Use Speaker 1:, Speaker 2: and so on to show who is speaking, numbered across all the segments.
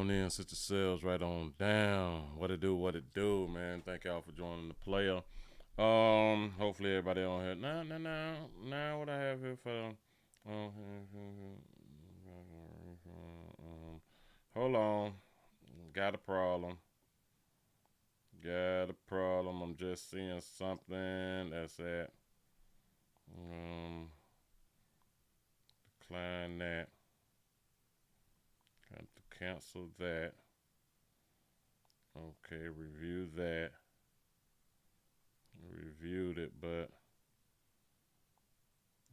Speaker 1: on in, sit yourselves right on down. What it do, man. Thank y'all for joining the player. Hopefully everybody on here. Now what I have here for hold on. Got a problem. I'm just seeing something that's at decline that. Got to cancel that. Okay, review that. Reviewed it, but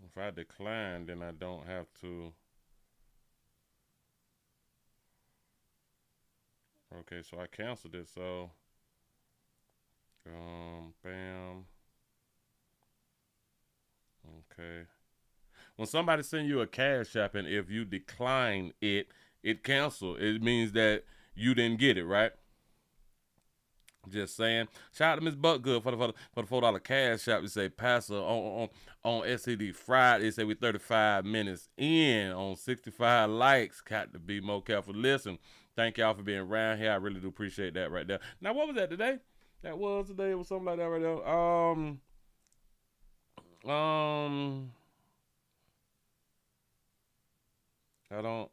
Speaker 1: if I decline, then I don't have to. Okay, so I canceled it, so bam. Okay. When somebody send you a cash app and if you decline it, it cancel. It means that you didn't get it, right? Just saying. Shout out to Miss Buckgood for the $4 cash app. We say Pastor on SCD Friday. They say we 35 minutes in on 65 likes. Got to be more careful. Listen, thank y'all for being around here. I really do appreciate that right there. Now, what was that today? That was today. It was something like that right there. I don't.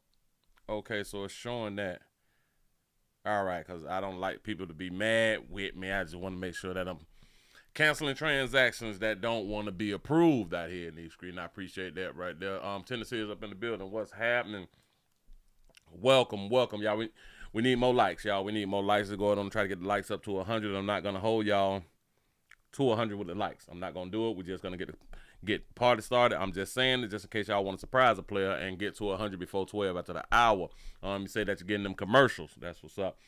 Speaker 1: Okay, so it's showing that. All right, because I don't like people to be mad with me. I just want to make sure that I'm canceling transactions that don't want to be approved out here in these screen. I appreciate that right there. Tennessee is up in the building. What's happening? Welcome, y'all. We need more likes, y'all. We need more likes to go ahead and try to get the likes up to 100. I'm not gonna hold y'all to 100 with the likes. I'm not gonna do it. We're just gonna get party started. I'm just saying it just in case y'all want to surprise a player and get to 100 before 12 after the hour. You say that you're getting them commercials. That's what's up.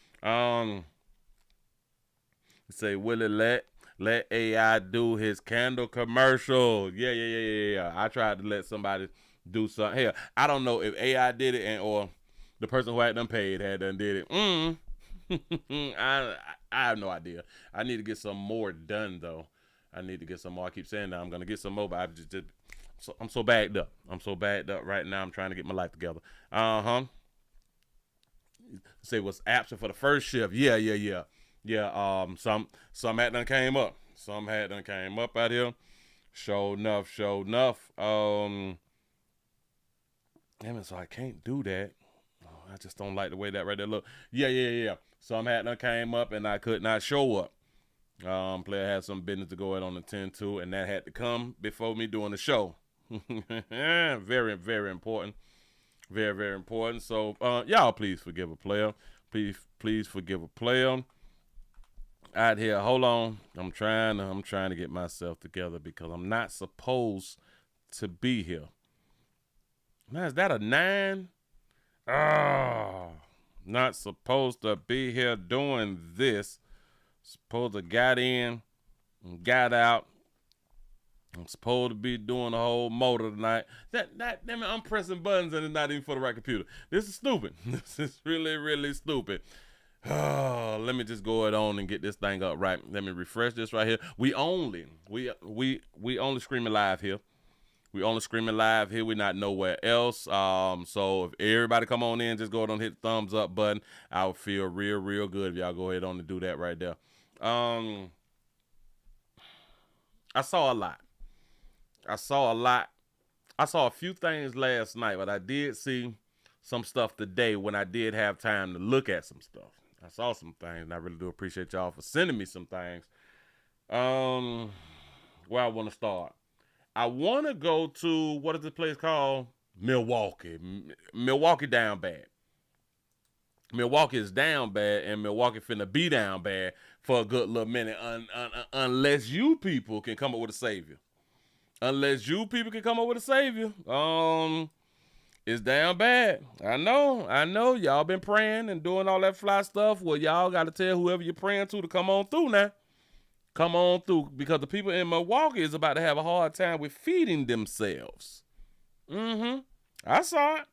Speaker 1: Say Willie let AI do his candle commercial. Yeah. I tried to let somebody do something. Hell, I don't know if AI did it or the person who had done paid had done did it. I have no idea. I need to get some more done though. I need to get some more. I keep saying that I'm gonna get some more, but I'm so backed up. I'm so backed up right now. I'm trying to get my life together. Say what's absent for the first shift. Yeah. Some had done came up. Some had done came up out here. Show enough. Damn it, so I can't do that. I just don't like the way that right there look. Yeah. Some had done came up and I could not show up. Player had some business to go ahead on the 10-2, and that had to come before me doing the show. Very, very important. Very, very important. So, y'all please forgive a player. Please forgive a player. Out here, hold on. I'm trying to get myself together because I'm not supposed to be here. Man, is that a 9? Not supposed to be here doing this. Supposed to got in and got out. I'm supposed to be doing the whole motor tonight. I'm pressing buttons and it's not even for the right computer. This is stupid. This is really, really stupid. Let me just go ahead on and get this thing up right. Let me refresh this right here. We only screaming live here. We only screaming live here. We're not nowhere else. So if everybody come on in, just go ahead and hit the thumbs up button. I would feel real, real good if y'all go ahead on and do that right there. I saw a lot. I saw a few things last night, but I did see some stuff today when I did have time to look at some stuff. I saw some things, and I really do appreciate y'all for sending me some things. Where I want to start. I want to go to, what is this place called? Milwaukee. Milwaukee down bad. Milwaukee is down bad, and Milwaukee finna be down bad for a good little minute unless you people can come up with a savior. Unless you people can come up with a savior. It's down bad. I know. Y'all been praying and doing all that fly stuff. Well, y'all got to tell whoever you're praying to come on through now. Come on through, because the people in Milwaukee is about to have a hard time with feeding themselves. I saw it.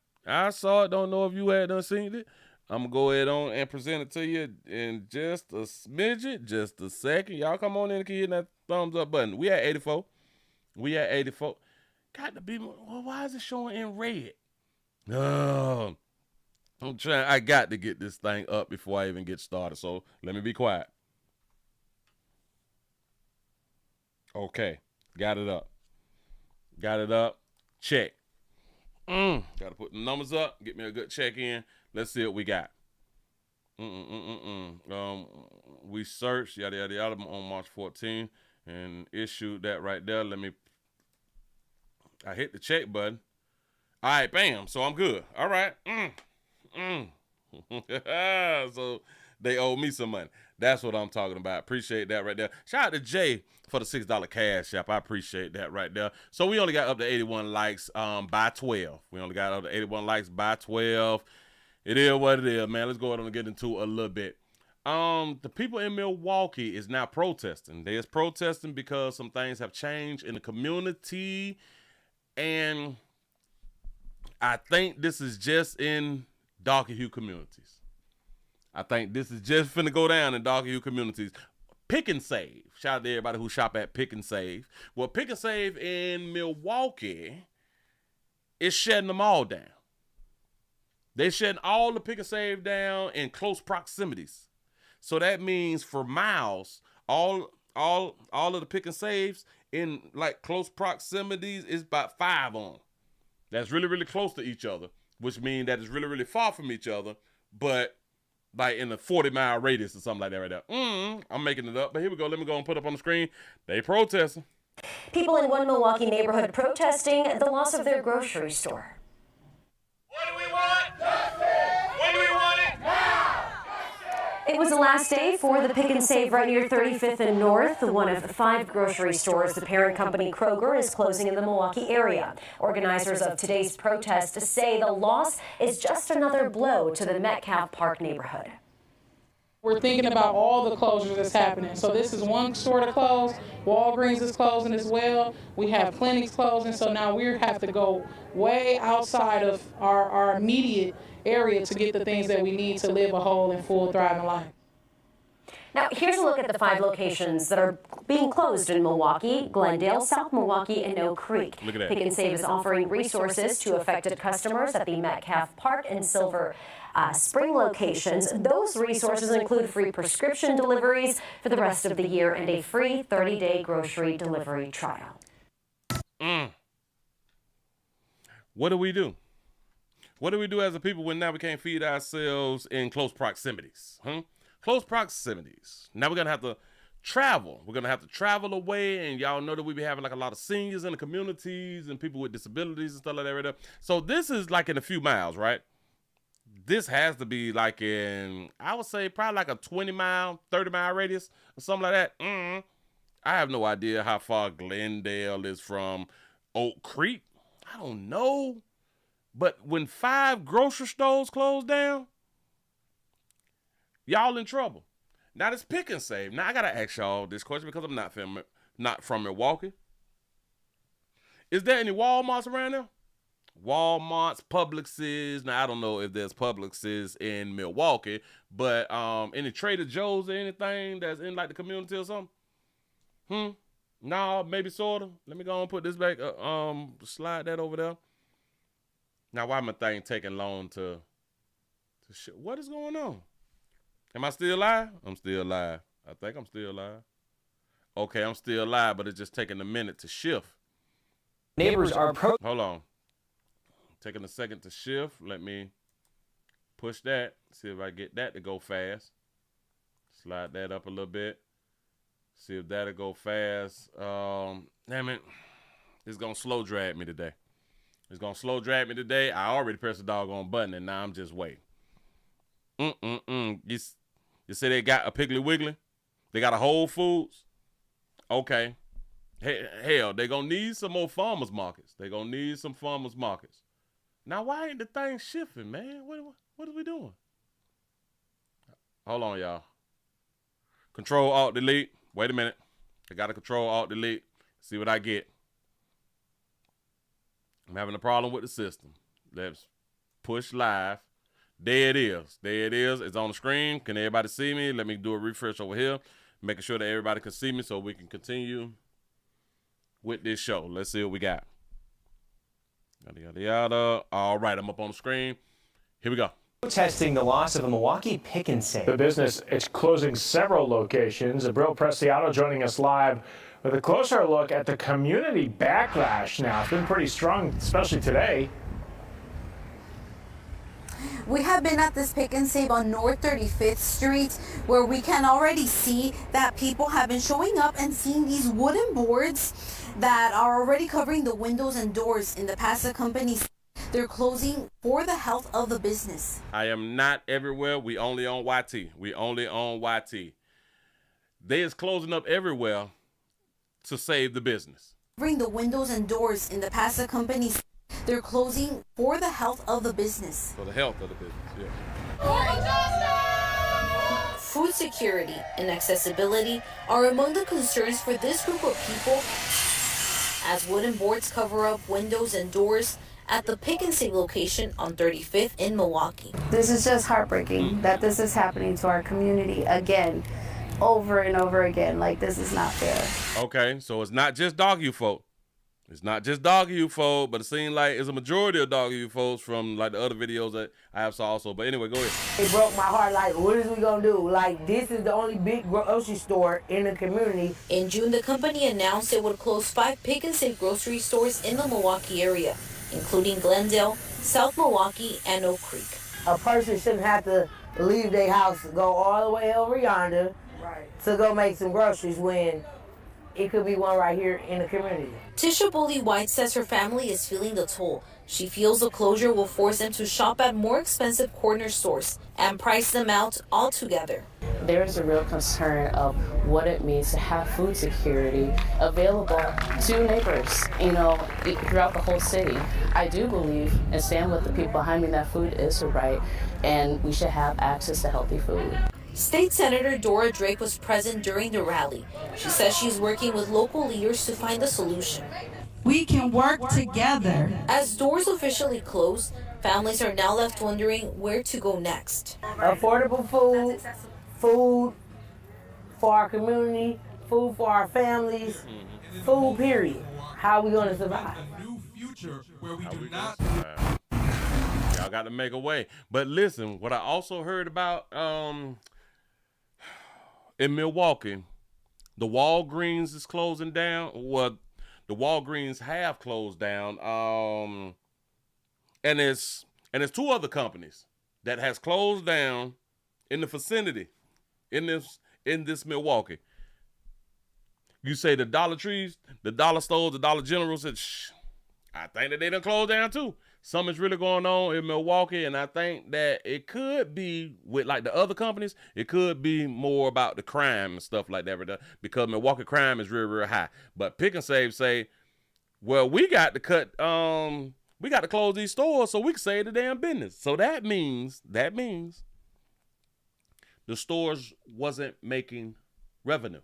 Speaker 1: Don't know if you had done seen it. I'm going to go ahead on and present it to you in just a smidget, just a second. Y'all come on in and keep hitting that thumbs up button. We at 84. Got to be, well, why is it showing in red? I got to get this thing up before I even get started. So let me be quiet. Okay. Got it up. Got it up. Check. Got to put the numbers up. Get me a good check in. Let's see what we got. We searched yada yada yada on March 14th and issued that right there. I hit the check button. All right, bam. So I'm good. All right. So they owe me some money. That's what I'm talking about. Appreciate that right there. Shout out to Jay for the $6 cash app. I appreciate that right there. So we only got up to 81 likes by 12. We only got up to 81 likes by 12. It is what it is, man. Let's go ahead and get into a little bit. The people in Milwaukee is now protesting. They're protesting because some things have changed in the community, and I think this is just in darker hue communities. I think this is just finna go down in darker hue communities. Pick and Save. Shout out to everybody who shop at Pick and Save. Well, Pick and Save in Milwaukee is shutting them all down. They're shutting all the Pick and Save down in close proximities. So that means for miles, all of the Pick and Saves in like close proximities is about 5 on. That's really, really close to each other, which means that it's really, really far from each other, but like in a 40-mile radius or something like that right there. I'm making it up, but here we go. Let me go and put up on the screen. They protesting.
Speaker 2: People in one Milwaukee neighborhood protesting the loss of their grocery store.
Speaker 3: What do we want? Justice! When do we want it? Now!
Speaker 2: It was the last day for the Pick and Save right near 35th and North, one of 5 grocery stores the parent company Kroger is closing in the Milwaukee area. Organizers of today's protest say the loss is just another blow to the Metcalf Park neighborhood.
Speaker 4: We're thinking about all the closures that's happening. So this is one store to close. Walgreens is closing as well. We have clinics closing. So now we have to go way outside of our immediate area to get the things that we need to live a whole and full, thriving life.
Speaker 2: Now, here's a look at the 5 locations that are being closed in Milwaukee, Glendale, South Milwaukee, and Oak Creek.
Speaker 1: Look at that.
Speaker 2: Pick and Save is offering resources to affected customers at the Metcalf Park and Silver Spring locations. Those resources include free prescription deliveries for the rest of the year and a free 30-day grocery delivery trial.
Speaker 1: What do we do? What do we do as a people when now we can't feed ourselves in close proximities? Close proximities. Now we're going to have to travel. We're going to have to travel away, and y'all know that we be having like a lot of seniors in the communities and people with disabilities and stuff like that right there. So this is like in a few miles, right? This has to be like in, I would say probably like a 20-mile, 30-mile radius or something like that. I have no idea how far Glendale is from Oak Creek. I don't know. But when 5 grocery stores close down, y'all in trouble. Now this Pick and Save. Now I gotta ask y'all this question because I'm not from Milwaukee. Is there any Walmarts around there? Walmarts, Publixes. Now I don't know if there's Publixes in Milwaukee, but any Trader Joe's or anything that's in like the community or something? No, maybe sorta. Let me go and put this back. Slide that over there. Now why my thing taking long to what is going on? Am I still live? I'm still live. I think I'm still live. Okay, I'm still live, but it's just taking a minute to shift.
Speaker 5: Neighbors are
Speaker 1: Hold on. Taking a second to shift. Let me push that. See if I get that to go fast. Slide that up a little bit. See if that'll go fast. Damn it. It's going to slow drag me today. It's going to slow drag me today. I already pressed the doggone button, and now I'm just waiting. You say they got a Piggly Wiggly? They got a Whole Foods? Okay. Hell, they going to need some more farmers markets. They going to need some farmers markets. Now, why ain't the thing shifting, man? What are we doing? Hold on, y'all. Control, Alt, Delete. Wait a minute. I got to Control, Alt, Delete. See what I get. I'm having a problem with the system. Let's push live. There it is. There it is. It's on the screen. Can everybody see me? Let me do a refresh over here. Making sure that everybody can see me so we can continue with this show. Let's see what we got. Yada, yada, yada. All right, I'm up on the screen. Here we go.
Speaker 5: Protesting the loss of a Milwaukee Pick and Save.
Speaker 6: The business is closing several locations. Abril Preciado joining us live with a closer look at the community backlash now. It's been pretty strong, especially today.
Speaker 7: We have been at this Pick and Save on North 35th Street, where we can already see that people have been showing up and seeing these wooden boards that are already covering the windows and doors. In the past, the companies, they're closing for the health of the business.
Speaker 1: I am not everywhere. We only on YT. We only on YT. They is closing up everywhere to save the business.
Speaker 7: Covering the windows and doors. In the past, the companies, they're closing for the health of the business.
Speaker 1: For the health of the business, yeah.
Speaker 7: Food security and accessibility are among the concerns for this group of people, as wooden boards cover up windows and doors at the Pick and Save location on 35th in Milwaukee.
Speaker 8: This is just heartbreaking that this is happening to our community again, over and over again. Like, this is not fair.
Speaker 1: Okay, so it's not just dog you folk. It's not just dog you folk, but it seems like it's a majority of dog you folks from like the other videos that I have saw also. But anyway, go ahead.
Speaker 9: It broke my heart. Like, what is we gonna do? Like, this is the only big grocery store in the community.
Speaker 7: In June, the company announced it would close 5 Pick and Save grocery stores in the Milwaukee area, including Glendale, South Milwaukee, and Oak Creek.
Speaker 9: A person shouldn't have to leave their house, go all the way over yonder, to go make some groceries when it could be one right here in the community.
Speaker 7: Tisha Bully White says her family is feeling the toll. She feels the closure will force them to shop at more expensive corner stores and price them out altogether.
Speaker 10: There is a real concern of what it means to have food security available to neighbors, throughout the whole city. I do believe and stand with the people behind me that food is a right and we should have access to healthy food.
Speaker 7: State Senator Dora Drake was present during the rally. She says she's working with local leaders to find a solution.
Speaker 11: We can work together.
Speaker 7: As doors officially close, families are now left wondering where to go next.
Speaker 9: Affordable food, food for our community, food for our families, food period. How are we going to survive?
Speaker 1: Y'all got to make a way. But listen, what I also heard about in Milwaukee, the Walgreens is closing down. Well, the Walgreens have closed down. And it's 2 other companies that has closed down in the vicinity in this Milwaukee. You say the Dollar Trees, the Dollar Stores, the Dollar General said, I think that they done closed down too. Something's really going on in Milwaukee, and I think that it could be with like the other companies, it could be more about the crime and stuff like that, because Milwaukee crime is real, real high. But Pick and Save say, well, we got to close these stores so we can save the damn business. So that means the stores wasn't making revenue.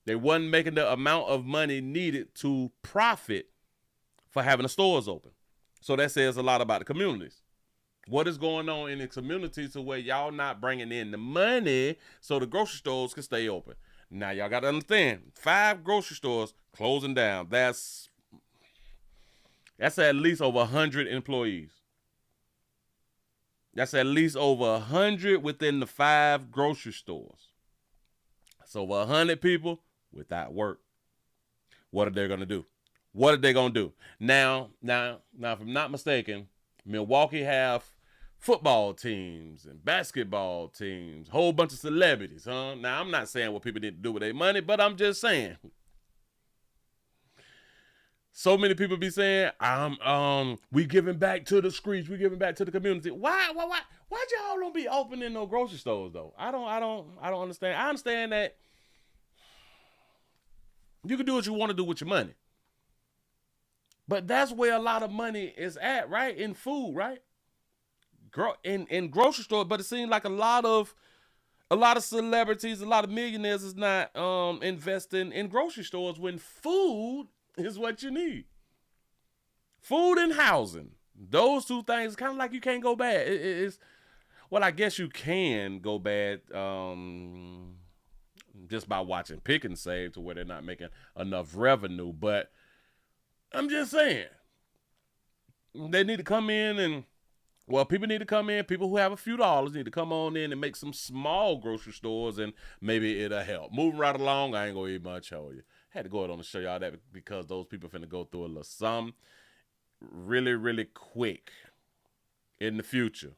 Speaker 1: They wasn't making the amount of money needed to profit for having the stores open. So that says a lot about the communities. What is going on in the community to where y'all not bringing in the money so the grocery stores can stay open? Now, y'all got to understand, 5 grocery stores closing down. That's at least over 100 employees. That's at least over 100 within the 5 grocery stores. That's over 100 people without work. What are they going to do? What are they going to do? Now, if I'm not mistaken, Milwaukee have football teams and basketball teams, whole bunch of celebrities, huh? Now, I'm not saying what people need to do with their money, but I'm just saying. So many people be saying, we giving back to the streets, we giving back to the community. Why y'all don't be opening no grocery stores though? I don't understand. I understand that you can do what you want to do with your money. But that's where a lot of money is at, right? In food, right? In grocery store, but it seems like a lot of celebrities, a lot of millionaires is not investing in grocery stores when food is what you need. Food and housing. Those 2 things, kind of like you can't go bad. Well, I guess you can go bad just by watching Pick and Save to where they're not making enough revenue, but I'm just saying, they need to come in and Well, people need to come in. People who have a few dollars need to come on in and make some small grocery stores, and maybe it'll help. Moving right along, I ain't going to eat much on you. Had to go ahead on to show y'all that because those people finna go through a little something really, really quick in the future,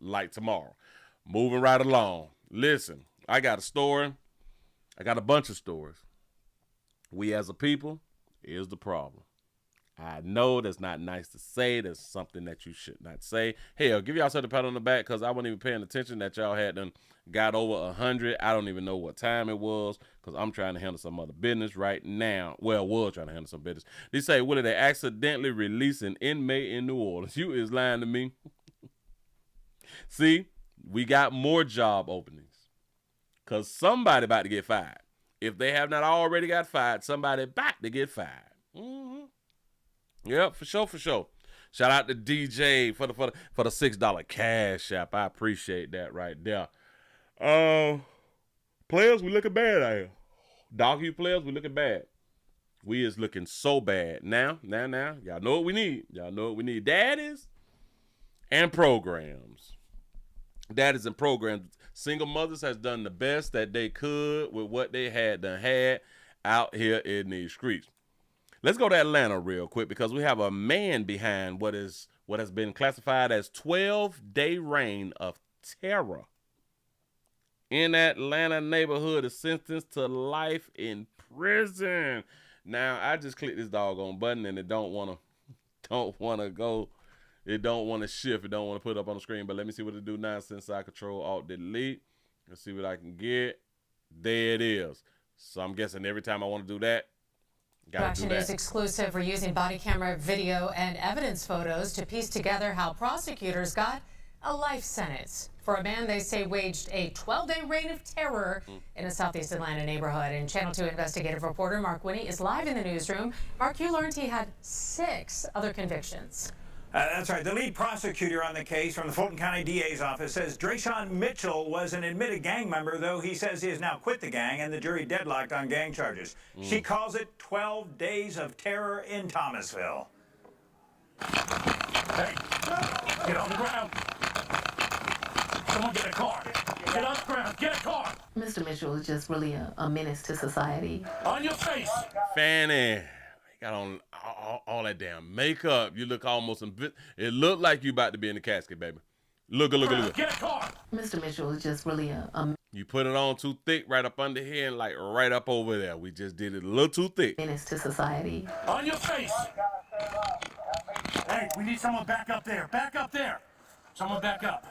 Speaker 1: like tomorrow. Moving right along. Listen, I got a story. I got a bunch of stories. We as a people is the problem. I know that's not nice to say. That's something that you should not say. Hell, give y'all something to pat on the back because I wasn't even paying attention that y'all had done got over 100. I don't even know what time it was because I'm trying to handle some other business right now. Well, was trying to handle some business. They say, Willie, they accidentally released an inmate in New Orleans. You is lying to me. See, we got more job openings because somebody about to get fired. If they have not already got fired, somebody about to get fired. Mm-hmm. Yep, for sure, for sure. Shout out to DJ for the $6 cash app. I appreciate that right there. Players, we looking bad out here. Dog you players, we looking bad. We is looking so bad. Now. Y'all know what we need. Y'all know what we need. Daddies and programs. Daddies and programs. Single mothers has done the best that they could with what they had out here in these streets. Let's go to Atlanta real quick because we have a man behind what has been classified as 12-day reign of terror. In Atlanta neighborhood is sentenced to life in prison. Now, I just clicked this doggone button and it don't want to go. It don't want to shift. It don't want to put it up on the screen. But let me see what it do now since I Control Alt Delete. Let's see what I can get. There it is. So I'm guessing every time I want to do that,
Speaker 2: Action News exclusive. We're using body camera video and evidence photos to piece together how prosecutors got a life sentence for a man they say waged a 12-day reign of terror in a Southeast Atlanta neighborhood. And Channel 2 investigative reporter Mark Winnie is live in the newsroom. Mark, you learned he had 6 other convictions.
Speaker 12: That's right. The lead prosecutor on the case from the Fulton County DA's office says Drayshawn Mitchell was an admitted gang member, though he says he has now quit the gang and the jury deadlocked on gang charges. She calls it 12 days of terror in Thomasville.
Speaker 3: Hey, get on the ground. Someone get a car. Get on the ground. Get a car.
Speaker 10: Mr. Mitchell is just really a menace to society.
Speaker 3: On your face.
Speaker 1: Fanny. Got on all that damn makeup. You look almost it looked like you about to be in the casket, baby. Look.
Speaker 3: Get a car.
Speaker 10: Mr. Mitchell is just really a
Speaker 1: You put it on too thick right up under here and like right up over there. We just did it a little too thick.
Speaker 10: menace to society.
Speaker 3: On your face. Hey, we need someone back up there. Back up there. Someone back up.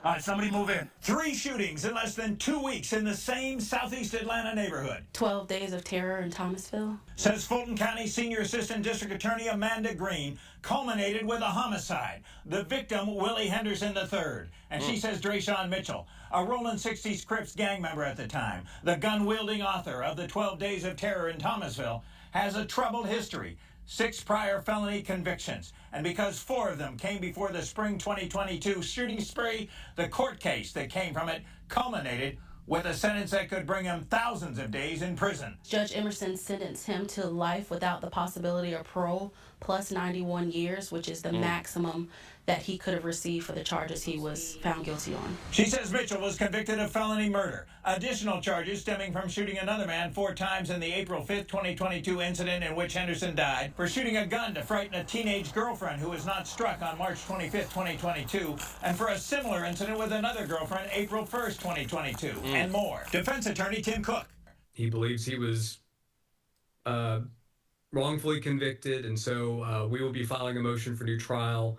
Speaker 3: All right, somebody move in.
Speaker 12: 3 shootings in less than 2 weeks in the same Southeast Atlanta neighborhood.
Speaker 10: 12 days of terror in Thomasville.
Speaker 12: Says Fulton County Senior Assistant District Attorney Amanda Green, culminated with a homicide. The victim, Willie Henderson III. And she says Drayshawn Mitchell, a Rolling 60s Crips gang member at the time, the gun-wielding author of the 12 Days of Terror in Thomasville, has a troubled history. 6 prior felony convictions. And because 4 of them came before the spring 2022 shooting spree, the court case that came from it culminated with a sentence that could bring him thousands of days in prison.
Speaker 10: Judge Emerson sentenced him to life without the possibility of parole, plus 91 years, which is the maximum that he could have received for the charges he was found guilty on.
Speaker 12: She says Mitchell was convicted of felony murder. Additional charges stemming from shooting another man 4 times in the April 5th, 2022 incident in which Henderson died, for shooting a gun to frighten a teenage girlfriend who was not struck on March 25th, 2022, and for a similar incident with another girlfriend April 1st, 2022, and more. Defense attorney Tim Cook.
Speaker 13: He believes he was wrongfully convicted, and so we will be filing a motion for new trial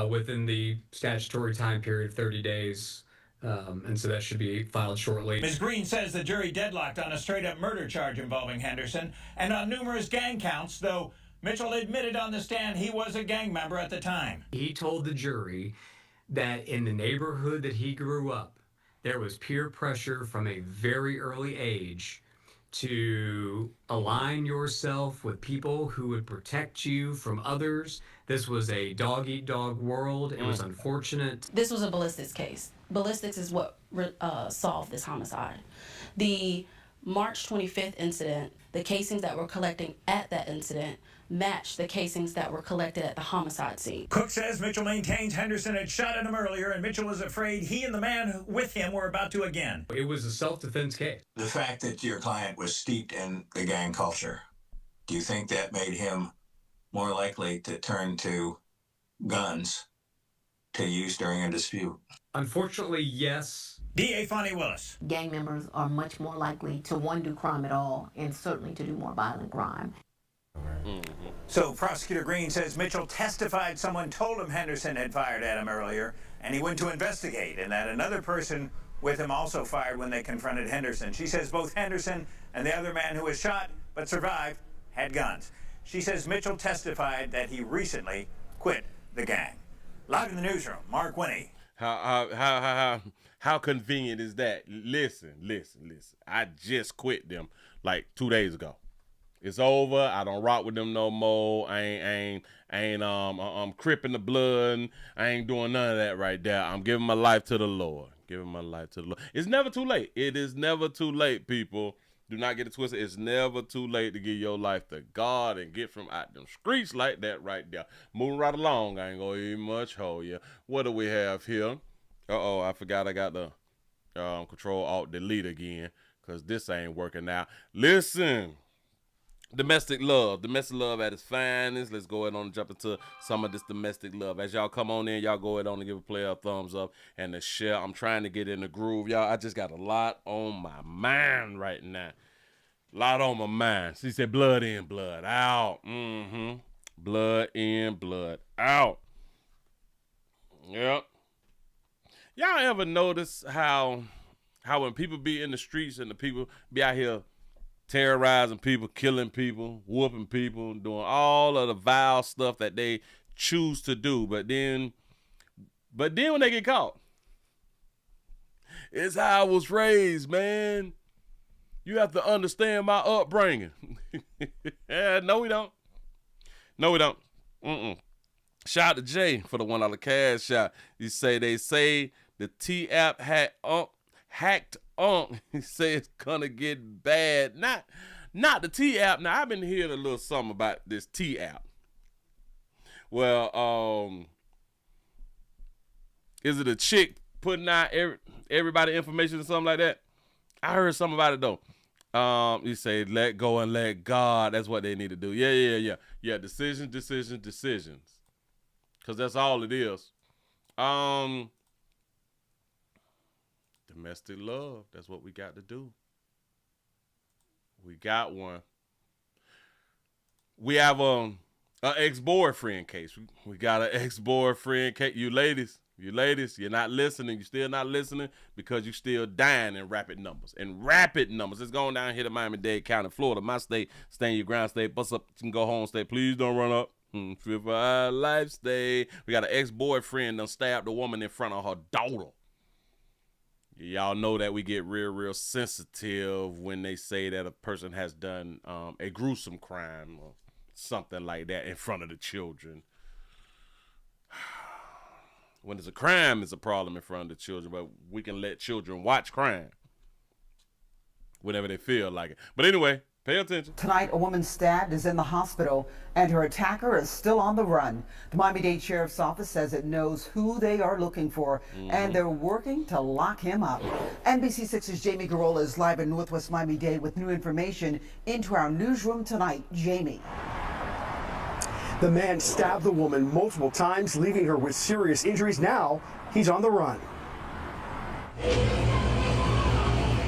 Speaker 13: within the statutory time period of 30 days, and so that should be filed shortly.
Speaker 12: Ms. Green says the jury deadlocked on a straight-up murder charge involving Henderson and on numerous gang counts, though Mitchell admitted on the stand he was a gang member at the time.
Speaker 13: He told the jury that in the neighborhood that he grew up, there was peer pressure from a very early age to align yourself with people who would protect you from others. This was a dog-eat-dog world. It was unfortunate.
Speaker 10: This was a ballistics case. Ballistics is what solved this homicide. The March 25th incident, the casings that were collecting at that incident match the casings that were collected at the homicide scene.
Speaker 12: Cook says Mitchell maintains Henderson had shot at him earlier, and Mitchell was afraid he and the man with him were about to again.
Speaker 13: It was a self-defense case.
Speaker 14: The fact that your client was steeped in the gang culture, do you think that made him more likely to turn to guns to use during a dispute?
Speaker 13: Unfortunately, yes.
Speaker 12: D.A. Fonnie Willis.
Speaker 15: Gang members are much more likely to, one, do crime at all, and certainly to do more violent crime.
Speaker 12: So Prosecutor Green says Mitchell testified someone told him Henderson had fired at him earlier, and he went to investigate, and that another person with him also fired when they confronted Henderson. She says both Henderson and the other man who was shot but survived had guns. She says Mitchell testified that he recently quit the gang. Live in the newsroom, Mark Winnie.
Speaker 1: How convenient is that? Listen. I just quit them like 2 days ago. It's over. I don't rock with them no more. I'm cripping the blood. I ain't doing none of that right there. I'm giving my life to the Lord. It's never too late. It is never too late, people. Do not get it twisted. It's never too late to give your life to God and get from out them streets like that right there. Moving right along. I ain't gonna even much hold you. What do we have here? Uh-oh, I forgot I got the Control-Alt-Delete again because this ain't working out. Listen. Domestic love at its finest. Let's go ahead and jump into some of this domestic love. As y'all come on in, y'all go ahead on and give a player a thumbs up and a share. I'm trying to get in the groove, y'all. I just got a lot on my mind right now. A lot on my mind. She said blood in, blood out. Blood in, blood out. Yep. Y'all ever notice how when people be in the streets and the people be out here terrorizing people, killing people, whooping people, doing all of the vile stuff that they choose to do, but then when they get caught, it's how I was raised, man. You have to understand my upbringing. No, we don't. Shout out to Jay for the $1 cash shot. They say the T-app hacked he say it's gonna get bad. Not the T-app. Now, I've been hearing a little something about this T-app. Well, is it a chick putting out everybody information or something like that? I heard something about it though. You say let go and let God. That's what they need to do. Yeah. Decisions. Cause that's all it is. Domestic love. That's what we got to do. We got one. We have an ex-boyfriend case. We got an ex-boyfriend case. You ladies, you're not listening. You're still not listening because you're still dying in rapid numbers. It's going down here to Miami-Dade County, Florida. My state, stand your ground state. Bust up and go home state. Please don't run up. Fear for our life stay. We got an ex-boyfriend that stabbed a woman in front of her daughter. Y'all know that we get real sensitive when they say that a person has done a gruesome crime or something like that in front of the children. When it's a crime, it's a problem in front of the children, but we can let children watch crime whenever they feel like it. But anyway, pay attention.
Speaker 16: Tonight, a woman stabbed is in the hospital, and her attacker is still on the run. The Miami-Dade Sheriff's Office says it knows who they are looking for, and they're working to lock him up. NBC6's Jamie Garola is live in Northwest Miami-Dade with new information into our newsroom tonight. Jamie.
Speaker 17: The man stabbed the woman multiple times, leaving her with serious injuries. Now, he's on the run.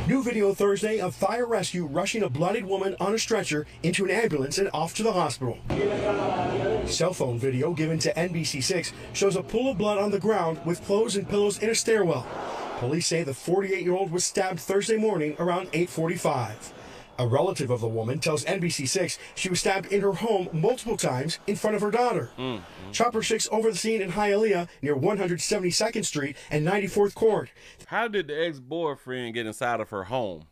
Speaker 17: New video Thursday of fire rescue rushing a bloodied woman on a stretcher into an ambulance and off to the hospital. Cell phone video given to NBC6 shows a pool of blood on the ground with clothes and pillows in a stairwell. Police say the 48-year-old was stabbed Thursday morning around 8:45. A relative of the woman tells NBC6 she was stabbed in her home multiple times in front of her daughter. Chopper 6 over the scene in Hialeah near 172nd Street and 94th Court.
Speaker 1: How did the ex-boyfriend get inside of her home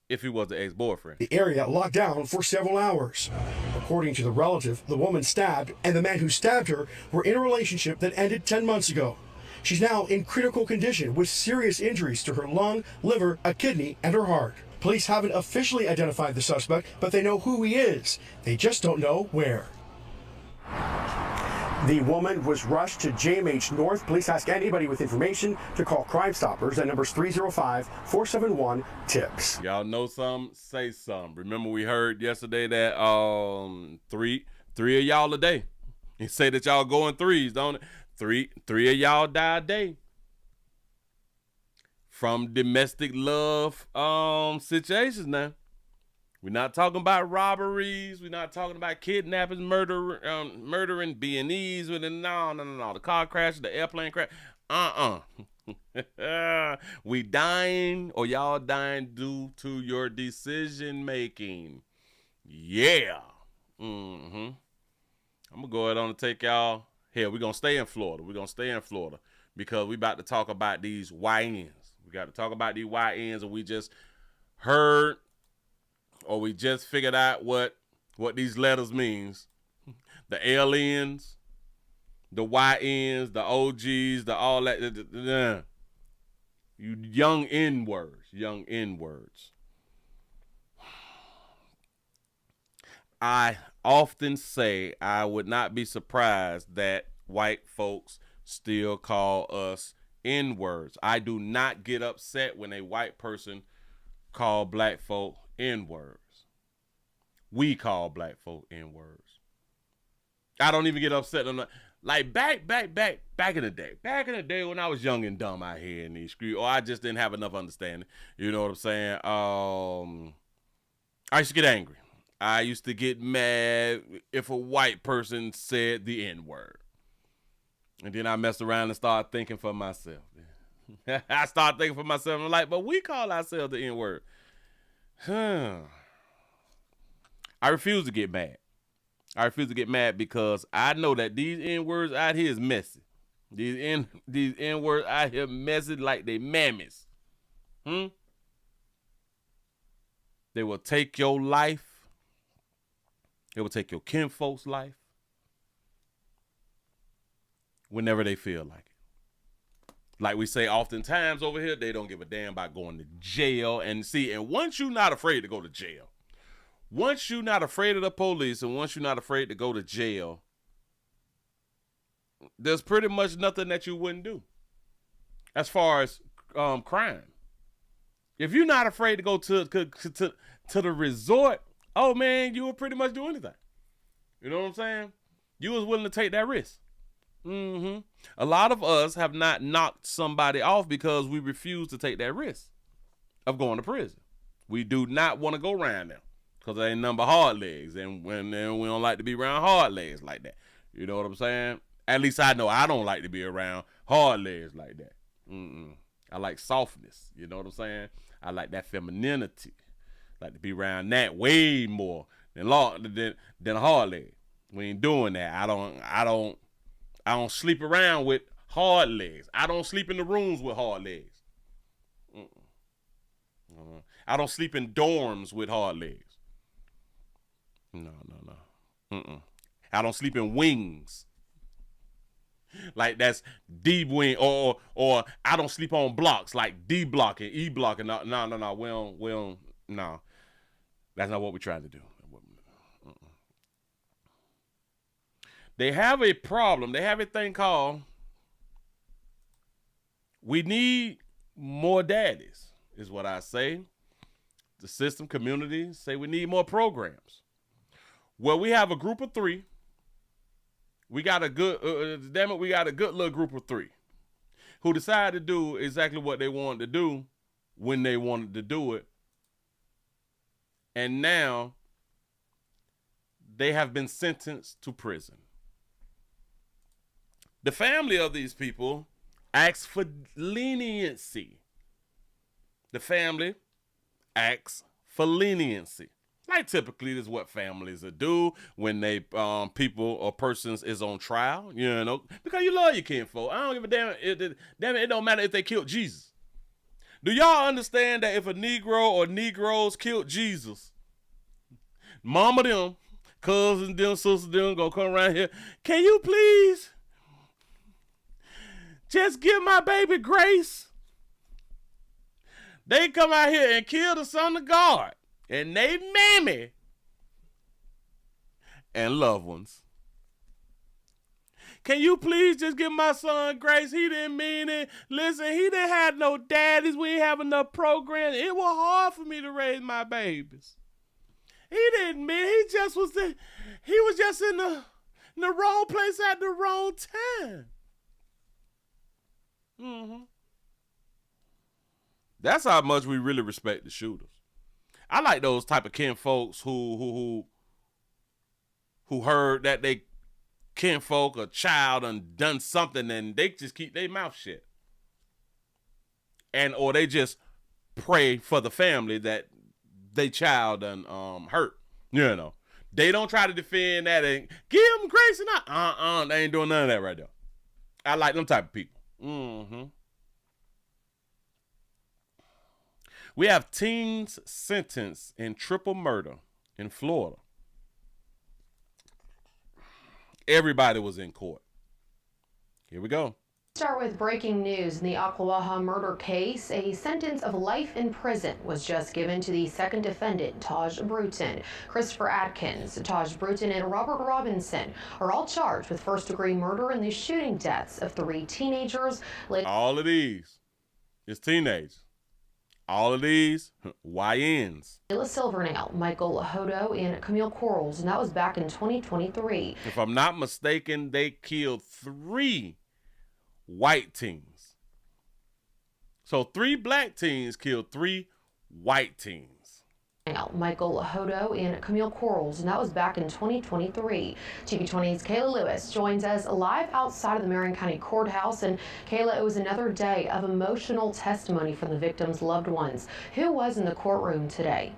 Speaker 1: if he was the ex-boyfriend?
Speaker 17: The area locked down for several hours. According to the relative, the woman stabbed and the man who stabbed her were in a relationship that ended 10 months ago. She's now in critical condition with serious injuries to her lung, liver, a kidney, and her heart. Police haven't officially identified the suspect, but they know who he is. They just don't know where. The woman was rushed to JMH North. Police ask anybody with information to call Crime Stoppers at numbers 305-471-TIPS.
Speaker 1: Y'all know some, say some. Remember we heard yesterday that three of y'all a day. He say that y'all go in threes, don't it? Three of y'all die a day from domestic love situations now. We're not talking about robberies. We're not talking about kidnappings, murdering B&Es. No. The car crash, the airplane crash. We dying, or y'all dying due to your decision making. Yeah. I'm gonna go ahead on and take y'all. Hell, we're gonna stay in Florida. Because we about to talk about these YNs. We got to talk about these YNs, and we just heard, or we just figured out what these letters means. The LNs, the YNs, the OGs, the all that. You young N-words. I often say I would not be surprised that white folks still call us N-words. I do not get upset when a white person call black folk N-words. We call black folk N-words. I don't even get upset on that. Like back in the day. Back in the day when I was young and dumb out here in these streets, or I just didn't have enough understanding. You know what I'm saying? I used to get angry. I used to get mad if a white person said the N-word. And then I messed around and started thinking for myself. I started thinking for myself. I'm like, but we call ourselves the N-word. I refuse to get mad. I refuse to get mad because I know that these N-words out here is messy. These N-words out here messy like they mammies. They will take your life. They will take your kinfolk's life whenever they feel like it. Like we say oftentimes over here, they don't give a damn about going to jail. And once you're not afraid to go to jail, once you're not afraid of the police, and once you're not afraid to go to jail, there's pretty much nothing that you wouldn't do as far as crime. If you're not afraid to go to the resort, oh man, you would pretty much do anything. You know what I'm saying? You was willing to take that risk. A lot of us have not knocked somebody off because we refuse to take that risk of going to prison. We do not want to go around them because they ain't nothing but hard legs, and we don't like to be around hard legs like that. You know what I'm saying? At least I know I don't like to be around hard legs like that. I like softness. You know what I'm saying? I like that femininity. Like to be around that way more than a hard leg. We ain't doing that. I don't sleep around with hard legs. I don't sleep in the rooms with hard legs. I don't sleep in dorms with hard legs. No. I don't sleep in wings. Like that's D wing, or I don't sleep on blocks like D block and E block and no. We don't. No, that's not what we're trying to do. They have a problem. They have a thing called, we need more daddies, is what I say. The system, community say we need more programs. Well, we have a group of three. We got a good, we got a good little group of three who decided to do exactly what they wanted to do when they wanted to do it. And now they have been sentenced to prison. The family of these people asks for leniency. The family asks for leniency. Like typically this is what families will do when they people or persons is on trial, you know, because you love your kinfolk. I don't give a damn. It don't matter if they killed Jesus. Do y'all understand that if a Negro or Negroes killed Jesus, mama them, cousins them, sisters them gonna come around here, can you please just give my baby grace? They come out here and kill the son of God and they mammy and loved ones. Can you please just give my son grace? He didn't mean it. Listen, he didn't have no daddies. We didn't have enough programs. It was hard for me to raise my babies. He didn't mean it. He was just in the wrong place at the wrong time. Mm-hmm. That's how much we really respect the shooters. I like those type of kin folks who heard that they kinfolk or child and done something and they just keep their mouth shut. Or they just pray for the family that they child and hurt. You know. They don't try to defend that and give them grace and they ain't doing none of that right there. I like them type of people. Mm-hmm. We have teens sentenced in triple murder in Florida. Everybody was in court. Here we go.
Speaker 2: Start with breaking news in the Ocklawaha murder case. A sentence of life in prison was just given to the second defendant, Taj Bruton. Christopher Atkins, Taj Bruton, and Robert Robinson are all charged with first-degree murder in the shooting deaths of 3 teenagers.
Speaker 1: All of these is teenagers. All of these, YNs.
Speaker 2: Layla Silvernail, Michael Hodo, and Camille Quarles, and that was back in 2023.
Speaker 1: If I'm not mistaken, they killed 3 white teens. So 3 black teens killed 3 white teens.
Speaker 2: Michael Hodo and Camille Quarles, and that was back in 2023. TV20's Kayla Lewis joins us live outside of the Marion County Courthouse. And Kayla, it was another day of emotional testimony from the victims' loved ones. Who was in the courtroom today?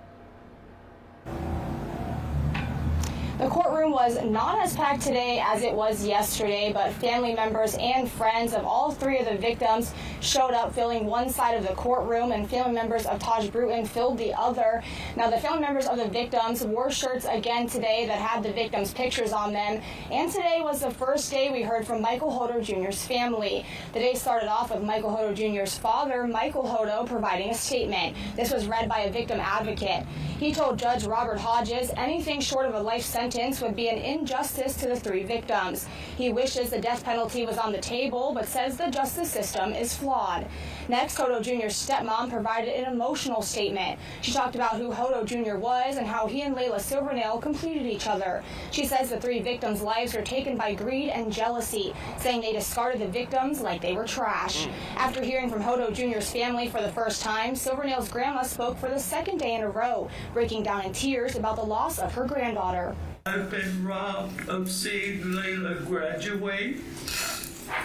Speaker 18: The courtroom was not as packed today as it was yesterday, but family members and friends of all 3 of the victims showed up filling one side of the courtroom, and family members of Taj Bruton filled the other. Now, the family members of the victims wore shirts again today that had the victims' pictures on them, and today was the first day we heard from Michael Hodo Jr.'s family. The day started off with Michael Hodo Jr.'s father, Michael Hodo, providing a statement. This was read by a victim advocate. He told Judge Robert Hodges anything short of a life sentence would be an injustice to the 3 victims. He wishes the death penalty was on the table, but says the justice system is flawed. Next, Hodo Jr.'s stepmom provided an emotional statement. She talked about who Hodo Jr. was and how he and Layla Silvernail completed each other. She says the 3 victims' lives were taken by greed and jealousy, saying they discarded the victims like they were trash. After hearing from Hodo Jr.'s family for the first time, Silvernail's grandma spoke for the 2nd day in a row, breaking down in tears about the loss of her granddaughter.
Speaker 19: I've been robbed of seeing Layla graduate,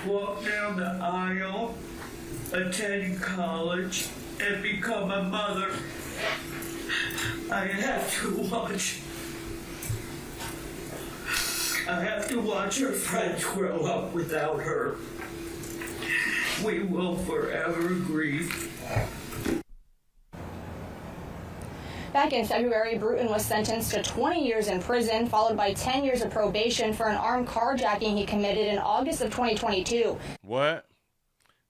Speaker 19: walk down the aisle, attend college, and become a mother. I have to watch her friends grow up without her. We will forever grieve.
Speaker 18: Back in February, Bruton was sentenced to 20 years in prison, followed by 10 years of probation for an armed carjacking he committed in August of 2022.
Speaker 1: What?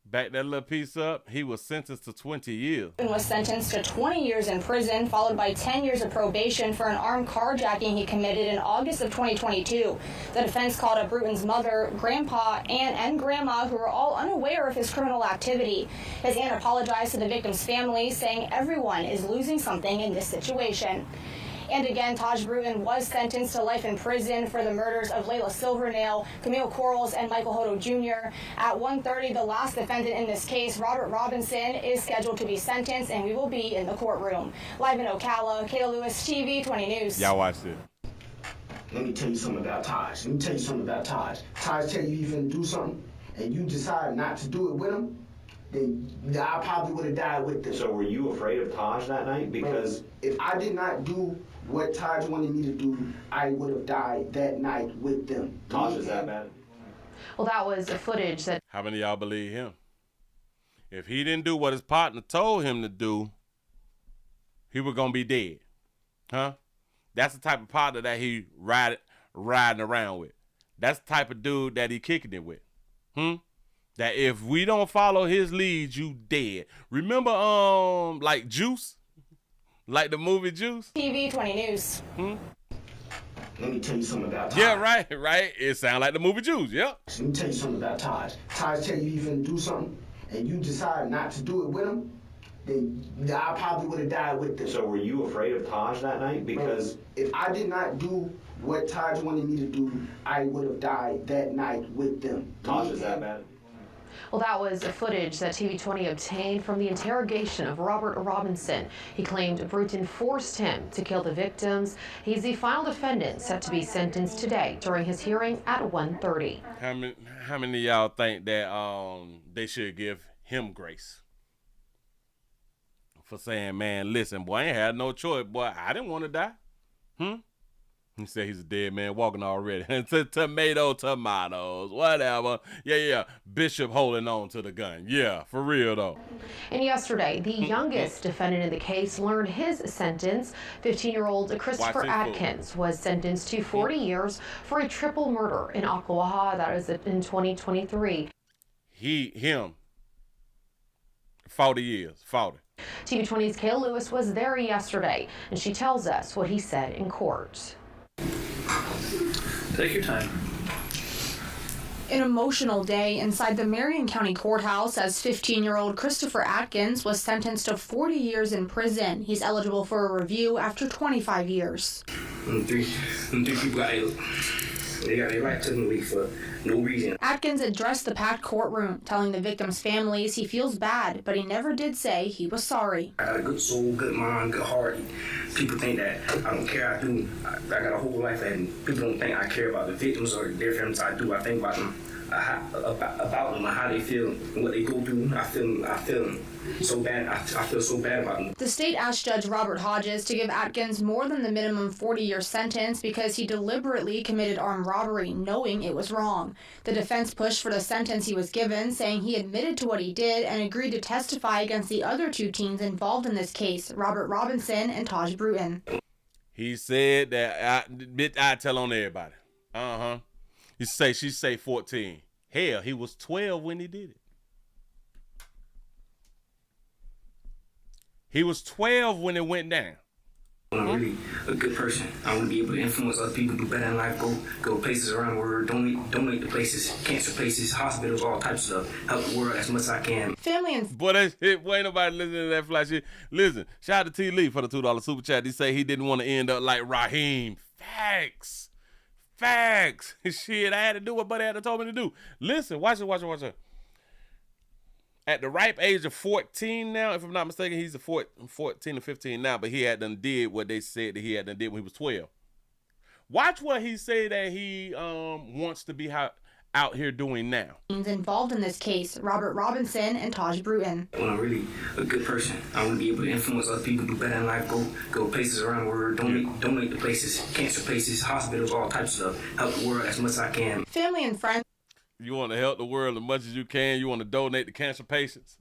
Speaker 1: Back that little piece up, he was sentenced to 20 years.
Speaker 18: Bruton was sentenced to 20 years in prison, followed by 10 years of probation for an armed carjacking he committed in August of 2022. The defense called up Bruton's mother, grandpa, aunt, and grandma, who were all unaware of his criminal activity. His aunt apologized to the victim's family, saying everyone is losing something in this situation. And again, Taj Bruton was sentenced to life in prison for the murders of Layla Silvernail, Camille Quarles, and Michael Hodo Jr. At 1:30, the last defendant in this case, Robert Robinson, is scheduled to be sentenced, and we will be in the courtroom. Live in Ocala, Kayla Lewis, TV 20 News.
Speaker 1: Y'all watch this.
Speaker 20: Let me tell you something about Taj. Taj tell you he's gonna do something, and you decide not to do it with him, then I probably would have died with them.
Speaker 21: So were you afraid of Taj that night? Because
Speaker 20: if I did not do what Taj wanted me to do, I would have died that night with them.
Speaker 21: Taj is that bad?
Speaker 2: Well, that was the footage that...
Speaker 1: How many of y'all believe him? If he didn't do what his partner told him to do, he was going to be dead. Huh? That's the type of partner that he riding around with. That's the type of dude that he kicking it with. That if we don't follow his lead, you dead. Remember, like Juice? Like the movie Juice?
Speaker 18: TV 20 News.
Speaker 20: Let me tell you something about Taj.
Speaker 1: Yeah, right. It sounds like the movie Juice, yep.
Speaker 20: Let me tell you something about Taj. Taj tell you he's gonna do something, and you decide not to do it with him, then I probably would have died with them.
Speaker 21: So were you afraid of Taj that night? Because
Speaker 20: if I did not do what Taj wanted me to do, I would have died that night with them.
Speaker 21: Taj is that bad?
Speaker 2: Well, that was footage that TV20 obtained from the interrogation of Robert Robinson. He claimed Bruton forced him to kill the victims. He's the final defendant set to be sentenced today during his hearing at 1:30.
Speaker 1: How many of y'all think that they should give him grace for saying, man, listen, boy, I ain't had no choice, boy, I didn't want to die. He said he's a dead man walking already. Tomatoes, whatever. Yeah. Bishop holding on to the gun. Yeah, for real though.
Speaker 2: And yesterday, the youngest defendant in the case learned his sentence. 15-year-old Christopher Atkins was sentenced to 40 years for a triple murder in Ocklawaha. That was in 2023.
Speaker 1: Him, 40 years, 40.
Speaker 2: TV20's Kayla Lewis was there yesterday, and she tells us what he said in court.
Speaker 4: Take your time.
Speaker 18: An emotional day inside the Marion County Courthouse as 15-year-old Christopher Atkins was sentenced to 40 years in prison. He's eligible for a review after 25 years.
Speaker 4: Three people got their right to the leave for no reason.
Speaker 18: Atkins addressed the packed courtroom, telling the victims' families he feels bad, but he never did say he was sorry.
Speaker 4: I got a good soul, good mind, good heart. People think that I don't care. I do. I got a whole life, and people don't think I care about the victims or their families. I do. I think about them, about them, and how they feel, and what they go through. I feel so bad. I feel so bad about them.
Speaker 18: The state asked Judge Robert Hodges to give Atkins more than the minimum 40-year sentence because he deliberately committed armed robbery, knowing it was wrong. The defense pushed for the sentence he was given, saying he admitted to what he did and agreed to testify against the other two teens involved in this case, Robert Robinson and Taj Bruton.
Speaker 1: He said that I tell on everybody. She say 14. Hell, he was 12 when he did it. He was 12 when it went down.
Speaker 4: I'm really a good person. I want to be able to influence other people, do better in life, go places around the world, donate to places, cancer places, hospitals, all types of stuff. Help the world as much as I can.
Speaker 18: Family and...
Speaker 1: Boy, that shit, boy, ain't nobody listening to that fly shit. Listen, shout out to T. Lee for the $2 super chat. He say he didn't want to end up like Raheem. Facts. Shit, I had to do what Buddy had told me to do. Listen, watch it. At the ripe age of 14 now, if I'm not mistaken, he's 14 or 15 now, but he had done did what they said that he had done did when he was 12. Watch what he say that he wants to be out here doing now.
Speaker 18: Involved in this case, Robert Robinson and Taj Bruton.
Speaker 4: I'm really a good person. I want to be able to influence other people, do better in life, go places around the world, donate to places, cancer places, hospitals, all types of stuff. Help the world as much as I can.
Speaker 18: Family and friends.
Speaker 1: You want to help the world as much as you can. You want to donate to cancer patients.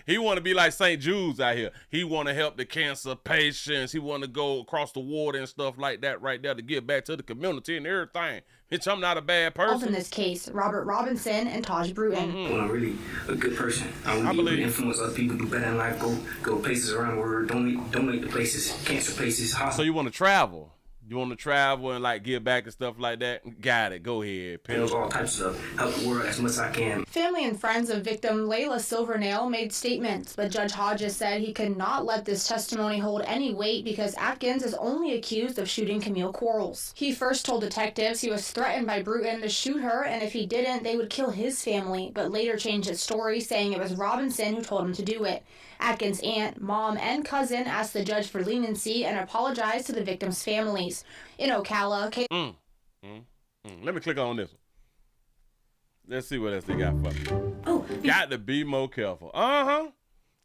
Speaker 1: He want to be like St. Jude's out here. He want to help the cancer patients. He want to go across the water and stuff like that right there to give back to the community and everything. Bitch, I'm not a bad person.
Speaker 18: In this case, Robert Robinson and Taj Bruton.
Speaker 4: I'm really a good person. I want to be able to influence other people, do better in life, go places around the world, donate to places, cancer places, hospitals.
Speaker 1: So you want to travel? You want to travel and like give back and stuff like that? Got it. Go ahead.
Speaker 4: All types of stuff. Help the world as much as I can.
Speaker 18: Family and friends of victim Layla Silvernail made statements, but Judge Hodges said he could not let this testimony hold any weight because Atkins is only accused of shooting Camille Quarles. He first told detectives he was threatened by Bruton to shoot her, and if he didn't, they would kill his family, but later changed his story, saying it was Robinson who told him to do it. Atkins' aunt, mom, and cousin asked the judge for leniency and apologized to the victims' families. In Ocala,
Speaker 1: Let me click on this one. Let's see what else they got for me. Got to be more careful.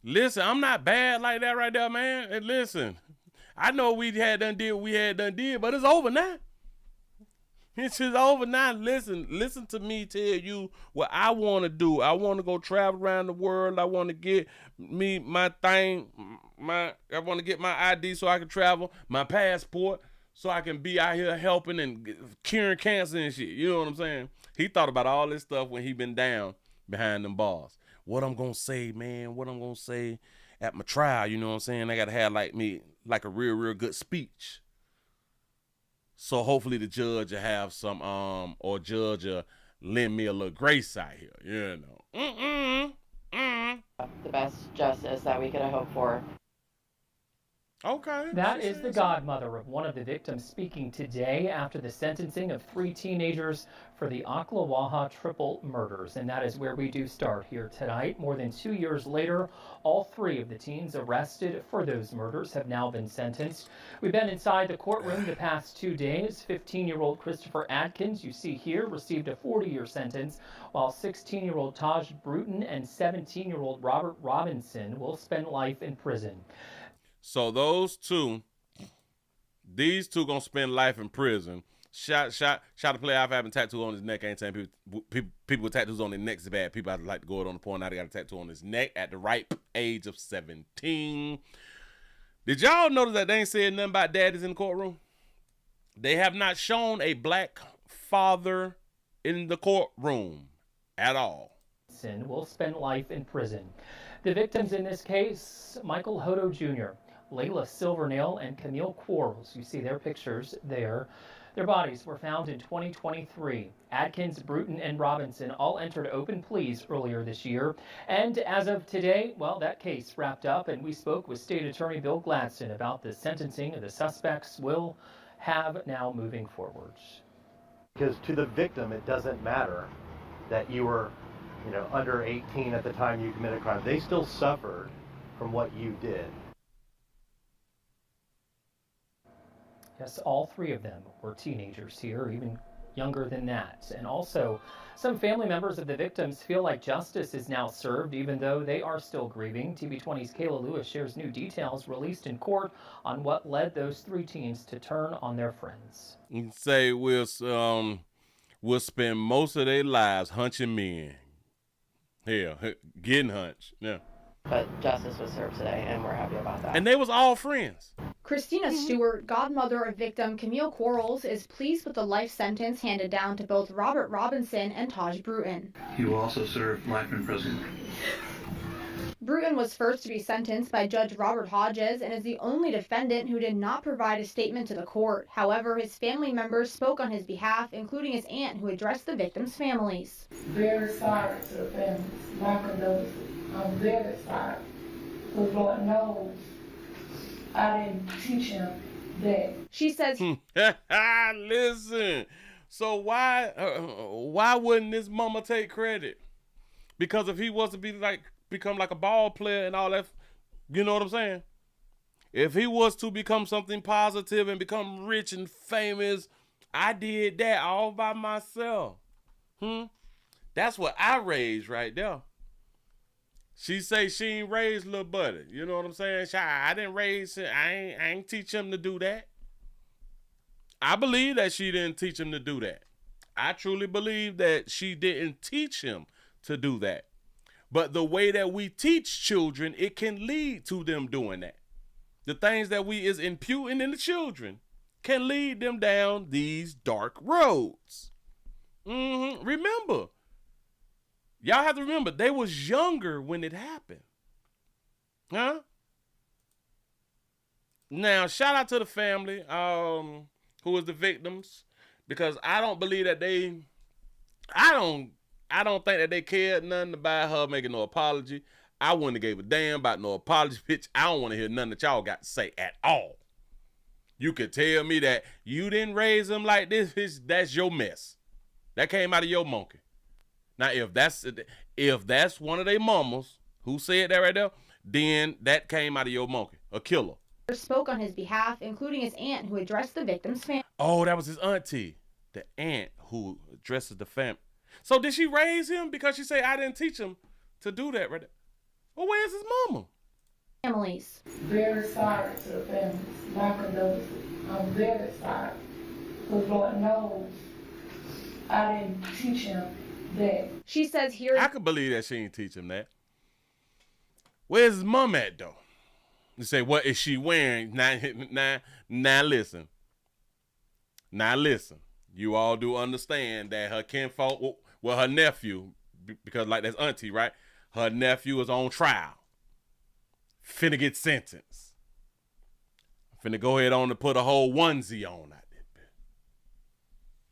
Speaker 1: Listen, I'm not bad like that right there, man. And listen, I know we had done did, but it's over now. It's just over now. Listen to me tell you what I want to do. I want to go travel around the world. I want to get my ID so I can travel, my passport so I can be out here helping and curing cancer and shit. You know what I'm saying? He thought about all this stuff when he been down behind them bars. What I'm going to say, man, what I'm going to say at my trial, you know what I'm saying? I got to have like a real good speech. So hopefully the judge will have some, or judge will lend me a little grace out here, you know.
Speaker 10: The best justice that we could have hoped for.
Speaker 1: Okay.
Speaker 5: That is the godmother of one of the victims speaking today after the sentencing of 3 teenagers for the Ocklawaha triple murders. And that is where we do start here tonight. More than 2 years later, all 3 of the teens arrested for those murders have now been sentenced. We've been inside the courtroom the past 2 days. 15-year-old Christopher Adkins, you see here, received a 40-year sentence, while 16-year-old Taj Bruton and 17-year-old Robert Robinson will spend life in prison.
Speaker 1: So these two gonna spend life in prison. Shot the player off having a tattoo on his neck. I ain't saying people with tattoos on their necks is bad. People have to like to go out on the point. Now they got a tattoo on his neck at the ripe age of 17. Did y'all notice that they ain't said nothing about daddies in the courtroom? They have not shown a black father in the courtroom at all.
Speaker 5: Will spend life in prison. The victims in this case, Michael Hodo Jr., Layla Silvernail, and Camille Quarles. You see their pictures there. Their bodies were found in 2023. Adkins, Bruton, and Robinson all entered open pleas earlier this year. And as of today, well, that case wrapped up, and we spoke with State Attorney Bill Gladstone about the sentencing of the suspects we'll have now moving forward.
Speaker 22: Because to the victim, it doesn't matter that you were, under 18 at the time you committed a crime. They still suffered from what you did.
Speaker 5: Yes, all 3 of them were teenagers here, even younger than that. And also, some family members of the victims feel like justice is now served, even though they are still grieving. TV20's Kayla Lewis shares new details released in court on what led those 3 teens to turn on their friends.
Speaker 1: You say we'll spend most of their lives hunching men. Hell, getting hunched. Yeah.
Speaker 10: But justice was served today, and we're happy about that.
Speaker 1: And they was all friends.
Speaker 18: Christina Stewart, godmother of victim Camille Quarles, is pleased with the life sentence handed down to both Robert Robinson and Taj Bruton.
Speaker 23: He will also serve life in prison.
Speaker 18: Bruton was first to be sentenced by Judge Robert Hodges and is the only defendant who did not provide a statement to the court. However, his family members spoke on his behalf, including his aunt, who addressed the victims' families.
Speaker 24: Very sorry to the families. My condolences. I'm very sorry. Because Lord knows I didn't teach him that.
Speaker 18: She says,
Speaker 1: listen, so why wouldn't this mama take credit? Because if he was to become like a ball player and all that, you know what I'm saying? If he was to become something positive and become rich and famous, I did that all by myself. That's what I raised right there. She say she ain't raised little buddy. You know what I'm saying? I didn't raise him. I ain't teach him to do that. I believe that she didn't teach him to do that. I truly believe that she didn't teach him to do that. But the way that we teach children, it can lead to them doing that. The things that we is imputing in the children can lead them down these dark roads. Remember, y'all have to remember, they was younger when it happened. Now, shout out to the family who was the victims, because I don't believe that I don't think that they cared nothing about her making no apology. I wouldn't have gave a damn about no apology, bitch. I don't want to hear nothing that y'all got to say at all. You could tell me that you didn't raise him like this, bitch, that's your mess. That came out of your monkey. Now, if that's one of their mamas who said that right there, then that came out of your monkey, a killer.
Speaker 18: Spoke on his behalf, including his aunt, who addressed the victim's family.
Speaker 1: Oh, that was his auntie, the aunt who addresses the family. So did she raise him because she said I didn't teach him to do that right there? Well, where's his mama?
Speaker 18: Families.
Speaker 24: Very sorry to the families. My condolences. I'm very sorry. Because Lord knows I didn't teach him that.
Speaker 18: She says here.
Speaker 1: I could believe that she didn't teach him that. Where's his mom at though? You say, what is she wearing? Now listen. Now listen. You all do understand that her kinfolk, well, her nephew, because like that's auntie, right? Her nephew is on trial. Finna get sentenced. Finna go ahead on and put a whole onesie on out there.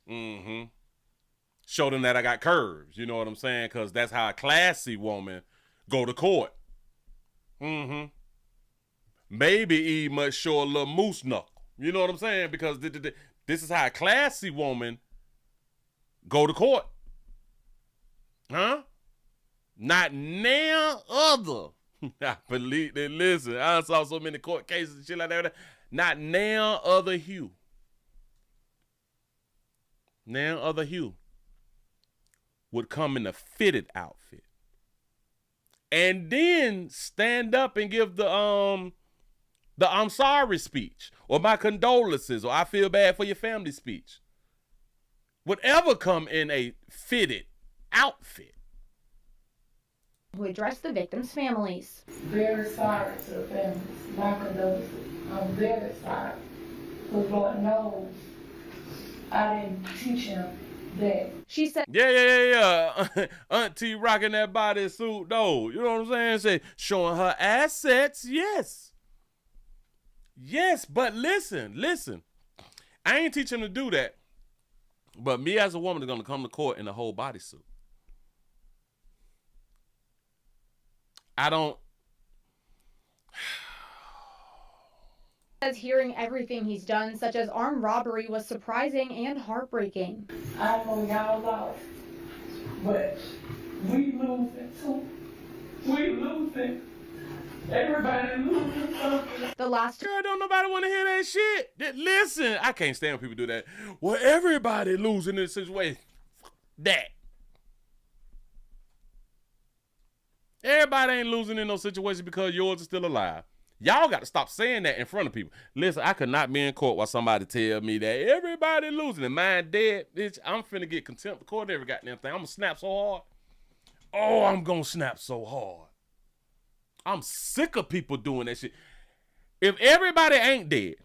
Speaker 1: Mm-hmm. Show them that I got curves. You know what I'm saying? Because that's how a classy woman go to court. Mm-hmm. Maybe he must show a little moose knuckle. You know what I'm saying? Because this is how a classy woman go to court. Huh? Not now other. I believe that. Listen, I saw so many court cases and shit like that. Not now other hue. Now other hue would come in a fitted outfit. And then stand up and give the I'm sorry speech, or my condolences, or I feel bad for your family speech. Would ever come in a fitted outfit.
Speaker 18: Who addressed the victims' families.
Speaker 24: Very sorry to the families. My condolences. I'm very sorry. Because Lord knows I didn't teach him that.
Speaker 18: She said,
Speaker 1: Yeah. Auntie rocking that bodysuit, though. You know what I'm saying? Say, showing her assets, yes. Yes, but listen. I ain't teach him to do that. But me as a woman is going to come to court in a whole bodysuit. I don't.
Speaker 18: Says hearing everything he's done, such as armed robbery, was surprising and heartbreaking.
Speaker 24: I know y'all lost, but we losing too. We losing. Everybody losing something.
Speaker 18: The last
Speaker 1: girl, don't nobody want to hear that shit. Listen, I can't stand when people do that. Well, everybody losing in this situation. That. Everybody ain't losing in no situation because yours is still alive. Y'all got to stop saying that in front of people. Listen, I could not be in court while somebody tell me that everybody losing and mine dead. Bitch, I'm finna get contempt of court every goddamn thing. I'm gonna snap so hard. Oh, I'm gonna snap so hard. I'm sick of people doing that shit. If everybody ain't dead,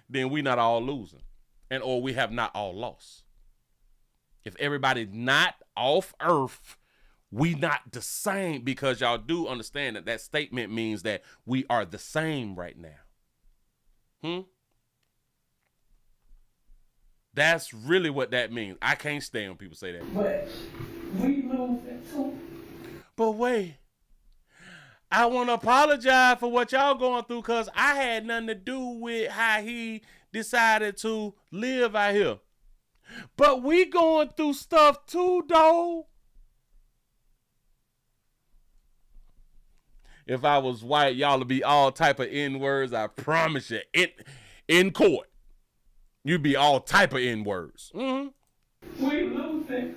Speaker 1: then we not all losing. And or we have not all lost. If everybody's not off earth, we not the same, because y'all do understand that statement means that we are the same right now. That's really what that means. I can't stand when people say that.
Speaker 24: But we losing too.
Speaker 1: But wait, I want to apologize for what y'all going through, because I had nothing to do with how he decided to live out here. But we going through stuff too, though. If I was white, y'all would be all type of N-words. I promise you. In court, you'd be all type of N-words. Mm-hmm.
Speaker 24: We losing.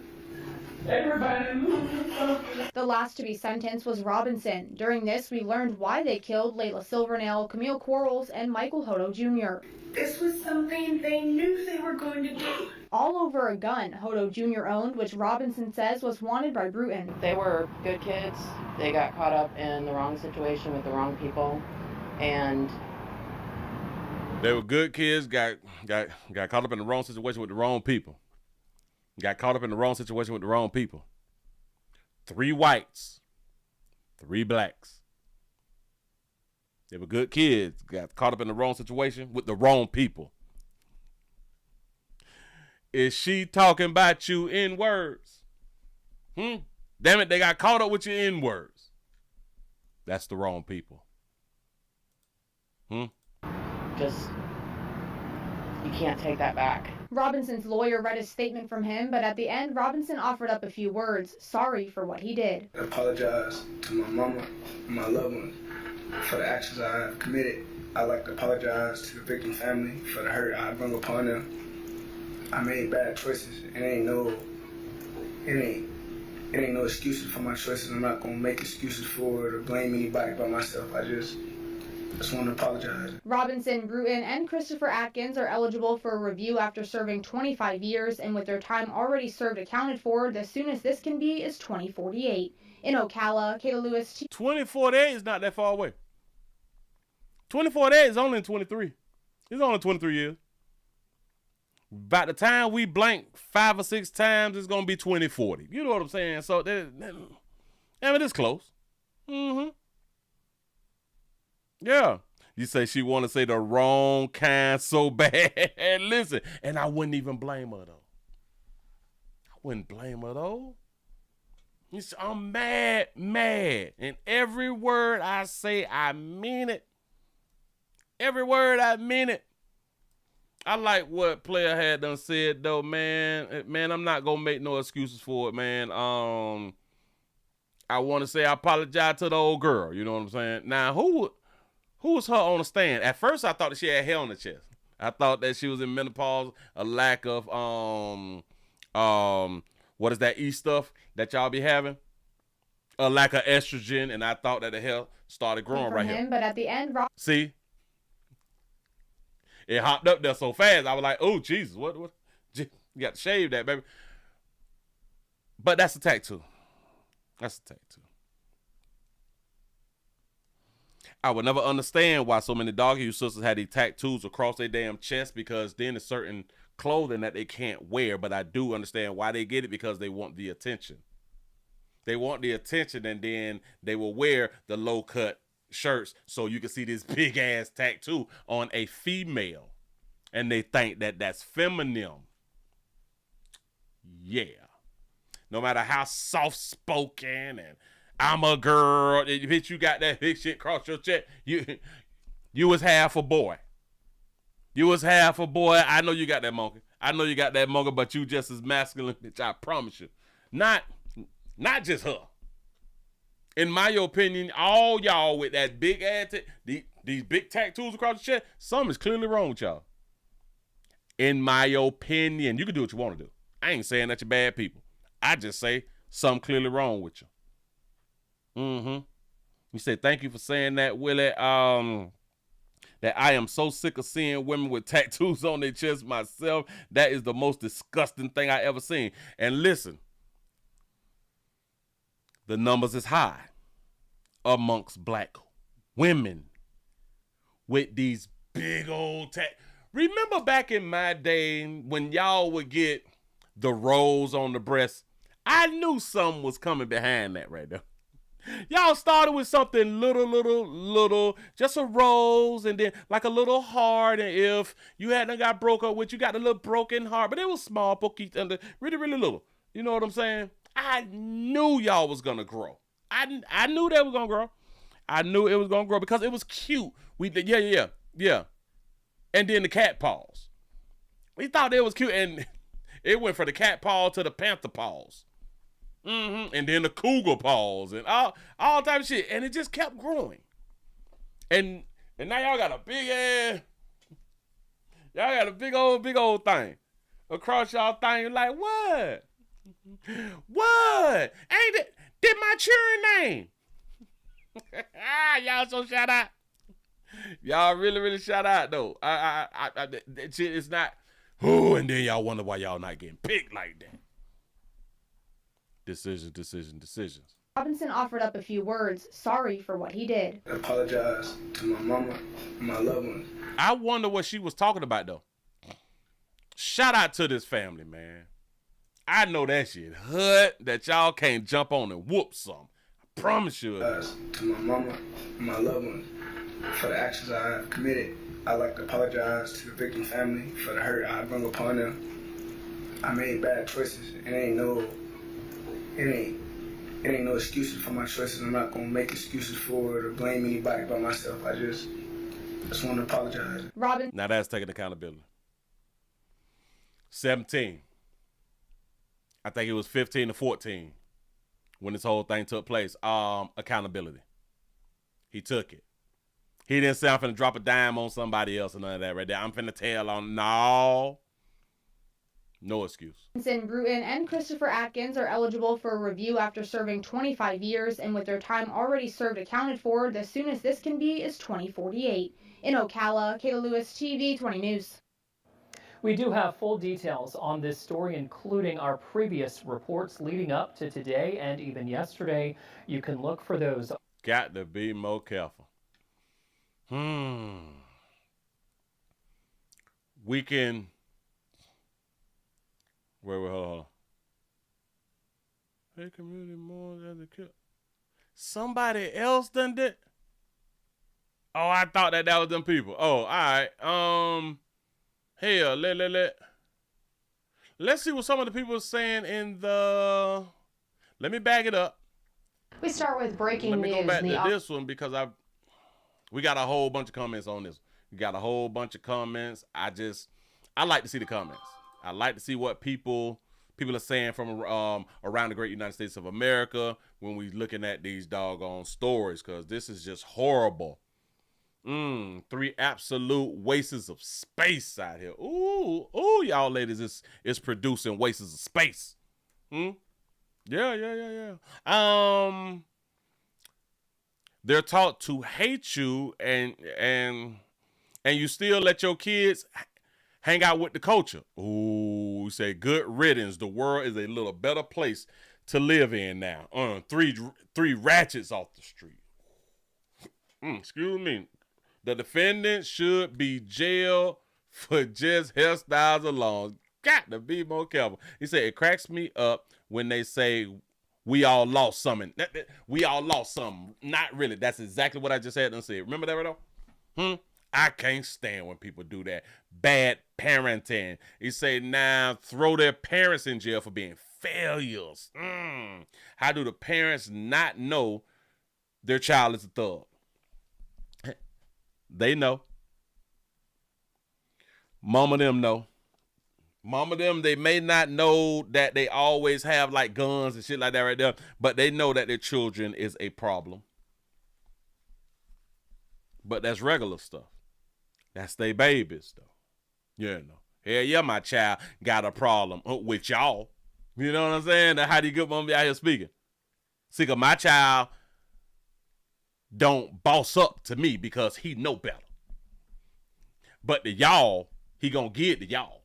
Speaker 24: Everybody losing something.
Speaker 18: The last to be sentenced was Robinson. During this, we learned why they killed Layla Silvernail, Camille Quarles, and Michael Hodo Jr.
Speaker 24: This was something they knew they were going to do.
Speaker 18: All over a gun Hodo Jr. owned, which Robinson says was wanted by Bruton.
Speaker 10: They were good kids. They got caught up in the wrong situation with the wrong people, and
Speaker 1: they were good kids. Got caught up in the wrong situation with the wrong people. Got caught up in the wrong situation with the wrong people. 3 whites, 3 blacks. They were good kids. Got caught up in the wrong situation with the wrong people. Is she talking about you in words? Damn it, they got caught up with you in words. That's the wrong people.
Speaker 10: Just, you can't take that back.
Speaker 18: Robinson's lawyer read a statement from him, but at the end, Robinson offered up a few words, sorry for what he did.
Speaker 4: I apologize to my mama and my loved ones for the actions I have committed. I'd like to apologize to the victim family for the hurt I brought upon them. I made bad choices. It ain't no excuses for my choices. I'm not gonna make excuses for it or blame anybody but myself. I just want to apologize.
Speaker 18: Robinson, Bruton, and Christopher Atkins are eligible for a review after serving 25 years, and with their time already served accounted for, the soonest this can be is 2048. In Ocala, Kayla Lewis.
Speaker 1: 2048 is not that far away. 2048 is only in 23. It's only 23 years. By the time we blank 5 or 6 times, it's going to be 2040. You know what I'm saying? So, it's close. Yeah. You say she want to say the wrong kind so bad. Listen, and I wouldn't even blame her, though. I wouldn't blame her, though. I'm mad. And every word I say, I mean it. Every word, I mean it. I like what player had done said, though, man. Man, I'm not going to make no excuses for it, man. I want to say I apologize to the old girl. You know what I'm saying? Now, who was her on the stand? At first, I thought that she had hair on the chest. I thought that she was in menopause, a lack of, what is that E stuff that y'all be having? A lack of estrogen, and I thought that the hair started growing right here.
Speaker 18: But at the end,
Speaker 1: See? It hopped up there so fast. I was like, oh, Jesus, what? You got to shave that, baby. But that's a tattoo. That's a tattoo. I would never understand why so many dog hue sisters had these tattoos across their damn chest, because then there's certain clothing that they can't wear. But I do understand why they get it, because they want the attention. They want the attention, and then they will wear the low-cut shirts so you can see this big-ass tattoo on a female. And they think that that's feminine. Yeah. No matter how soft-spoken and I'm a girl, bitch, you got that big shit across your chest, you was half a boy. You was half a boy. I know you got that monkey. But you just as masculine, bitch, I promise you. Not just her. In my opinion, all y'all with that big ass, these big tattoos across the chest, something is clearly wrong with y'all. In my opinion, you can do what you want to do. I ain't saying that you're bad people. I just say something clearly wrong with you. You say, thank you for saying that, Willie. That I am so sick of seeing women with tattoos on their chest myself. That is the most disgusting thing I ever seen. And listen, the numbers is high amongst black women with these big old tattoos. Remember back in my day when y'all would get the rolls on the breast? I knew something was coming behind that right there. Y'all started with something little, just a rose, and then like a little heart. And if you hadn't got broke up with, you got a little broken heart, but it was small, pokey, and really, really little. You know what I'm saying? I knew y'all was gonna grow. I knew they was gonna grow. I knew it was gonna grow because it was cute. Yeah. And then the cat paws. We thought it was cute, and it went from the cat paw to the panther paws. And then the cougar paws and all type of shit. And it just kept growing. And now y'all got a big ass, y'all got a big old thing across y'all thing. You're like, what? What? Ain't it? Did my children name? Y'all so shout out. Y'all really, really shout out though. That shit is not. Oh, and then y'all wonder why y'all not getting picked like that. Decisions.
Speaker 18: Robinson offered up a few words, sorry for what he did.
Speaker 4: I apologize to my mama and my loved ones.
Speaker 1: I wonder what she was talking about though. Shout out to this family, man. I know that shit hurt that y'all can't jump on and whoop some. I promise you.
Speaker 4: To my mama and my loved ones for the actions I have committed. I'd like to apologize to the victim family for the hurt I brought upon them. I made bad choices. It ain't no excuses for my choices. I'm not gonna make excuses for it or blame anybody but myself. I just want to apologize.
Speaker 1: Now that's taking accountability. 17. I think it was 15 to 14 when this whole thing took place. Accountability. He took it. He didn't say I'm finna drop a dime on somebody else or none of that right there. I'm finna tell on. No excuse.
Speaker 18: Robinson, Bruton, and Christopher Atkins are eligible for a review after serving 25 years, and with their time already served accounted for, the soonest this can be is 2048. In Ocala, Kayla Lewis, TV 20 News.
Speaker 5: We do have full details on this story, including our previous reports leading up to today and even yesterday. You can look for those.
Speaker 1: Got to be more careful. We can. Wait, hold on. Hey, community more than the kill. Somebody else done did. Oh, I thought that was them people. Oh, all right. Hell, let's see what some of the people are saying in the. Let me back it up.
Speaker 2: We start with breaking news.
Speaker 1: Let me go back to this one because we got a whole bunch of comments on this. We got a whole bunch of comments. I like to see the comments. I like to see what people are saying from around the great United States of America when we looking at these doggone stories, because this is just horrible. 3 absolute wastes of space out here. Ooh, y'all ladies is producing wastes of space. Yeah. They're taught to hate you, and you still let your kids hang out with the culture. Ooh, say good riddance. The world is a little better place to live in now. 3 ratchets off the street. Excuse me. The defendant should be jailed for just hairstyles alone. Got to be more careful. He said, it cracks me up when they say we all lost something. We all lost something. Not really. That's exactly what I just had to say. Remember that right though? I can't stand when people do that. Bad parenting. He say, now throw their parents in jail for being failures. How do the parents not know their child is a thug? They know. Mama them know. Mama them, they may not know that they always have like guns and shit like that right there, but they know that their children is a problem. But that's regular stuff. That's they babies though. You know. Hell yeah, my child got a problem with y'all. You know what I'm saying? That's how the good mama be out here speaking. See, 'cause my child don't boss up to me because he know better. But the y'all, he gonna get to y'all.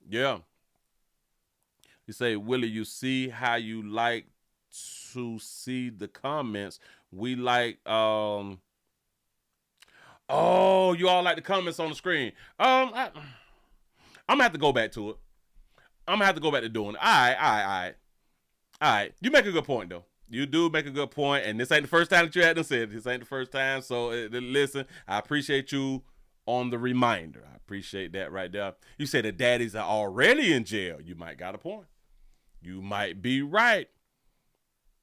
Speaker 1: Yeah. You say, Willie, you see how you like to see the comments. We like, you all like the comments on the screen. I'm gonna have to go back to it. I'm gonna have to go back to doing it. All right. You make a good point though. You do make a good point, and this ain't the first time that you had to say it. This ain't the first time, so listen, I appreciate you on the reminder. I appreciate that right there. You say the daddies are already in jail. You might got a point. You might be right.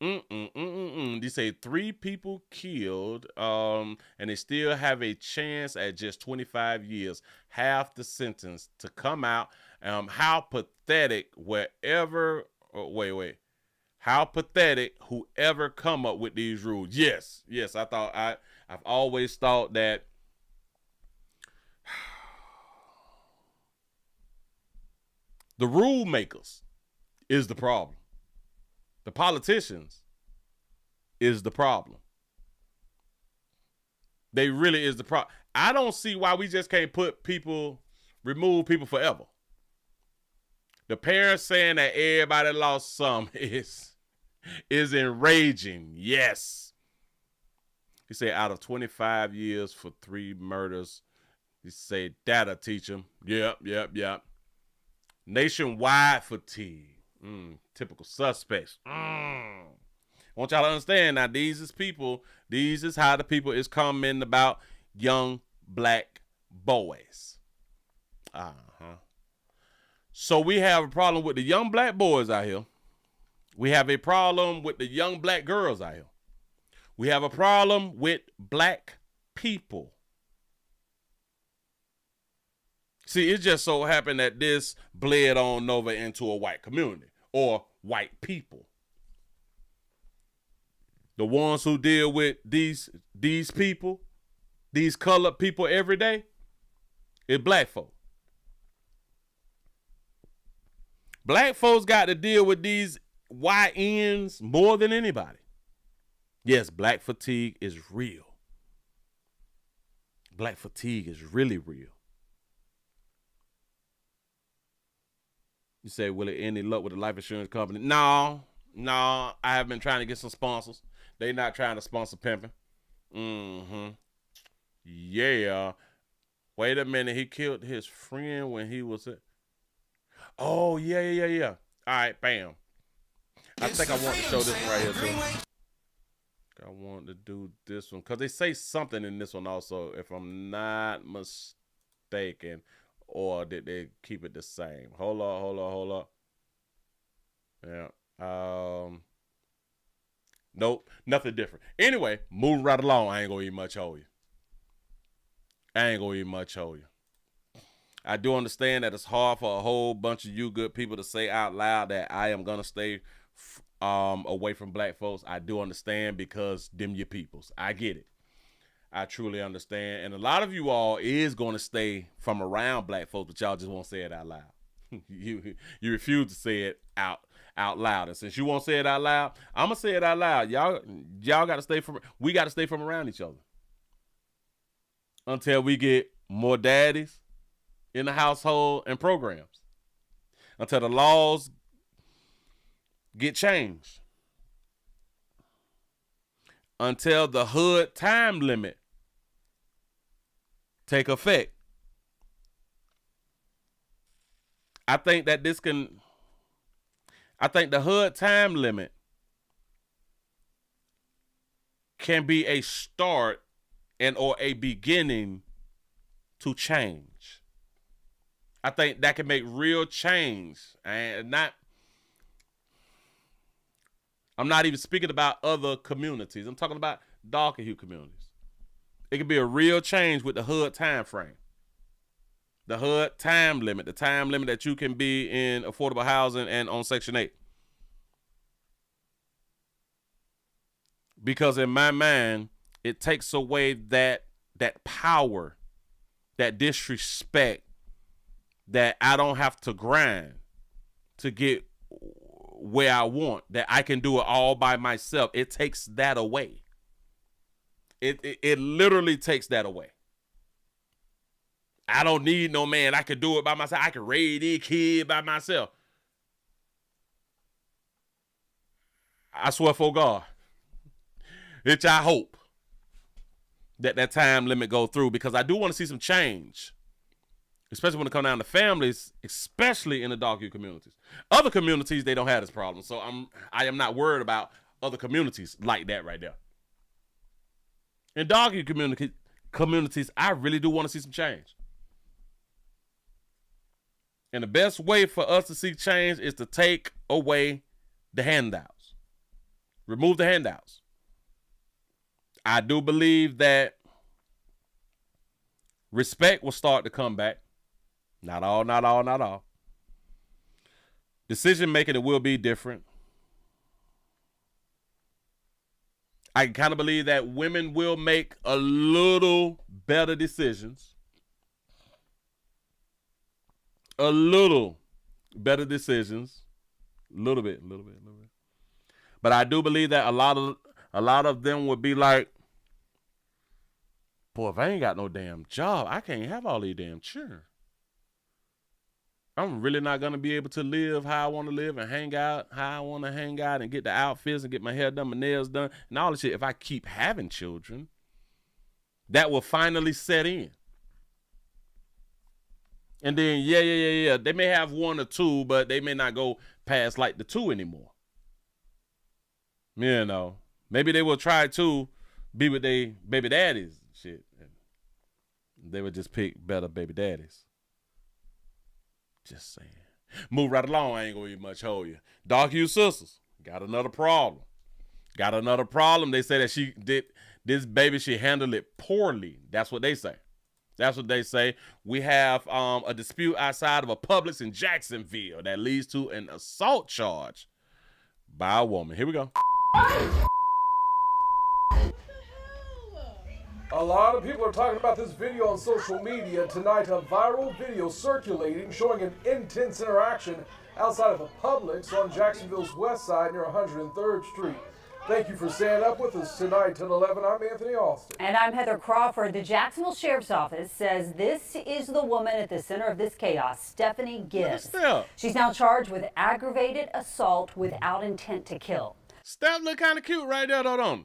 Speaker 1: They say 3 people killed, and they still have a chance at just 25 years, half the sentence to come out. How pathetic How pathetic whoever come up with these rules. Yes, I've always thought that the rule makers is the problem. The politicians is the problem. They really is the problem. I don't see why we just can't remove people forever. The parents saying that everybody lost some is enraging. Yes. He said out of 25 years for 3 murders, he said that'll teach them. Yep. Nationwide fatigue. Typical suspects. I want y'all to understand now, these is how the people is commenting about young black boys. So we have a problem with the young black boys out here. We have a problem with the young black girls out here. We have a problem with black people. See, it just so happened that this bled on over into a white community or white people. The ones who deal with these people, these colored people every day, is black folk. Black folks got to deal with these YNs more than anybody. Yes, black fatigue is real. Black fatigue is really real. You say, Willie, any luck with the life insurance company? No, I have been trying to get some sponsors. They not trying to sponsor pimping. Yeah. Wait a minute. He killed his friend when he was at... Oh, yeah. All right, bam. I think I want to show this one right here, too. I want to do this one because they say something in this one also, if I'm not mistaken, or did they keep it the same? Hold up. Yeah. Nope, nothing different. Anyway, moving right along. I ain't gonna eat much on you. I do understand that it's hard for a whole bunch of you good people to say out loud that I am gonna stay away from black folks. I do understand because them your peoples. I get it. I truly understand. And a lot of you all is going to stay from around black folks, but y'all just won't say it out loud. you refuse to say it out loud. And since you won't say it out loud, I'm going to say it out loud. Y'all got to stay we got to stay from around each other until we get more daddies in the household and programs, until the laws get changed, until the hood time limit take effect. I think the hood time limit can be a start and or a beginning to change. I think that can make real change. And I'm not even speaking about other communities. I'm talking about darker hue communities. It can be a real change with the hood time frame. The hood time limit, the time limit that you can be in affordable housing and on Section 8. Because in my mind, it takes away that power, that disrespect, that I don't have to grind to get where I want, that I can do it all by myself. It takes that away. It literally takes that away. I don't need no man. I can do it by myself. I can raise these kids by myself. I swear for God, it's I hope that time limit go through, because I do want to see some change, especially when it comes down to families, especially in the dark hue communities. Other communities, they don't have this problem, so I am not worried about other communities like that right there. In dark hue communities, I really do want to see some change. And the best way for us to see change is to take away the handouts. Remove the handouts. I do believe that respect will start to come back. Not all. Decision making, it will be different. I can kind of believe that women will make a little better decisions. A little better decisions. A little bit. But I do believe that a lot of them would be like, boy, if I ain't got no damn job, I can't have all these damn children. I'm really not going to be able to live how I want to live and hang out how I want to hang out and get the outfits and get my hair done, my nails done, and all this shit. If I keep having children, that will finally set in. And then, yeah. They may have one or two, but they may not go past like the 2 anymore. You know, maybe they will try to be with their baby daddies and shit. They would just pick better baby daddies. Just saying. Move right along. I ain't gonna eat much hold you. Dark hue sisters got another problem. They say that she did this baby. She handled it poorly. That's what they say. We have a dispute outside of a Publix in Jacksonville that leads to an assault charge by a woman. Here we go.
Speaker 6: A lot of people are talking about this video on social media tonight. A viral video circulating showing an intense interaction outside of a Publix on Jacksonville's west side near 103rd Street. Thank you for staying up with us tonight till 11. I'm Anthony Austin.
Speaker 2: And I'm Heather Crawford. The Jacksonville Sheriff's Office says this is the woman at the center of this chaos, Stephanie Gibbs. She's now charged with aggravated assault without intent to kill.
Speaker 1: Steph look kind of cute right there, hold on.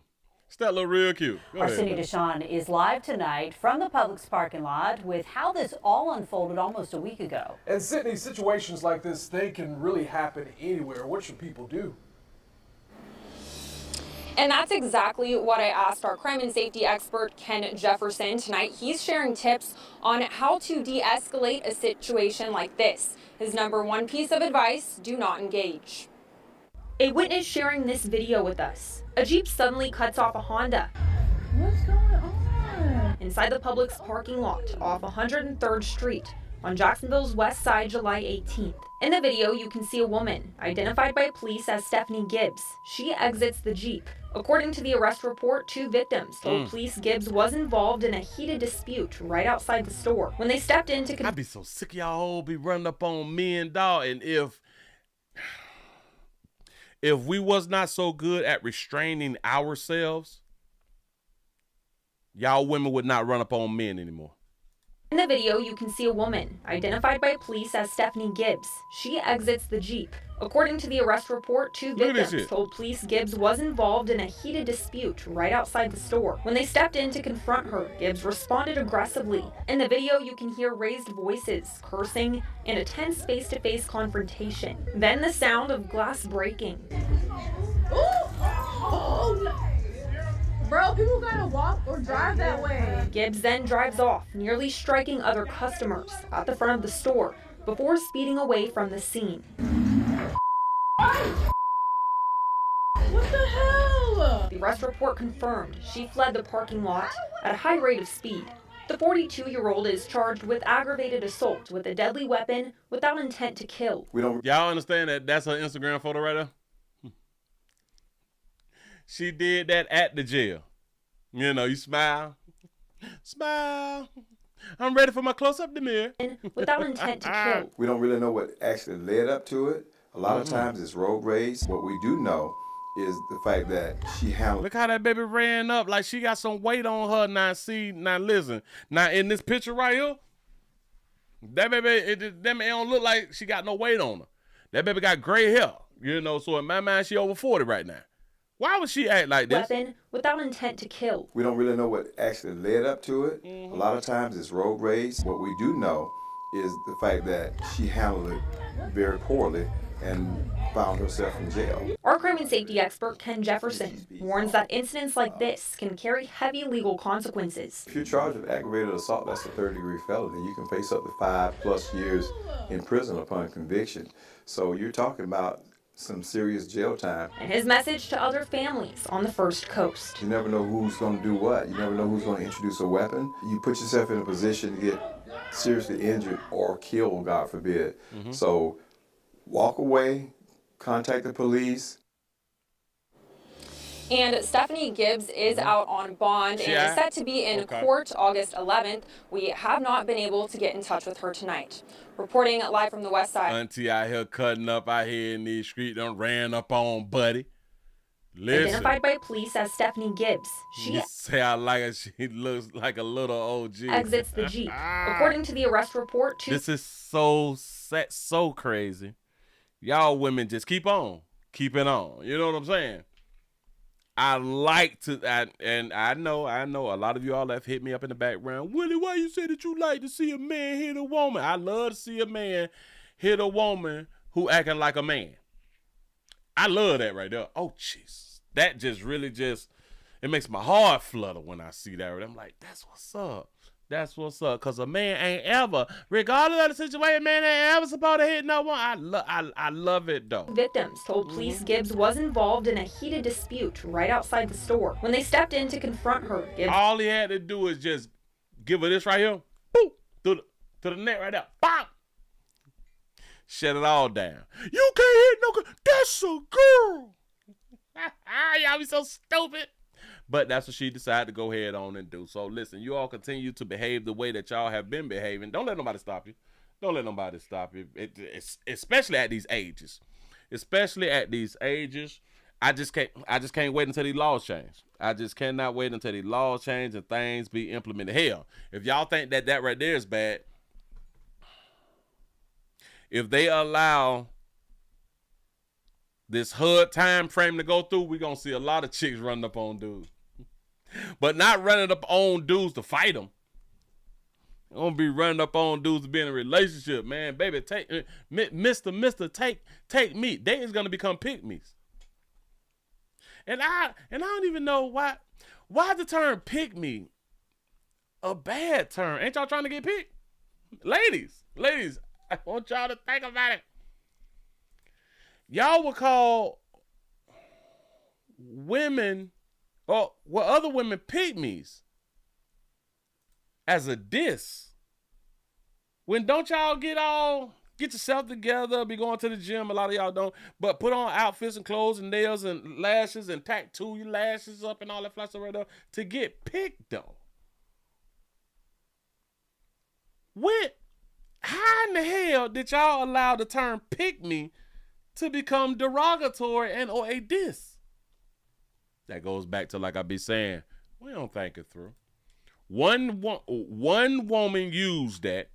Speaker 1: Steph look real cute.
Speaker 2: Our Cindy Deshawn is live tonight from the Publix parking lot with how this all unfolded almost a week ago.
Speaker 6: And Sydney, situations like this, they can really happen anywhere. What should people do?
Speaker 7: And that's exactly what I asked our crime and safety expert, Ken Jefferson, tonight. He's sharing tips on how to de-escalate a situation like this. His #1 piece of advice: do not engage. A witness sharing this video with us. A Jeep suddenly cuts off a Honda.
Speaker 24: What's going on?
Speaker 7: Inside the Publix parking lot off 103rd Street on Jacksonville's west side, July 18th. In the video, you can see a woman, identified by police as Stephanie Gibbs. She exits the Jeep. According to the arrest report, 2 victims told police Gibbs was involved in a heated dispute right outside the store. When they stepped in to
Speaker 1: I'd be so sick of y'all all be running up on men, dog, and if we was not so good at restraining ourselves, y'all women would not run up on men anymore.
Speaker 7: In the video, you can see a woman, identified by police as Stephanie Gibbs. She exits the Jeep. According to the arrest report, 2 victims told police Gibbs was involved in a heated dispute right outside the store. When they stepped in to confront her, Gibbs responded aggressively. In the video, you can hear raised voices, cursing, and a tense face-to-face confrontation. Then the sound of glass breaking.
Speaker 24: Oh, no. Bro, people gotta walk or drive that way.
Speaker 7: Gibbs then drives off, nearly striking other customers at the front of the store before speeding away from the scene.
Speaker 24: What the hell?
Speaker 7: The arrest report confirmed she fled the parking lot at a high rate of speed. The 42-year-old is charged with aggravated assault with a deadly weapon without intent to kill.
Speaker 1: Y'all understand that that's her Instagram photo right there? She did that at the jail. You know, you smile. Smile. I'm ready for my close-up the mirror.
Speaker 7: Without intent to kill.
Speaker 8: We don't really know what actually led up to it. A lot of times it's road rage. What we do know is the fact that she handled.
Speaker 1: Look how that baby ran up like she got some weight on her. Now listen. Now in this picture right here, that baby, it don't look like she got no weight on her. That baby got gray hair. You know, so in my mind, she over 40 right now. Why would she act like this?
Speaker 7: Weapon without intent to kill.
Speaker 8: We don't really know what actually led up to it. A lot of times it's road rage. What we do know is the fact that she handled it very poorly and found herself in jail.
Speaker 7: Our crime and safety expert, Ken Jefferson, warns that incidents like this can carry heavy legal consequences.
Speaker 8: If you're charged with aggravated assault, that's a third-degree felony. You can face up to 5+ years in prison upon conviction. So you're talking about some serious jail time.
Speaker 7: And his message to other families on the First Coast.
Speaker 8: You never know who's going to do what. You never know who's going to introduce a weapon. You put yourself in a position to get seriously injured or killed, God forbid. So walk away, contact the police.
Speaker 7: And Stephanie Gibbs is out on bond and is set to be in court August 11th. We have not been able to get in touch with her tonight. Reporting live from the west side.
Speaker 1: Auntie out here cutting up out here in these streets, done ran up on buddy. Listen.
Speaker 7: Identified by police as Stephanie Gibbs. She
Speaker 1: say I like her. She looks like a little OG.
Speaker 7: Exits the Jeep. According to the arrest report,
Speaker 1: this is so crazy. Y'all women just keep on, keep it on. You know what I'm saying? I like to, and I know a lot of you all have hit me up in the background. Willie, why you say that you like to see a man hit a woman? I love to see a man hit a woman who acting like a man. I love that right there. Oh, jeez. That just really it makes my heart flutter when I see that. I'm like, that's what's up. That's what's up. Because a man ain't ever, regardless of the situation, a man ain't ever supposed to hit no one. I love it, though.
Speaker 7: Victims told police Gibbs was involved in a heated dispute right outside the store. When they stepped in to confront her, Gibbs...
Speaker 1: All he had to do is just give her this right here. Boop! To the neck right there. Bop! Shut it all down. You can't hit no girl. That's a girl. Y'all be so stupid. But that's what she decided to go ahead on and do. So listen, you all continue to behave the way that y'all have been behaving. Don't let nobody stop you. Don't let nobody stop you. Especially at these ages. Especially at these ages. I just can't wait until these laws change. I just cannot wait until these laws change and things be implemented. Hell, if y'all think that right there is bad, if they allow this HUD time frame to go through, we're going to see a lot of chicks running up on dudes. But not running up on dudes to fight them. They're going to be running up on dudes to be in a relationship, man. Baby, take Mr. Take me. They is going to become pick-me's. And I don't even know why the term pick me a bad term. Ain't y'all trying to get picked? Ladies, I want y'all to think about it. Y'all would call women, or other women, pygmies as a diss. When don't y'all get yourself together, be going to the gym, a lot of y'all don't, but put on outfits and clothes and nails and lashes and tattoo your lashes up and all that fly stuff right there to get picked though. How in the hell did y'all allow the term pick me to become derogatory and or a diss? That goes back to, like I be saying, we don't think it through. One woman used that,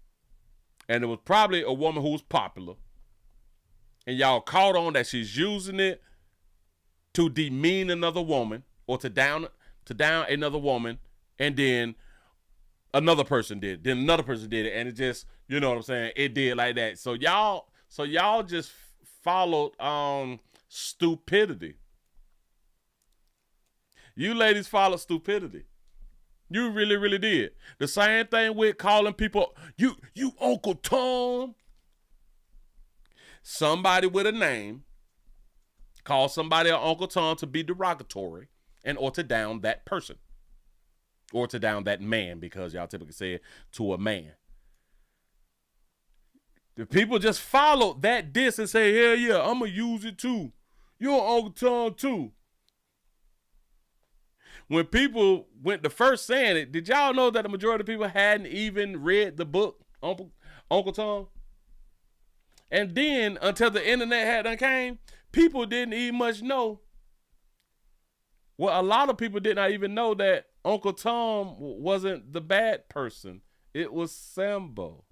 Speaker 1: and it was probably a woman who was popular, and y'all caught on that she's using it to demean another woman or to down another woman, and then another person did it. Then another person did it, and it just, you know what I'm saying? It did like that. So y'all just followed stupidity. You ladies followed stupidity. You really, really did. The same thing with calling people, you Uncle Tom. Somebody with a name call somebody an Uncle Tom to be derogatory and or to down that person. Or to down that man, because y'all typically say it to a man. The people just followed that diss and say, hell yeah, I'm going to use it too. You're Uncle Tom too. When people went to first saying it, did y'all know that the majority of people hadn't even read the book, Uncle Tom? And then, until the internet had done came, people didn't even much know. Well, a lot of people did not even know that Uncle Tom wasn't the bad person. It was Sambo.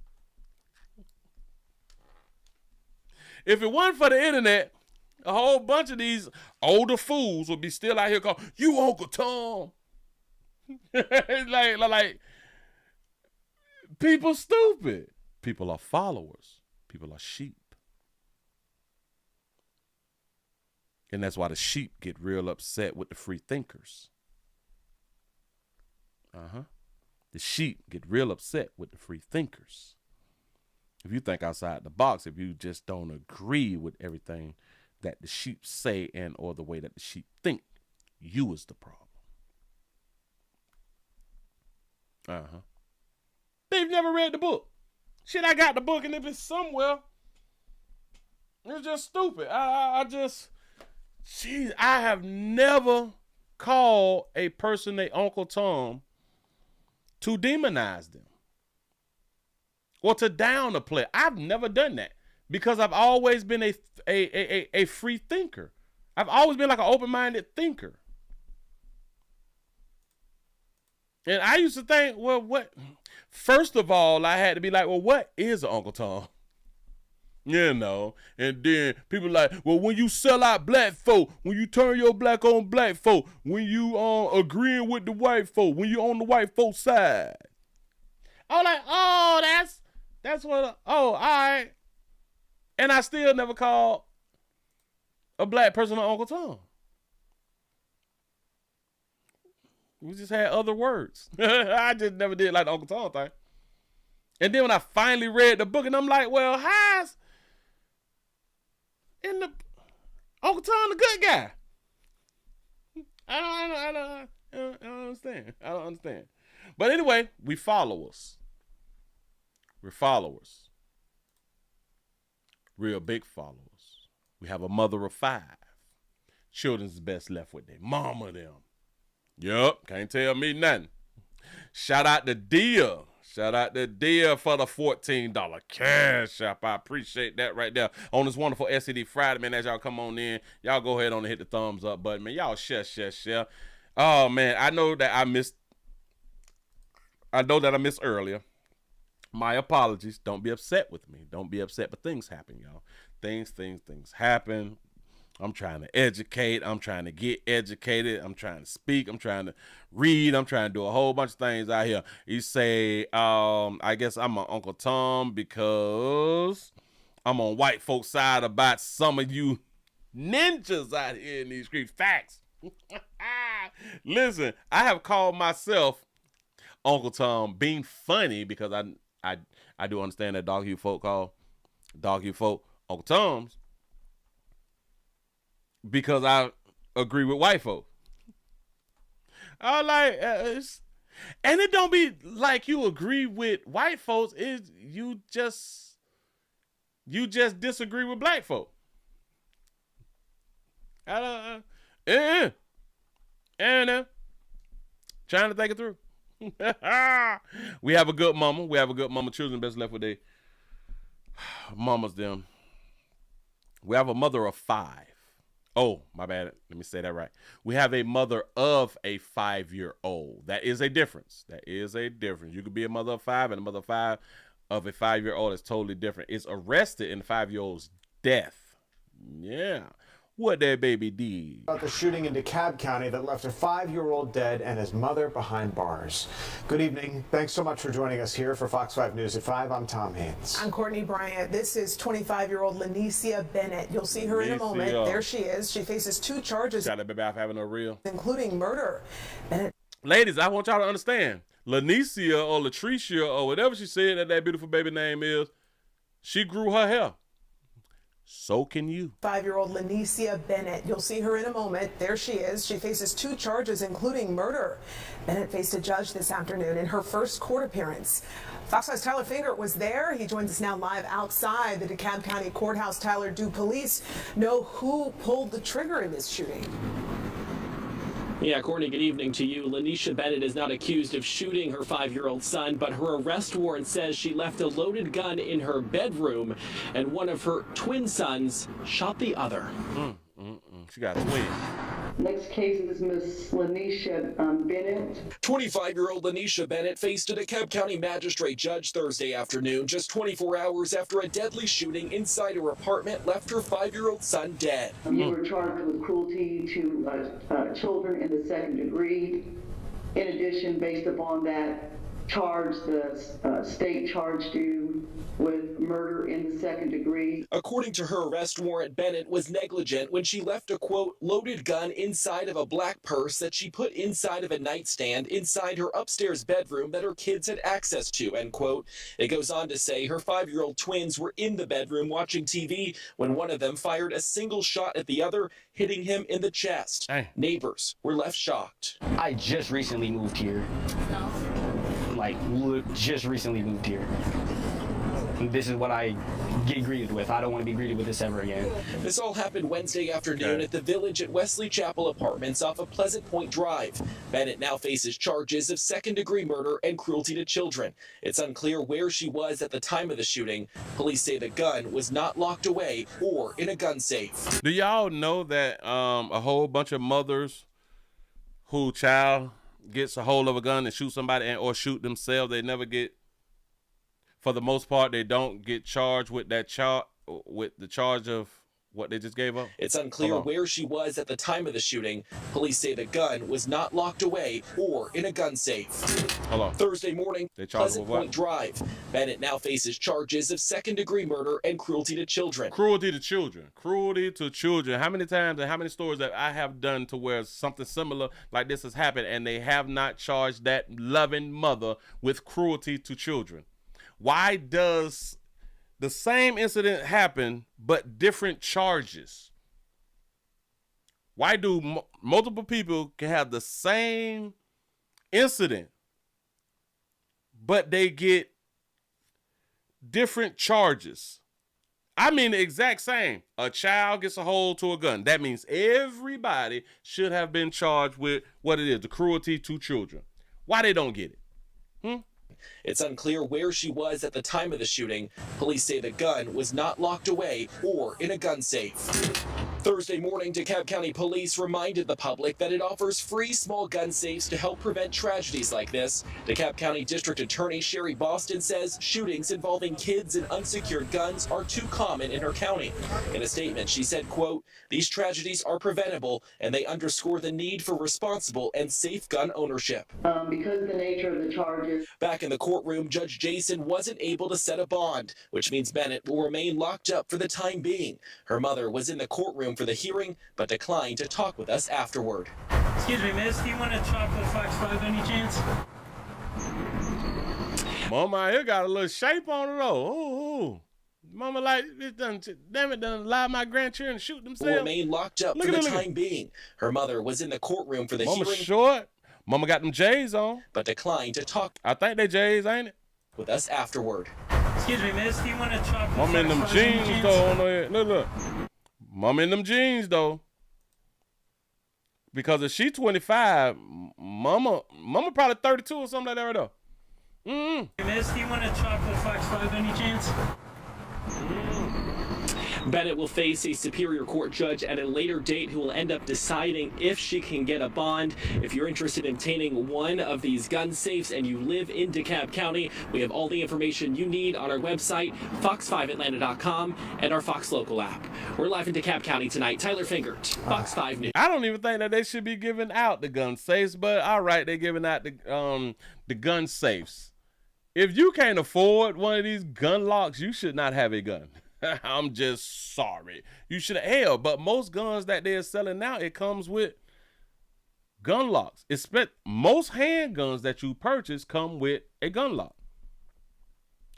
Speaker 1: If it wasn't for the internet, a whole bunch of these older fools would be still out here calling, you Uncle Tom. like, people stupid. People are followers. People are sheep. And that's why the sheep get real upset with the free thinkers. The sheep get real upset with the free thinkers. If you think outside the box, if you just don't agree with everything that the sheep say and or the way that the sheep think, you is the problem. They've never read the book. Shit, I got the book and if it's somewhere, it's just stupid. I have never called a person a Uncle Tom to demonize them or to down a player. I've never done that because I've always been a free thinker. I've always been like an open-minded thinker. And I used to think, well, what? First of all, I had to be like, well, what is an Uncle Tom? You know, and then people like, well, when you sell out black folk, when you turn your black on black folk, when you agreeing with the white folk, when you on the white folks side. I was like, oh, that's what, all right. And I still never called a black person an Uncle Tom. We just had other words. I just never did like the Uncle Tom thing. And then when I finally read the book, and I'm like, well, how's in the Uncle Tom the good guy? I don't understand. I don't understand. But anyway, we followers. We're followers. Real big followers. We have a mother of 5. Children's best left with their mama them. Yup, can't tell me nothing. Shout out to Dia. Shout out to Dia for the $14 cash app. I appreciate that right there. On this wonderful SED Friday, man, as y'all come on in, y'all go ahead on and hit the thumbs up button, man. Y'all share. Oh, man, I know that I missed earlier. My apologies. Don't be upset with me. Don't be upset, but things happen, y'all. Things happen. I'm trying to educate. I'm trying to get educated. I'm trying to speak. I'm trying to read. I'm trying to do a whole bunch of things out here. You say, I guess I'm an Uncle Tom because I'm on white folks' side about some of you ninjas out here in these streets. Facts. Listen, I have called myself Uncle Tom being funny because I do understand that dog you folk call dog you folk Uncle Toms because I agree with white folk. I like and it don't be like you agree with white folks, is you just disagree with black folk. And trying to think it through. We have a good mama. Children best left with their mamas them. We have a mother of 5. Oh, my bad. Let me say that right. We have a mother of a 5-year-old. That is a difference. You could be a mother of 5 and a mother of 5 of a 5-year-old is totally different. Is arrested in the 5-year-old's death. Yeah. What that baby did.
Speaker 3: About the shooting in DeKalb County that left a 5-year-old dead and his mother behind bars. Good evening. Thanks so much for joining us here for Fox 5 News at 5. I'm Tom Haynes.
Speaker 9: I'm Courtney Bryant. This is 25-year-old Lanicia Bennett. You'll see her in a moment. There she is. She faces 2 charges.
Speaker 1: Shout out, baby, I'm having a real.
Speaker 9: Including murder. Bennett.
Speaker 1: Ladies, I want y'all to understand. Lanicia or Latricia or whatever she said that beautiful baby name is, she grew her hair. So can you.
Speaker 9: 5-year-old Lanicia Bennett. You'll see her in a moment. There she is. She faces 2 charges, including murder. Bennett faced a judge this afternoon in her first court appearance. Fox 5's Tyler Finger was there. He joins us now live outside the DeKalb County Courthouse. Tyler, do police know who pulled the trigger in this shooting?
Speaker 11: Yeah, Courtney, good evening to you. Lanicia Bennett is not accused of shooting her 5-year-old son, but her arrest warrant says she left a loaded gun in her bedroom, and one of her twin sons shot the other.
Speaker 1: She got twins.
Speaker 14: Next case is Miss Lanicia Bennett.
Speaker 11: 25-year-old Lanicia Bennett faced a DeKalb County magistrate judge Thursday afternoon, just 24 hours after a deadly shooting inside her apartment left her 5-year-old son dead.
Speaker 14: You were charged with cruelty to children in the 2nd degree. In addition, based upon that charge, the state charged you with murder in the 2nd degree.
Speaker 11: According to her arrest warrant, Bennett was negligent when she left a, quote, loaded gun inside of a black purse that she put inside of a nightstand inside her upstairs bedroom that her kids had access to, end quote. It goes on to say her 5-year-old twins were in the bedroom watching TV when one of them fired a single shot at the other, hitting him in the chest.
Speaker 1: Hey.
Speaker 11: Neighbors were left shocked.
Speaker 25: I just recently moved here. Just recently moved here. This is what I get greeted with. I don't want to be greeted with this ever again.
Speaker 11: This all happened Wednesday afternoon at the Village at Wesley Chapel Apartments off of Pleasant Point Drive. Bennett now faces charges of 2nd-degree murder and cruelty to children. It's unclear where she was at the time of the shooting. Police say the gun was not locked away or in a gun safe.
Speaker 1: Do y'all know that a whole bunch of mothers who child gets a hold of a gun and shoot somebody or shoot themselves, they never get, for the most part, they don't get charged with that with the charge of what they just gave up?
Speaker 11: It's unclear where she was at the time of the shooting. Police say the gun was not locked away or in a gun safe. Thursday morning, Pleasant Point Drive. Bennett now faces charges of 2nd-degree murder and cruelty to children.
Speaker 1: Cruelty to children. Cruelty to children. How many times and how many stories that I have done to where something similar like this has happened and they have not charged that loving mother with cruelty to children? Why does the same incident happen but different charges? Why do multiple people can have the same incident but they get different charges? I mean the exact same. A child gets a hold to a gun. That means everybody should have been charged with what it is, the cruelty to children. Why they don't get it?
Speaker 11: It's unclear where she was at the time of the shooting. Police say the gun was not locked away or in a gun safe. Thursday morning, DeKalb County Police reminded the public that it offers free small gun safes to help prevent tragedies like this. DeKalb County District Attorney Sherry Boston says shootings involving kids and unsecured guns are too common in her county. In a statement, she said, quote, "These tragedies are preventable and they underscore the need for responsible and safe gun ownership."
Speaker 14: Because of the nature of the charges.
Speaker 11: Back in the courtroom, Judge Jason wasn't able to set a bond, which means Bennett will remain locked up for the time being. Her mother was in the courtroom for the hearing, but declined to talk with us afterward.
Speaker 19: Excuse me, miss, do you want a chocolate Fox 5 any chance?
Speaker 1: Mama out here got a little shape on her though. Ooh. Mama like, damn it, done allow my grandchildren to shoot themselves.
Speaker 11: Remain locked up for the time being. Her mother was in the courtroom for the
Speaker 1: Mama
Speaker 11: hearing.
Speaker 1: short. Mama got them J's on.
Speaker 11: But declined to talk.
Speaker 1: I think they J's, ain't it?
Speaker 11: With us afterward.
Speaker 19: Excuse me, miss, do you want a chocolate
Speaker 1: Mama in them
Speaker 19: Fox 5 any
Speaker 1: jeans
Speaker 19: chance?
Speaker 1: though. On her. Look. Mama in them jeans though. Because if she 25, Mama probably 32 or something like that right though.
Speaker 19: Miss, do you want a chocolate Fox 5 any chance?
Speaker 11: Bennett will face a Superior Court judge at a later date who will end up deciding if she can get a bond. If you're interested in obtaining one of these gun safes and you live in DeKalb County, we have all the information you need on our website, fox5atlanta.com, and our Fox Local app. We're live in DeKalb County tonight. Tyler Fingert, Fox 5 News.
Speaker 1: I don't even think that they should be giving out the gun safes, but all right, they're giving out the gun safes. If you can't afford one of these gun locks, you should not have a gun. I'm just sorry. You should hell, but most guns that they're selling now, it comes with gun locks. Most handguns that you purchase come with a gun lock.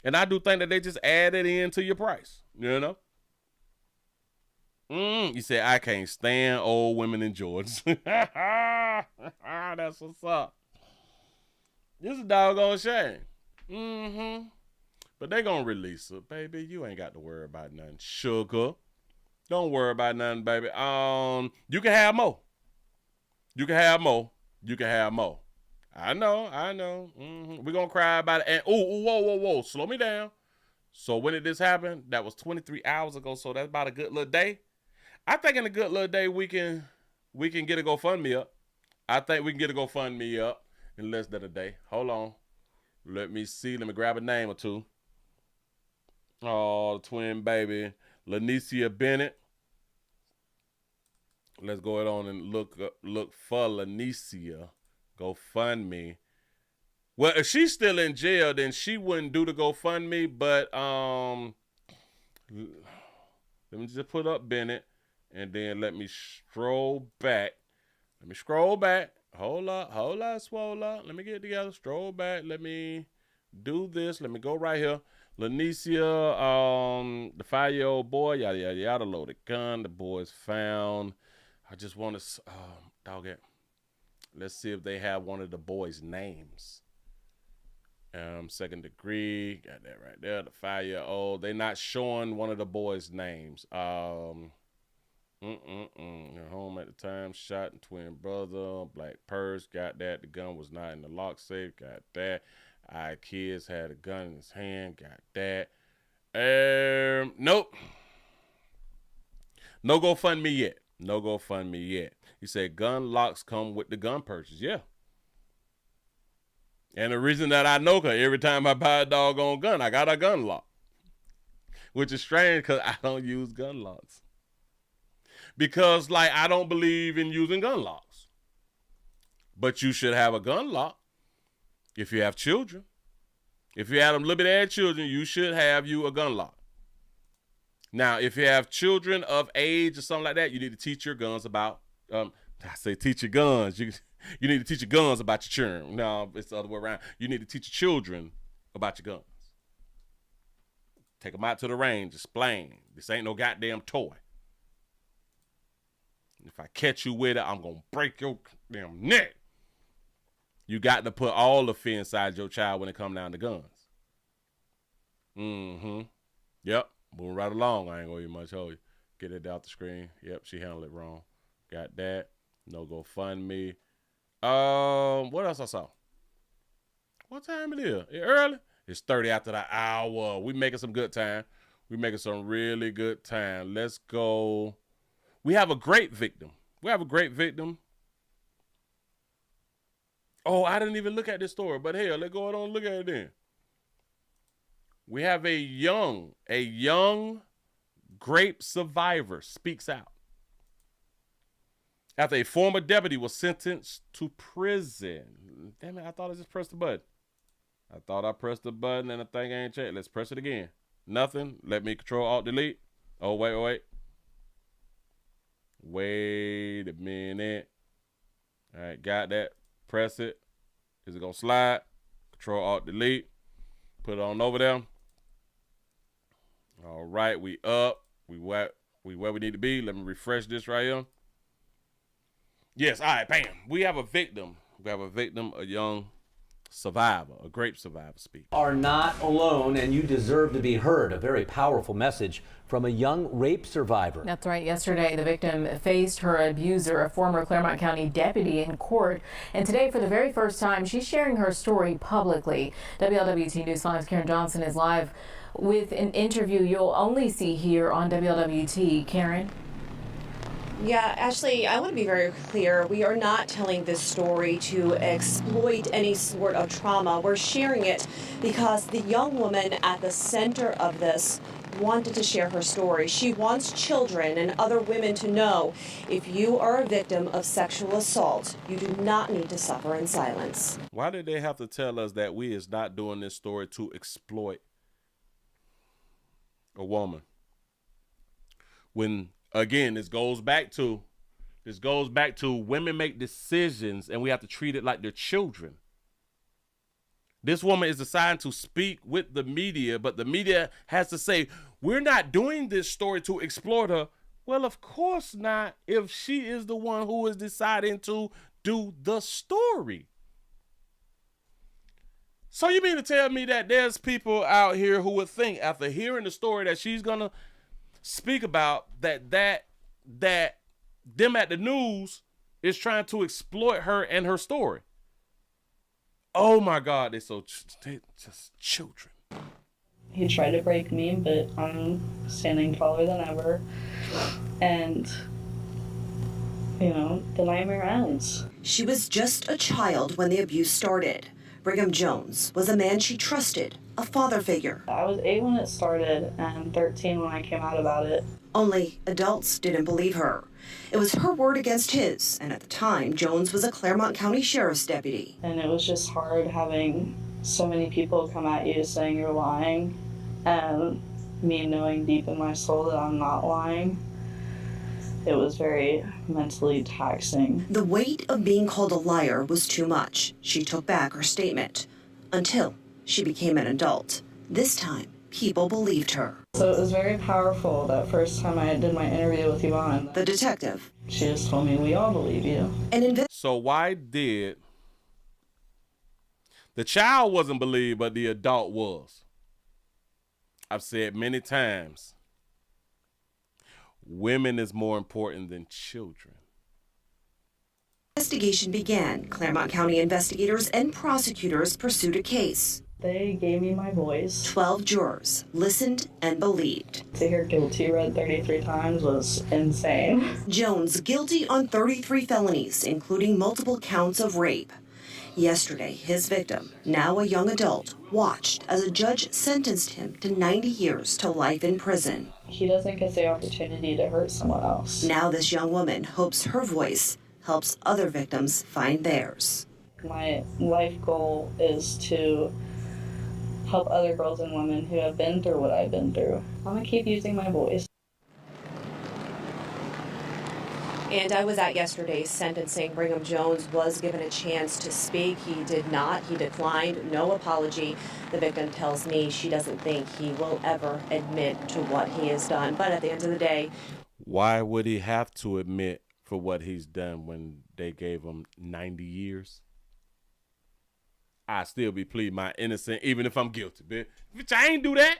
Speaker 1: And I do think that they just add it into your price, you know? You say, I can't stand old women in Jordans. That's what's up. This is a doggone shame. But they gonna release her, baby. You ain't got to worry about nothing. Sugar. Don't worry about nothing, baby. You can have more. You can have more. You can have more. I know. We're gonna cry about it. And whoa. Slow me down. So when did this happen? That was 23 hours ago. So that's about a good little day. I think in a good little day we can get a GoFundMe up. I think we can get a GoFundMe up in less than a day. Hold on. Let me see. Let me grab a name or two. Oh, the twin baby, Lanicia Bennett. Let's go ahead on and look for Lanicia. GoFundMe. Well, if she's still in jail, then she wouldn't do the GoFundMe. But let me just put up Bennett, and then let me scroll back. Hold up, swole up. Let me get it together. Stroll back. Let me do this. Let me go right here. Lanicia, the 5-year-old boy, yada, loaded gun. The boy's found. I just want to, dog it. Let's see if they have one of the boys' names. Second degree, got that right there. The 5-year-old. They're not showing one of the boys' names. Home at the time, shot and twin brother, black purse, got that. The gun was not in the lock safe, got that. Kids had a gun in his hand, got that. Nope. No GoFundMe yet. He said gun locks come with the gun purchase. Yeah. And the reason that I know, because every time I buy a doggone gun, I got a gun lock. Which is strange because I don't use gun locks. Because, I don't believe in using gun locks. But you should have a gun lock if you have children. If you have them little bit children, you should have you a gun lock. Now, if you have children of age or something like that, you need to teach your guns about, teach your guns. You need to teach your guns about your children. No, it's the other way around. You need to teach your children about your guns. Take them out to the range, explain. This ain't no goddamn toy. If I catch you with it, I'm going to break your damn neck. You got to put all the fear inside your child when it comes down to guns. Yep. Moving right along. I ain't going to even much hold you. Get it out the screen. Yep, she handled it wrong. Got that. No GoFundMe. What else I saw? What time it is? It early? It's 30 after the hour. We making some good time. We making some really good time. Let's go. We have a great victim. Oh, I didn't even look at this story, but hell, let's go on and look at it then. We have a young grape survivor speaks out after a former deputy was sentenced to prison. Damn it, I thought I just pressed the button. I thought I pressed the button and the thing ain't checked. Let's press it again. Nothing. Let me Control Alt Delete. Oh, wait. Wait a minute. All right, got that. Press it. Is it going to slide? Control Alt Delete. Put it on over there. All right, we up. We where we need to be. Let me refresh this right here. Yes, all right, bam. We have a victim. We have a victim, a young survivor, a grape survivor speak.
Speaker 12: Are not alone, and you deserve to be heard. A very powerful message from a young rape survivor.
Speaker 13: That's right. Yesterday, the victim faced her abuser, a former Claremont County deputy, in court. And today, for the very first time, she's sharing her story publicly. WLWT News 5's Karen Johnson is live with an interview you'll only see here on WLWT. Karen?
Speaker 15: Yeah, Ashley, I want to be very clear. We are not telling this story to exploit any sort of trauma. We're sharing it because the young woman at the center of this wanted to share her story. She wants children and other women to know if you are a victim of sexual assault, you do not need to suffer in silence.
Speaker 1: Why did they have to tell us that we is not doing this story to exploit a woman? When again, this goes back to women make decisions and we have to treat it like they're children. This woman is assigned to speak with the media, but the media has to say, we're not doing this story to exploit her. Well, of course not, if she is the one who is deciding to do the story. So you mean to tell me that there's people out here who would think, after hearing the story that she's gonna speak about, that them at the news is trying to exploit her and her story? Oh my God, they just children.
Speaker 16: He tried to break me, but I'm standing taller than ever. And, the nightmare ends.
Speaker 15: She was just a child when the abuse started. Brigham Jones was a man she trusted, a father figure.
Speaker 16: I was 8 when it started and 13 when I came out about it.
Speaker 15: Only adults didn't believe her. It was her word against his, and at the time, Jones was a Claremont County Sheriff's deputy.
Speaker 16: And it was just hard having so many people come at you saying you're lying, and me knowing deep in my soul that I'm not lying. It was very mentally taxing.
Speaker 15: The weight of being called a liar was too much. She took back her statement until she became an adult. This time, people believed her.
Speaker 16: So it was very powerful that first time I did my interview with Yvonne.
Speaker 15: The detective.
Speaker 16: She just told me, we all believe you.
Speaker 1: So why did the child wasn't believed, but the adult was? I've said many times, women is more important than children.
Speaker 15: Investigation began. Claremont County investigators and prosecutors pursued a case.
Speaker 16: They gave me my voice.
Speaker 15: 12 jurors listened and believed.
Speaker 16: To hear guilty read 33 times was insane.
Speaker 15: Jones guilty on 33 felonies, including multiple counts of rape. Yesterday, his victim, now a young adult, watched as a judge sentenced him to 90 years to life in prison.
Speaker 16: He doesn't get the opportunity to hurt someone else.
Speaker 15: Now this young woman hopes her voice helps other victims find theirs.
Speaker 16: My life goal is to help other girls and women who have been through what I've been through. I'm gonna keep using my voice.
Speaker 15: And I was at yesterday's sentencing. Brigham Jones was given a chance to speak. He did not. He declined. No apology. The victim tells me she doesn't think he will ever admit to what he has done. But at the end of the day,
Speaker 1: why would he have to admit for what he's done when they gave him 90 years? I still be pleading my innocence, even if I'm guilty, bitch. I ain't do that.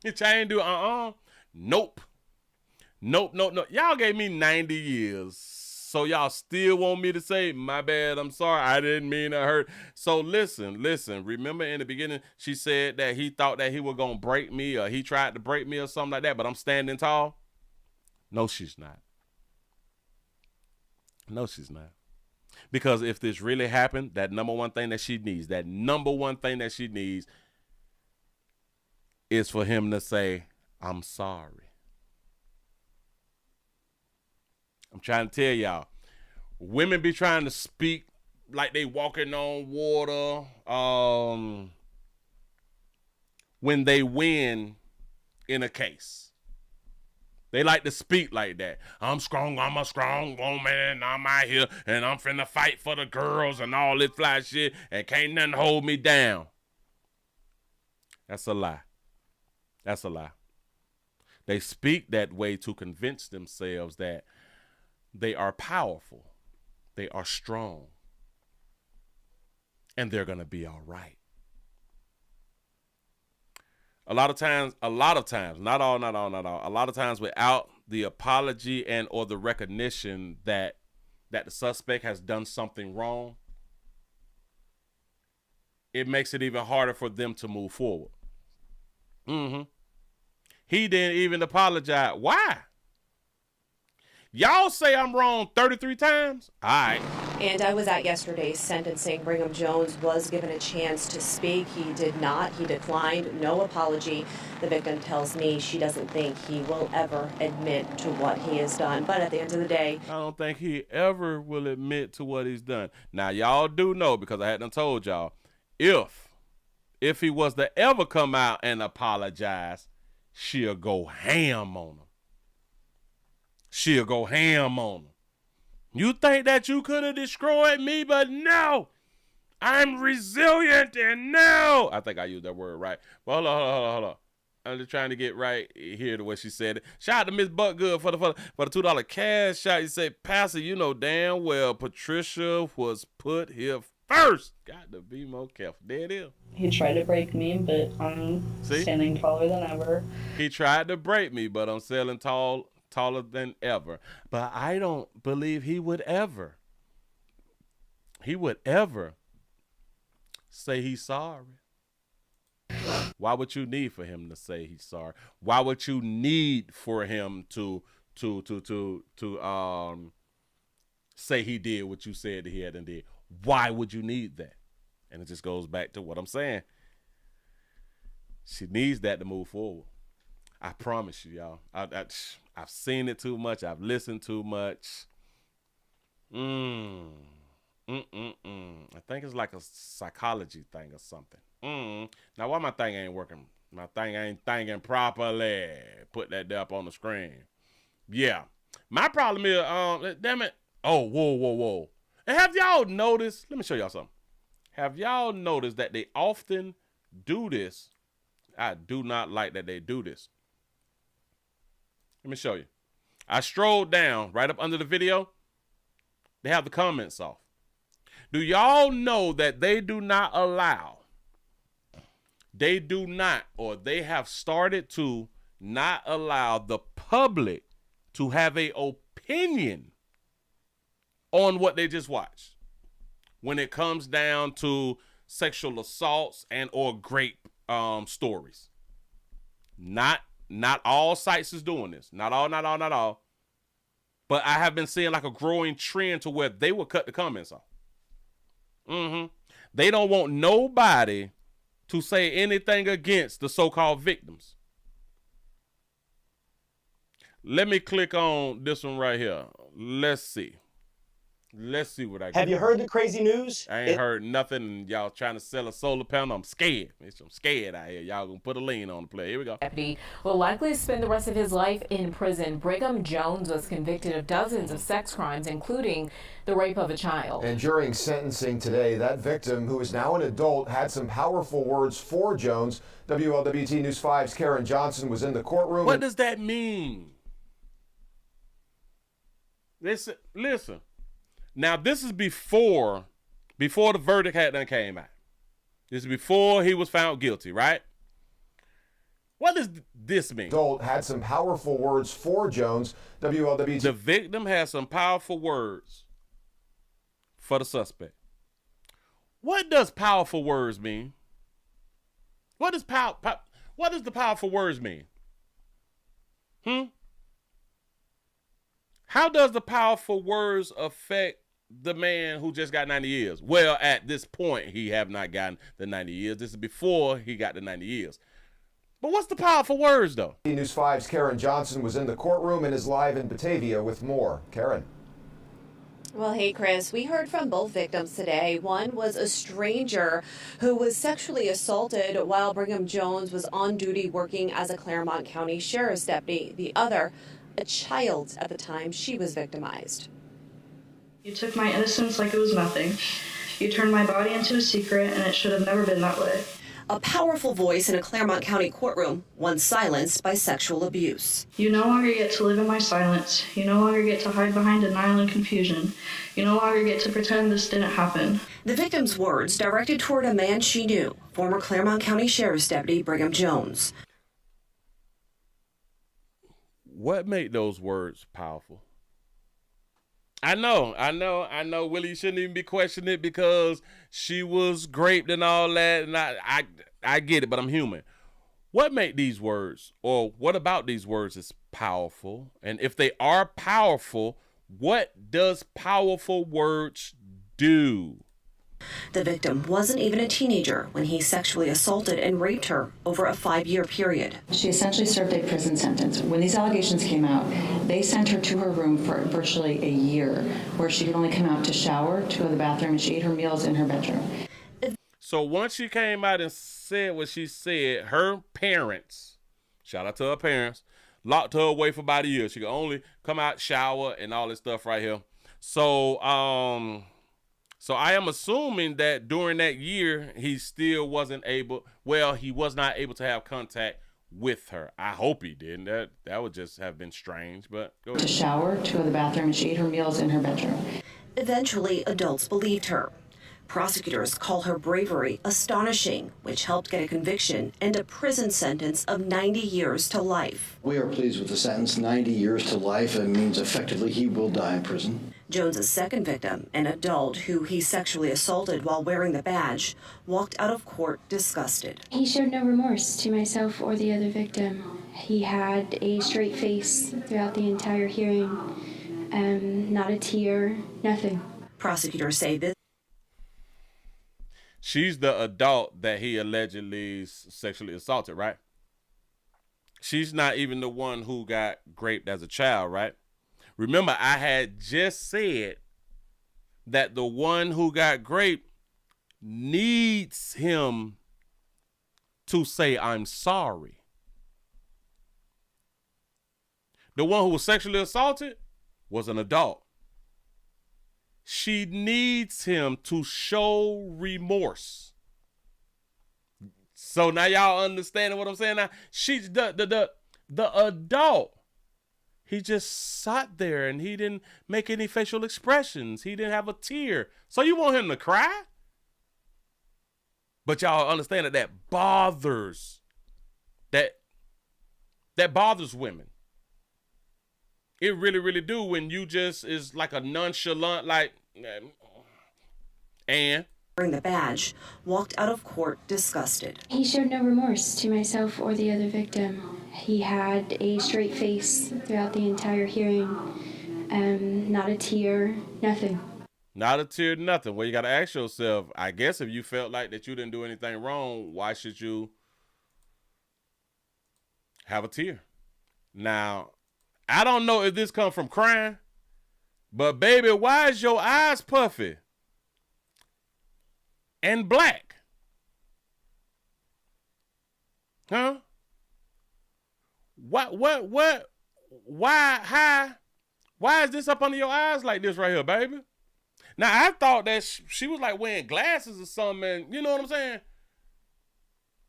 Speaker 1: Bitch, I ain't do Nope. Y'all gave me 90 years. So y'all still want me to say, my bad, I'm sorry, I didn't mean to hurt. So listen. Remember in the beginning, she said that he thought that he was going to break me, or he tried to break me or something like that, but I'm standing tall? No, she's not. No, she's not. Because if this really happened, that number one thing that she needs is for him to say, I'm sorry. I'm trying to tell y'all, women be trying to speak like they walking on water when they win in a case. They like to speak like that. I'm strong, I'm a strong woman, I'm out here, and I'm finna fight for the girls and all this fly shit, and can't nothing hold me down. That's a lie. That's a lie. They speak that way to convince themselves that they are powerful, they are strong, and they're gonna be all right. A lot of times, not all, a lot of times without the apology and or the recognition that the suspect has done something wrong, it makes it even harder for them to move forward. He didn't even apologize. Why? Y'all say I'm wrong 33 times? All right.
Speaker 15: And I was at yesterday's sentencing. Brigham Jones was given a chance to speak. He did not. He declined. No apology. The victim tells me she doesn't think he will ever admit to what he has done. But at the end of the day,
Speaker 1: I don't think he ever will admit to what he's done. Now, y'all do know, because I hadn't told y'all, if he was to ever come out and apologize, she'll go ham on him. She'll go ham on him. You think that you could have destroyed me, but no. I'm resilient and no. I think I used that word right. Well, hold on. I'm just trying to get right here the way she said it. Shout out to Miss Buckgood for the $2 cash shot. You say, Pastor, you know damn well Patricia was put here first. Got to be more careful. There it is.
Speaker 16: He tried to break me, but I'm standing taller than ever.
Speaker 1: He tried to break me, but I'm standing taller than ever. But I don't believe he would ever say he's sorry. Why would you need for him to say he's sorry? Why would you need for him to say he did what you said that he hadn't did? Why would you need that? And it just goes back to what I'm saying. She needs that to move forward. I promise you, y'all. I've seen it too much. I've listened too much. I think it's like a psychology thing or something. Now, why my thing ain't working? My thing ain't thinking properly. Put that up on the screen. Yeah. My problem is, damn it. Oh, whoa. And have y'all noticed, let me show y'all something. Have y'all noticed that they often do this? I do not like that they do this. Let me show you. I strolled down right up under the video. They have the comments off. Do y'all know that they do not allow, or they have started to not allow the public to have an opinion on what they just watched when it comes down to sexual assaults and or rape stories? Not all sites is doing this. Not all. But I have been seeing like a growing trend to where they will cut the comments off. They don't want nobody to say anything against the so-called victims. Let me click on this one right here. Let's see what I get.
Speaker 17: Have you heard the crazy news?
Speaker 1: I ain't heard nothing. Y'all trying to sell a solar panel. I'm scared. I'm scared out here. Y'all gonna put a lien on the play. Here we go.
Speaker 13: Deputy will likely spend the rest of his life in prison. Brigham Jones was convicted of dozens of sex crimes, including the rape of a child.
Speaker 20: And during sentencing today, that victim, who is now an adult, had some powerful words for Jones. WLWT News 5's Karen Johnson was in the courtroom.
Speaker 1: What does that mean? Listen. Now, this is before the verdict had done came out. This is before he was found guilty, right? What does this mean?
Speaker 20: Adult had some powerful words for Jones. WLWT.
Speaker 1: The victim had some powerful words for the suspect. What does powerful words mean? What does the powerful words mean? How does the powerful words affect the man who just got 90 years? Well, at this point, he have not gotten the 90 years. This is before he got the 90 years. But what's the powerful words, though?
Speaker 20: News 5's Karen Johnson was in the courtroom and is live in Batavia with more. Karen.
Speaker 15: Well, hey, Chris, we heard from both victims today. One was a stranger who was sexually assaulted while Brigham Jones was on duty working as a Claremont County Sheriff's deputy. The other, a child at the time she was victimized.
Speaker 16: You took my innocence like it was nothing. You turned my body into a secret, and it should have never been that way.
Speaker 15: A powerful voice in a Claremont County courtroom, one silenced by sexual abuse.
Speaker 16: You no longer get to live in my silence. You no longer get to hide behind denial and confusion. You no longer get to pretend this didn't happen.
Speaker 15: The victim's words directed toward a man she knew, former Claremont County Sheriff's Deputy Brigham Jones.
Speaker 1: What made those words powerful? I know, Willie, you shouldn't even be questioning it because she was raped and all that, and I get it, but I'm human. What made these words, or what about these words is powerful? And if they are powerful, what does powerful words do?
Speaker 15: The victim wasn't even a teenager when he sexually assaulted and raped her over a 5-year period.
Speaker 10: She essentially served a prison sentence. When these allegations came out, they sent her to her room for virtually a year, where she could only come out to shower, to go to the bathroom, and she ate her meals in her bedroom.
Speaker 1: So once she came out and said what she said, her parents, shout out to her parents, locked her away for about a year. She could only come out, shower, and all this stuff right here. So I am assuming that during that year, he still wasn't able, he was not able to have contact with her. I hope he didn't. That would just have been strange, but go ahead.
Speaker 10: To shower, to go to the bathroom, and she ate her meals in her bedroom.
Speaker 15: Eventually, adults believed her. Prosecutors call her bravery astonishing, which helped get a conviction and a prison sentence of 90 years to life.
Speaker 17: We are pleased with the sentence, 90 years to life. It means effectively he will die in prison.
Speaker 15: Jones's second victim, an adult who he sexually assaulted while wearing the badge, walked out of court disgusted.
Speaker 21: He showed no remorse to myself or the other victim. He had a straight face throughout the entire hearing, not a tear, nothing.
Speaker 15: Prosecutors say this.
Speaker 1: She's the adult that he allegedly sexually assaulted, right? She's not even the one who got raped as a child, right? Remember, I had just said that the one who got raped needs him to say, I'm sorry. The one who was sexually assaulted was an adult. She needs him to show remorse. So now y'all understanding what I'm saying now? She's the adult. He just sat there and he didn't make any facial expressions. He didn't have a tear. So you want him to cry? But y'all understand that bothers. That bothers women. It really, really do when you just is like a nonchalant, like, and
Speaker 15: wearing the badge, walked out of court disgusted.
Speaker 21: He showed no remorse to myself or the other victim. He had a straight face throughout the entire hearing, not a tear, nothing.
Speaker 1: Not a tear, nothing. Well, you got to ask yourself, I guess if you felt like that you didn't do anything wrong, why should you have a tear? Now, I don't know if this comes from crying, but baby, why is your eyes puffy and black? Huh? What, why is this up under your eyes like this right here, baby? Now, I thought that she was like wearing glasses or something, you know what I'm saying?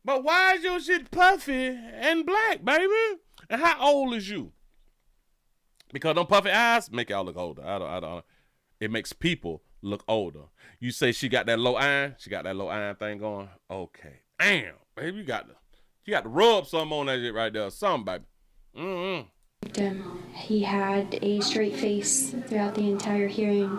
Speaker 1: But why is your shit puffy and black, baby? And how old is you? Because them puffy eyes make y'all look older. I don't. It makes people look older. You say she got that low iron. She got that low iron thing going. Okay. Damn, baby, you got to rub something on that shit right there. Something, baby.
Speaker 21: He had a straight face throughout the entire hearing,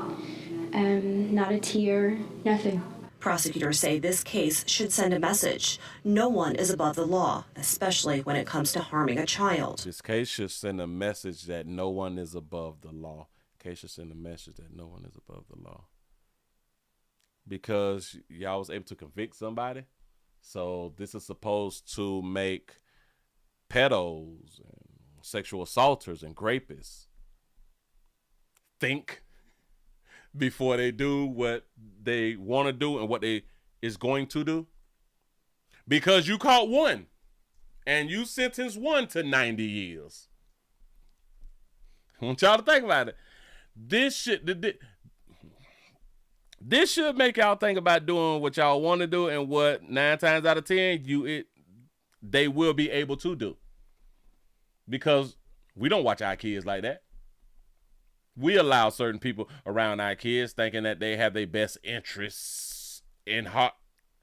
Speaker 21: not a tear, nothing.
Speaker 15: Prosecutors say this case should send a message. No one is above the law, especially when it comes to harming a child.
Speaker 1: This case should send a message that no one is above the law. Case should send a message that no one is above the law. Because y'all was able to convict somebody. So this is supposed to make pedos and sexual assaulters and rapists think before they do what they want to do and what they is going to do. Because you caught one and you sentenced one to 90 years. I want y'all to think about it. This should make y'all think about doing what y'all want to do and what 9 times out of 10 they will be able to do. Because we don't watch our kids like that. We allow certain people around our kids thinking that they have their best interests at heart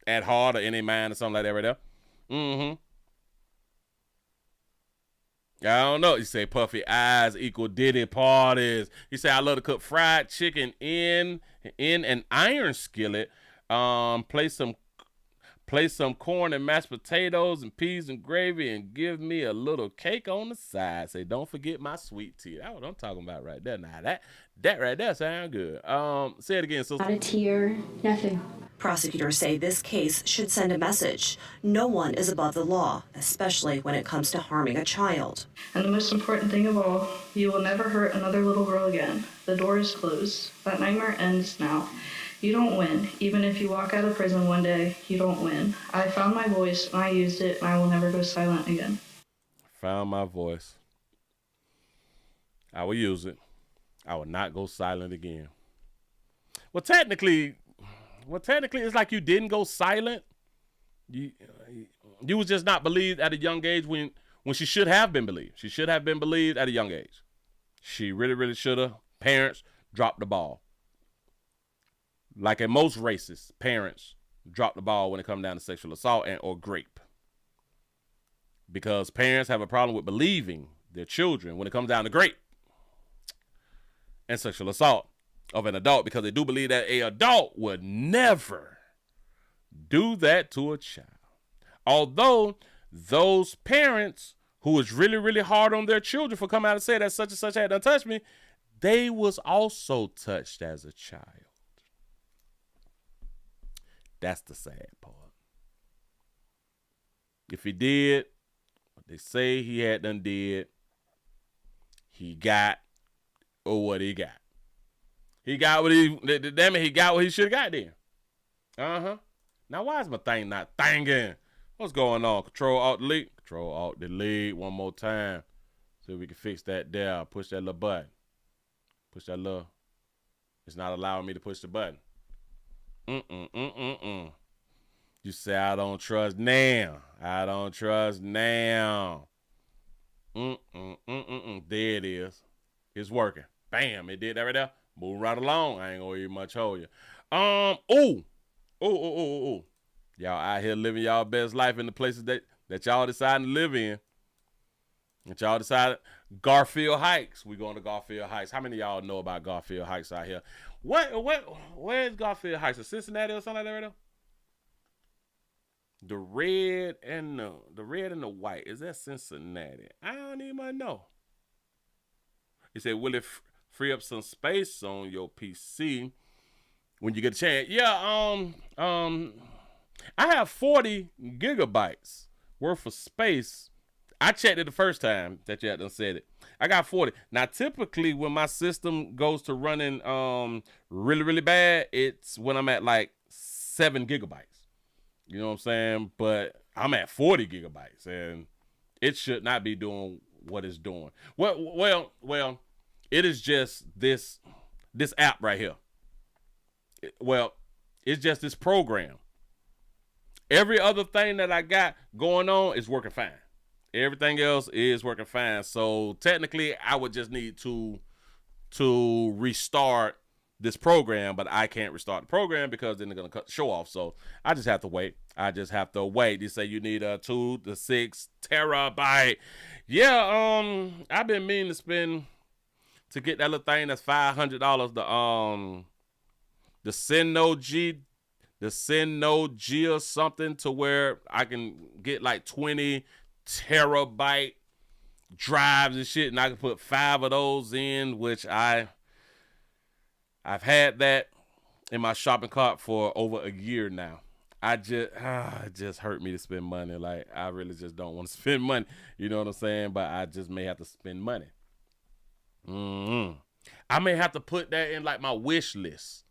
Speaker 1: or in their mind or something like that right there. Mm-hmm. I don't know. You say puffy eyes equal Diddy parties. You say I love to cook fried chicken in an iron skillet. Place some corn and mashed potatoes and peas and gravy and give me a little cake on the side. Say don't forget my sweet tea. That's what I'm talking about right there. Now that right there sound good. Say it again. So
Speaker 21: Not a tear, nothing.
Speaker 15: Prosecutors say this case should send a message. No one is above the law, especially when it comes to harming a child.
Speaker 16: And the most important thing of all, you will never hurt another little girl again. The door is closed. That nightmare ends now. You don't win. Even if you walk out of prison one day, you don't win. I found my voice, and I used it, and I will never go silent again.
Speaker 1: Found my voice. I will use it. I will not go silent again. Well, technically, it's like you didn't go silent. You was just not believed at a young age when she should have been believed. She should have been believed at a young age. She really, really should have. Parents dropped the ball. Like in most races, parents drop the ball when it comes down to sexual assault or rape. Because parents have a problem with believing their children when it comes down to rape and sexual assault of an adult, because they do believe that an adult would never do that to a child. Although those parents who was really, really hard on their children for coming out and saying that such and such had done touched me, they was also touched as a child. That's the sad part. If he did what they say he had done did, he got what he got. He got what he got what he should have got then. Uh-huh. Now why is my thing not thinging? What's going on? Control Alt Delete. Control Alt Delete one more time. See if we can fix that there. Push that little button. Push that little. It's not allowing me to push the button. You say I don't trust now. I don't trust now. There it is. It's working. Bam, it did that right there. Move right along. I ain't gonna even much hold you. Y'all out here living y'all best life in the places that y'all decided to live in. That y'all decided. Garfield Heights. We going to Garfield Heights. How many of y'all know about Garfield Heights out here? Where is Garfield Heights? Is Cincinnati or something like that right now? The red and the white. Is that Cincinnati? I don't even know. He said, will it free up some space on your PC when you get a chance? Yeah, I have 40 gigabytes worth of space. I checked it the first time that you had done said it. I got 40. Now, typically, when my system goes to running really, really bad, it's when I'm at like 7 gigabytes. You know what I'm saying? But I'm at 40 gigabytes, and it should not be doing what it's doing. Well, it is just this app right here. It's just this program. Every other thing that I got going on is working fine. Everything else is working fine. So technically, I would just need to restart this program, but I can't restart the program because then they're gonna cut the show off. So I just have to wait. They say you need a 2 to 6 terabyte. Yeah, I've been meaning to get that little thing that's $500. The Send G or something, to where I can get like 20 terabyte drives and shit, and I can put 5 of those in, which I've had that in my shopping cart for over a year now. It just hurt me to spend money. Like, I really just don't want to spend money. You know what I'm saying? But I just may have to spend money. I may have to put that in like my wish list.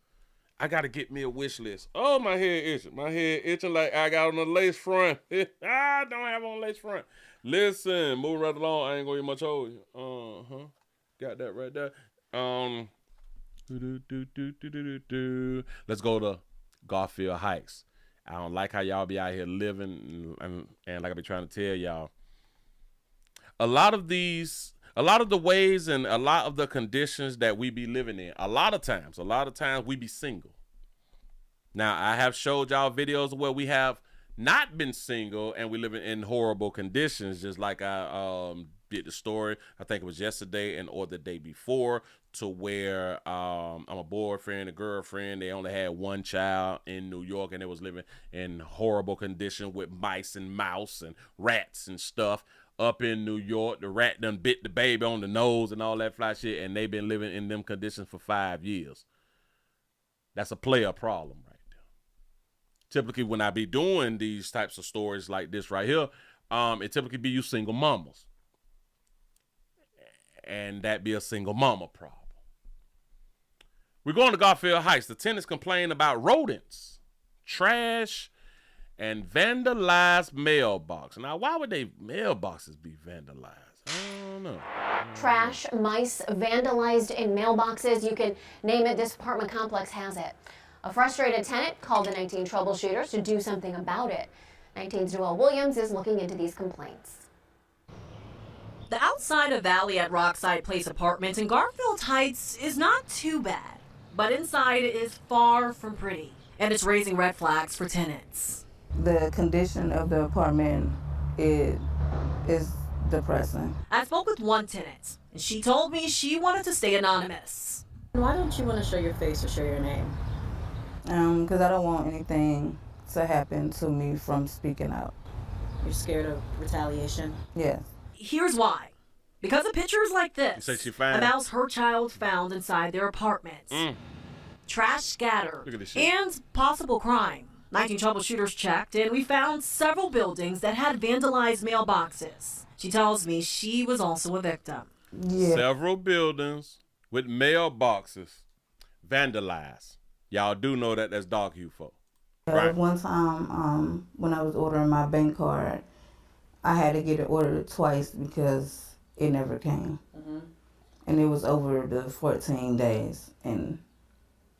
Speaker 1: I got to get me a wish list. Oh, my head itching. My head itching like I got on a lace front. I don't have on a lace front. Listen, moving right along. I ain't going to get much hold you. Got that right there. Let's go to Garfield Heights. I don't like how y'all be out here living, and like I be trying to tell y'all, a lot of the ways and a lot of the conditions that we be living in, a lot of times we be single. Now, I have showed y'all videos where we have not been single and we living in horrible conditions, just like I did the story, I think it was yesterday or the day before, to where I'm a boyfriend, a girlfriend, they only had one child in New York and they was living in horrible condition with mice and mouse and rats and stuff up in New York. The rat done bit the baby on the nose and all that fly shit, and they been living in them conditions for 5 years. That's a player problem right there. Typically when I be doing these types of stories like this right here, it typically be you single mamas. And that be a single mama problem. We're going to Garfield Heights. The tenants complain about rodents, trash, and vandalized mailbox. Now, why would they mailboxes be vandalized? I don't know.
Speaker 2: Trash, mice, vandalized in mailboxes. You can name it. This apartment complex has it. A frustrated tenant called the 19 troubleshooters to do something about it. 19's Noel Williams is looking into these complaints.
Speaker 4: The outside of Valley at Rockside Place apartment in Garfield Heights is not too bad, but inside it is far from pretty, and it's raising red flags for tenants.
Speaker 5: The condition of the apartment is depressing.
Speaker 4: I spoke with one tenant, and she told me she wanted to stay anonymous.
Speaker 18: Why don't you want to show your face or share your name?
Speaker 5: Because I don't want anything to happen to me from speaking out.
Speaker 18: You're scared of retaliation?
Speaker 5: Yes.
Speaker 4: Here's why. Because of pictures like this,
Speaker 1: You say she fine?
Speaker 4: a mouse her child found inside their apartment, trash scattered,
Speaker 1: Look at this shit.
Speaker 4: and possible crime. 19 troubleshooters checked, and we found several buildings that had vandalized mailboxes. She tells me she was also a victim.
Speaker 5: Yeah.
Speaker 1: Several buildings with mailboxes vandalized. Y'all do know that that's dog hue folk. Right.
Speaker 5: One time, when I was ordering my bank card, I had to get it ordered twice because it never came. And it was over the 14 days, and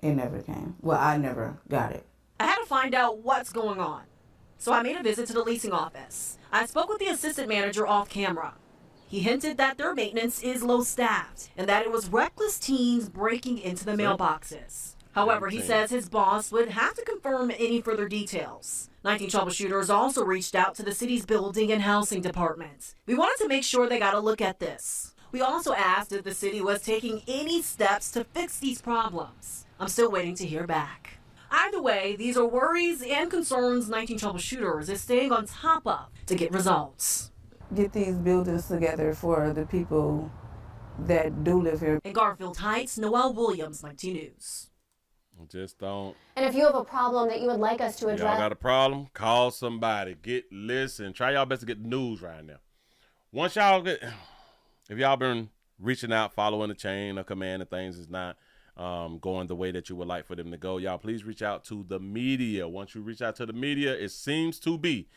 Speaker 5: it never came. Well, I never got it.
Speaker 4: I had to find out what's going on. So I made a visit to the leasing office. I spoke with the assistant manager off camera. He hinted that their maintenance is low-staffed and that it was reckless teens breaking into the mailboxes. However, he says his boss would have to confirm any further details. 19 troubleshooters also reached out to the city's building and housing department. We wanted to make sure they got a look at this. We also asked if the city was taking any steps to fix these problems. I'm still waiting to hear back. Either way, these are worries and concerns 19 troubleshooters is staying on top of to get results.
Speaker 5: Get these buildings together for the people that do live here.
Speaker 4: In Garfield Heights, Noel Williams, 19 News.
Speaker 1: Just don't.
Speaker 2: And if you have a problem that you would like us to address.
Speaker 1: Y'all got a problem? Call somebody. Listen. Try y'all best to get the news right now. Once y'all get, if y'all been reaching out, following the chain of command and things is not going the way that you would like for them to go, y'all please reach out to the media. Once you reach out to the media, it seems to me,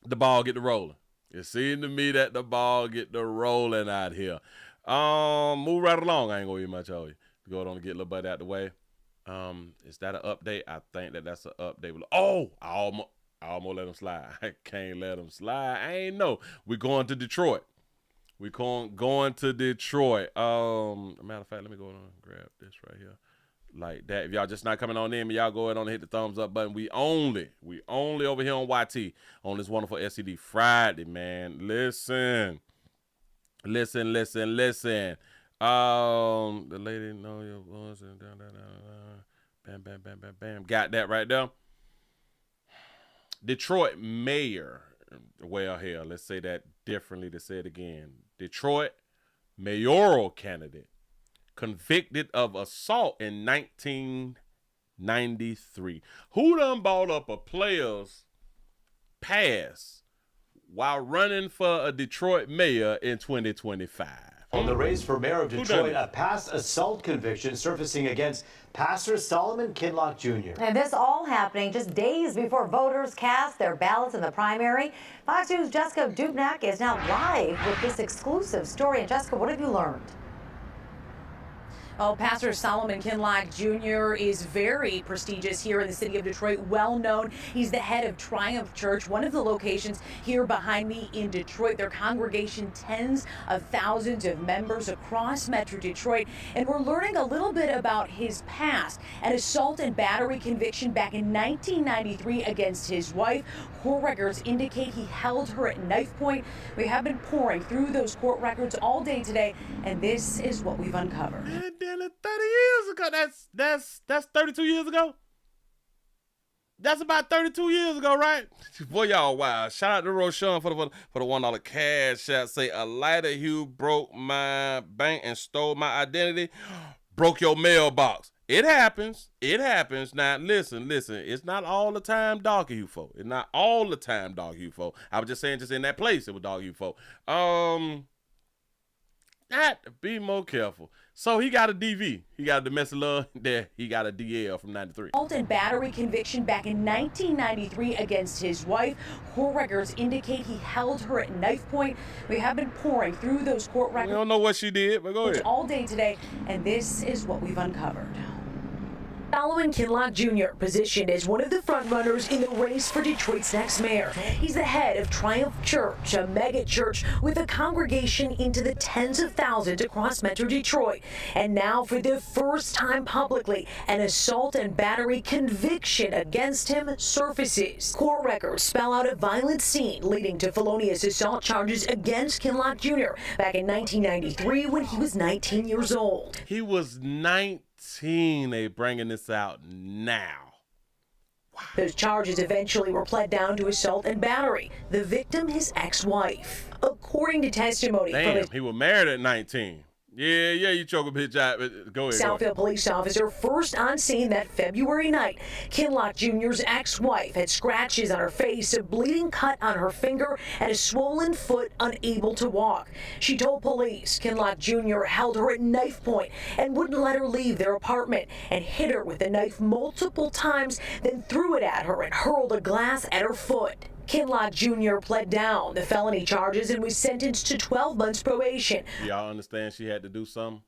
Speaker 1: the ball get to rolling. It seems to me that the ball get to rolling out here. Move right along. I ain't gonna eat much of you. Go on and get a little bit out the way. Is that an update? I think that's an update. Oh, I almost let him slide. I can't let him slide. I ain't know. We're going to Detroit. We're going to Detroit. Matter of fact, let me go on and grab this right here. Like that. If y'all just not coming on in, y'all go ahead and hit the thumbs up button. We only over here on YT on this wonderful SCD Friday, man. Listen. The lady know your voice and bam, bam, bam, bam, bam. Got that right there. Detroit mayor. Well, here, let's say that differently to say it again. Detroit mayoral candidate convicted of assault in 1993. Who done bought up a player's pass while running for a Detroit mayor in 2025?
Speaker 6: On the race for mayor of Detroit, a past assault conviction surfacing against Pastor Solomon Kinlock Jr.
Speaker 8: And this all happening just days before voters cast their ballots in the primary. Fox News' Jessica Dupnack is now live with this exclusive story. And Jessica, what have you learned?
Speaker 22: Oh, Pastor Solomon Kinlock Jr. is very prestigious here in the city of Detroit, well known. He's the head of Triumph Church, one of the locations here behind me in Detroit. Their congregation, tens of thousands of members across Metro Detroit. And we're learning a little bit about his past. An assault and battery conviction back in 1993 against his wife. Court records indicate he held her at knife point. We have been pouring through those court records all day today, and this is what we've uncovered.
Speaker 1: 30 years ago. That's 32 years ago. That's about 32 years ago, right? Boy, y'all, wow. Shout out to Roshan for the $1 cash out. Say, a lighter hue broke my bank and stole my identity. Broke your mailbox. It happens. It happens. Now, listen. It's not all the time dog hue folk. It's not all the time dog hue folk. I was just saying, just in that place, it was dog hue folk. Be more careful. So he got a DV. He got a domestic love. There, he got a DL from 93.
Speaker 22: Assault and battery conviction back in 1993 against his wife. Court records indicate he held her at knife point. We have been pouring through those court records.
Speaker 1: We don't know what she did, but go ahead.
Speaker 22: All day today, and this is what we've uncovered. Solomon Kinlock Jr. positioned as one of the frontrunners in the race for Detroit's next mayor. He's the head of Triumph Church, a mega church with a congregation into the tens of thousands across Metro Detroit. And now, for the first time publicly, an assault and battery conviction against him surfaces. Court records spell out a violent scene leading to felonious assault charges against Kinlock Jr. back in 1993 when he was 19 years old.
Speaker 1: He was 19. They bringing this out now.
Speaker 22: Wow. Those charges eventually were pled down to assault and battery. The victim, his ex-wife. According to testimony
Speaker 1: from he was married at 19. Yeah, you choke a bitch out. Go ahead.
Speaker 22: Southfield police officer first on scene that February night. Kinlock Jr.'s ex-wife had scratches on her face, a bleeding cut on her finger, and a swollen foot, unable to walk. She told police Kinlock Jr. held her at knife point and wouldn't let her leave their apartment and hit her with the knife multiple times, then threw it at her and hurled a glass at her foot. Kinlock Jr. pled down the felony charges and was sentenced to 12 months probation.
Speaker 1: Y'all understand she had to do something?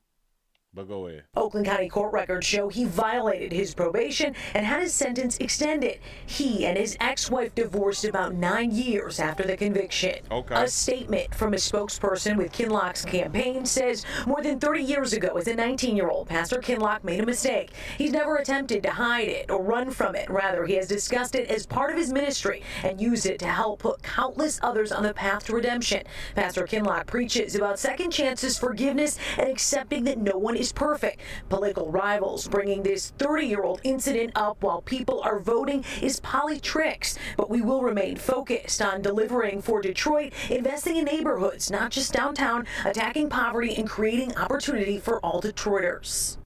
Speaker 1: But go ahead.
Speaker 22: Oakland County court records show he violated his probation and had his sentence extended. He and his ex-wife divorced about 9 years after the conviction.
Speaker 1: Okay.
Speaker 22: A statement from a spokesperson with Kinlock's campaign says more than 30 years ago, as a 19-year-old, Pastor Kinlock made a mistake. He's never attempted to hide it or run from it. Rather, he has discussed it as part of his ministry and used it to help put countless others on the path to redemption. Pastor Kinlock preaches about second chances, forgiveness, and accepting that no one is perfect. Political rivals bringing this 30-year-old incident up while people are voting is politricks, but we will remain focused on delivering for Detroit, investing in neighborhoods, not just downtown, attacking poverty, and creating opportunity for all Detroiters.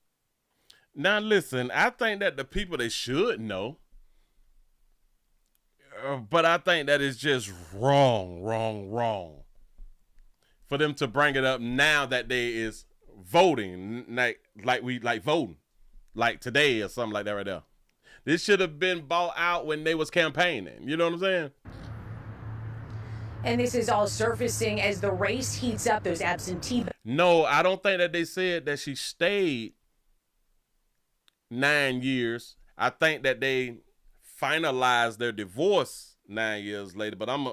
Speaker 1: Now listen, I think that the people, they should know, but I think that is just wrong for them to bring it up now that they is voting, like voting, like today or something like that right there. This should have been bought out when they was campaigning. You know what I'm saying?
Speaker 22: And this is all surfacing as the race heats up. Those absentee.
Speaker 1: No, I don't think that they said that she stayed 9 years. I think that they finalized their divorce 9 years later, but I'm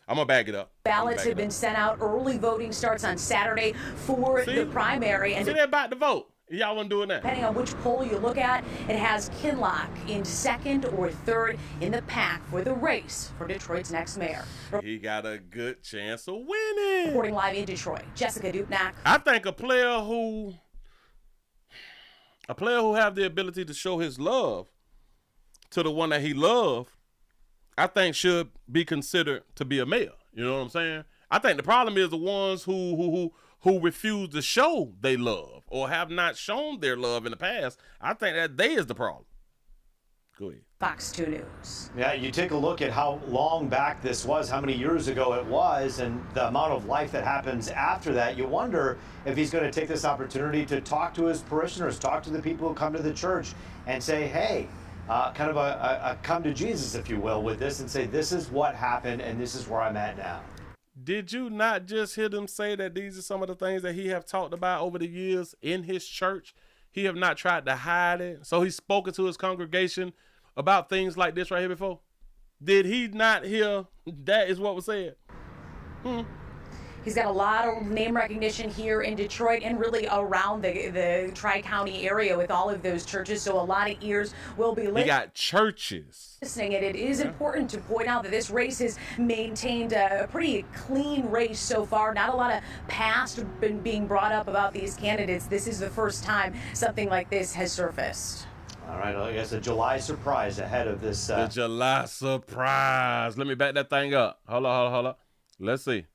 Speaker 1: gonna back it up.
Speaker 22: Ballots have been sent out. Early voting starts on Saturday for the primary. And
Speaker 1: they're about to vote. Y'all want to do it now?
Speaker 22: Depending on which poll you look at, it has Kinlock in second or third in the pack for the race for Detroit's next mayor.
Speaker 1: He got a good chance of winning.
Speaker 22: Reporting live in Detroit, Jessica Dupnack.
Speaker 1: I think a player who have the ability to show his love to the one that he loved, I think should be considered to be a mayor. You know what I'm saying? I think the problem is the ones who refuse to show they love or have not shown their love in the past. I think that they is the problem. Go ahead.
Speaker 22: Fox 2 News.
Speaker 6: Yeah, you take a look at how long back this was, how many years ago it was, and the amount of life that happens after that. You wonder if he's going to take this opportunity to talk to his parishioners, talk to the people who come to the church and say, hey, kind of a come to Jesus, if you will, with this and say, this is what happened and this is where I'm at now.
Speaker 1: Did you not just hear them say that these are some of the things that he have talked about over the years in his church? He have not tried to hide it. So he's spoken to his congregation about things like this right here before. Did he not hear that is what was said?
Speaker 22: He's got a lot of name recognition here in Detroit and really around the Tri-County area with all of those churches. So a lot of ears will be
Speaker 1: He got churches.
Speaker 22: listening. And it is important to point out that this race has maintained a pretty clean race so far. Not a lot of past been being brought up about these candidates. This is the first time something like this has surfaced.
Speaker 6: All right, I guess a July surprise ahead of this.
Speaker 1: The July surprise. Let me back that thing up. Hold up. Let's see.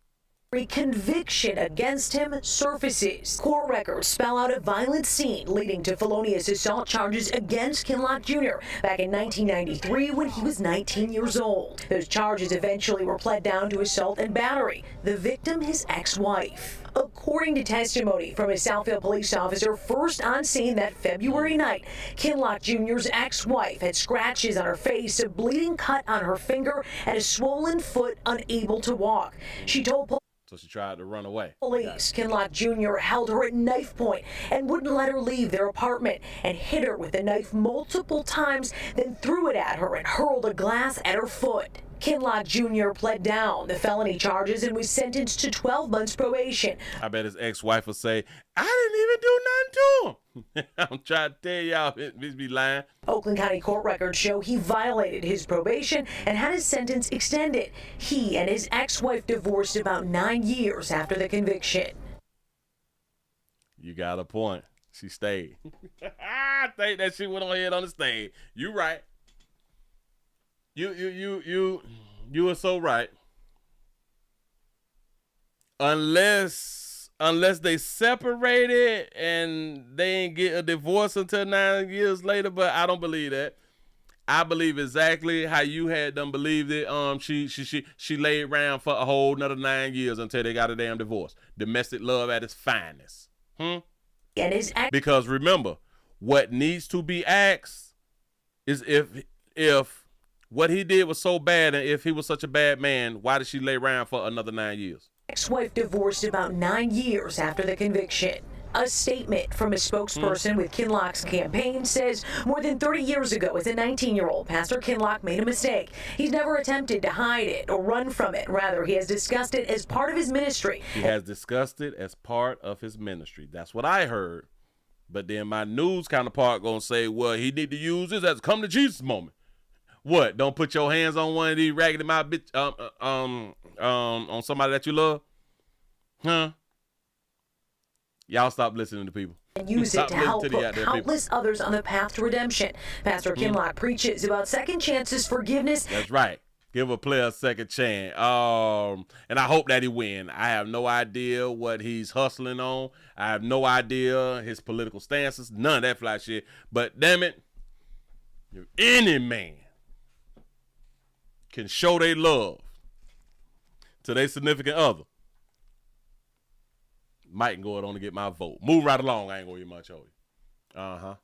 Speaker 22: Conviction against him surfaces. Court records spell out a violent scene leading to felonious assault charges against Kinloch Jr. back in 1993 when he was 19 years old. Those charges eventually were pled down to assault and battery. The victim, his ex-wife. According to testimony from a Southfield police officer first on scene that February night, Kinloch Jr.'s ex-wife had scratches on her face, a bleeding cut on her finger, and a swollen foot, unable to walk. She told
Speaker 1: So she tried to run away.
Speaker 22: police Kinloch Jr. held her at knife point and wouldn't let her leave their apartment and hit her with the knife multiple times, then threw it at her and hurled a glass at her foot. Kinloch Jr. pled down the felony charges and was sentenced to 12 months probation.
Speaker 1: I bet his ex-wife will say, I didn't even do nothing to him. I'm trying to tell y'all, bitch be lying.
Speaker 22: Oakland County court records show he violated his probation and had his sentence extended. He and his ex-wife divorced about 9 years after the conviction.
Speaker 1: You got a point. She stayed. I think that she went on ahead on the stage. You right. You are so right. Unless they separated and they ain't get a divorce until 9 years later, but I don't believe that. I believe exactly how you had them believe it. She laid around for a whole another 9 years until they got a damn divorce. Domestic love at its finest.
Speaker 22: And his
Speaker 1: because remember, what needs to be asked is if what he did was so bad, and if he was such a bad man, why did she lay around for another 9 years?
Speaker 22: Ex-wife divorced about 9 years after the conviction. A statement from a spokesperson with Kinloch's campaign says more than 30 years ago, as a 19-year-old, Pastor Kinloch made a mistake. He's never attempted to hide it or run from it. Rather, he has discussed it as part of his ministry.
Speaker 1: He has discussed it as part of his ministry. That's what I heard. But then my news counterpart gonna say, well, he need to use this as a come to Jesus moment. What? Don't put your hands on one of these raggedy mouth bitch on somebody that you love? Huh? Y'all stop listening to people.
Speaker 22: And use it to help put countless others on the path to redemption. Pastor Kinloch preaches about second chances, forgiveness.
Speaker 1: That's right. Give a player a second chance. And I hope that he win. I have no idea what he's hustling on. I have no idea his political stances. None of that fly shit. But damn it, if any man can show they love to their significant other, Mike can go on to get my vote. Move right along. I ain't gonna get much on you.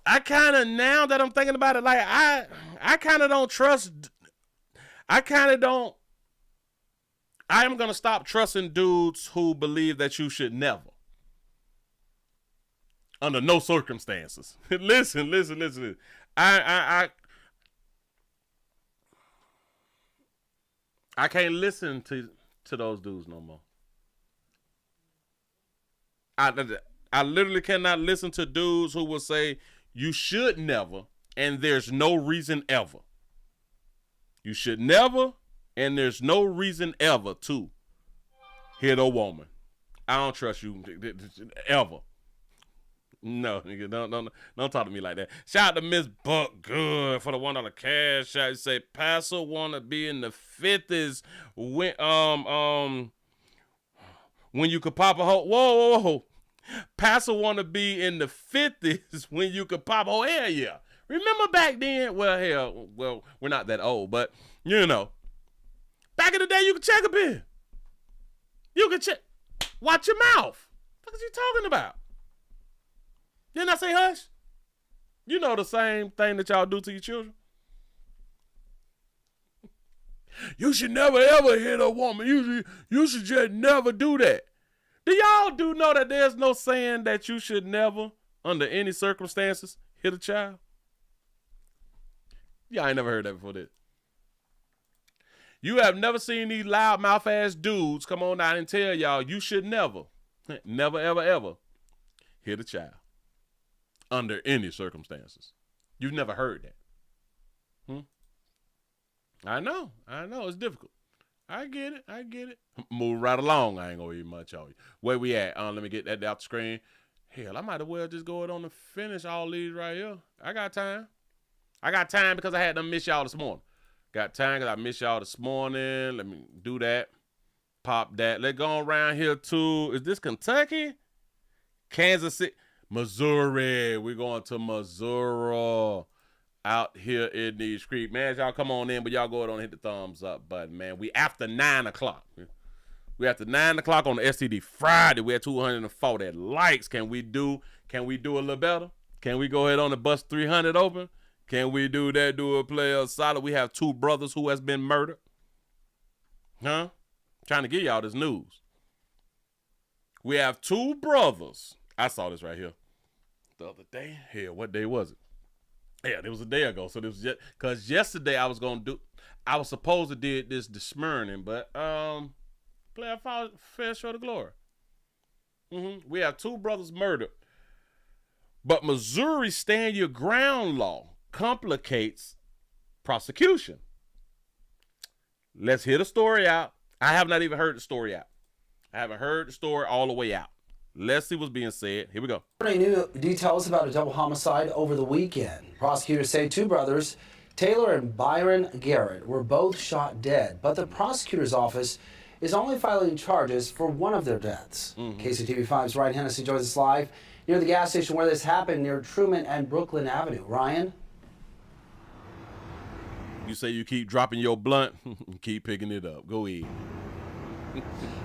Speaker 1: I kind of, now that I'm thinking about it, like I kind of don't trust. I am gonna stop trusting dudes who believe that you should never, under no circumstances. Listen. I can't listen to those dudes no more. I literally cannot listen to dudes who will say you should never and there's no reason ever. You should never and there's no reason ever to hit a woman. I don't trust you ever. No, nigga, don't talk to me like that. Shout out to Miss Buck Good for the $1 cash shot. You say Pastor wanna be in the 50s when you could pop a hoe. Whoa. Pastor want to be in the 50s when you could pop. Oh, hell yeah. Remember back then? Well, hell, well, we're not that old, but, you know, back in the day, you could check a bit. You could check. Watch your mouth. What are you talking about? Didn't I say hush? You know the same thing that y'all do to your children. You should never, ever hit a woman. You should just never do that. Do y'all do know that there's no saying that you should never, under any circumstances, hit a child? Yeah, I ain't never heard that before this. You have never seen these loudmouth ass dudes come on out and tell y'all you should never, never, ever, ever hit a child under any circumstances. You've never heard that. I know. It's difficult. I get it. Move right along. I ain't gonna eat much on you. Where we at? Let me get that out the screen. Hell, I might as well just go on and finish all these right here. I got time because I had to miss y'all this morning. Got time because I missed y'all this morning. Let me do that. Pop that. Let's go around here to, is this Kentucky? Kansas City? Missouri. We're going to Missouri. Out here in these streets. Man, y'all come on in, but y'all go ahead and hit the thumbs up button, man. We after 9 o'clock. We after 9 o'clock on the STD Friday. We had 240 likes. Can we do a little better? Can we go ahead on the bust 300 open? Can we do that? Do a player solid? We have 2 brothers who has been murdered. Huh? Trying to give y'all this news. We have 2 brothers. I saw this right here the other day. Hell, what day was it? Yeah, it was a day ago. So this was just because yesterday I was supposed to did this morning, but player fell short of glory. We have 2 brothers murdered, but Missouri stand your ground law complicates prosecution. Let's hear the story out. I have not even heard the story out. I haven't heard the story all the way out. Let's see what's being said. Here we go.
Speaker 3: New details about a double homicide over the weekend. Prosecutors say 2 brothers, Taylor and Byron Garrett, were both shot dead, but the prosecutor's office is only filing charges for one of their deaths. KCTV5's Ryan Hennessy joins us live near the gas station where this happened, near Truman and Brooklyn Avenue. Ryan?
Speaker 1: You say you keep dropping your blunt, keep picking it up. Go ahead.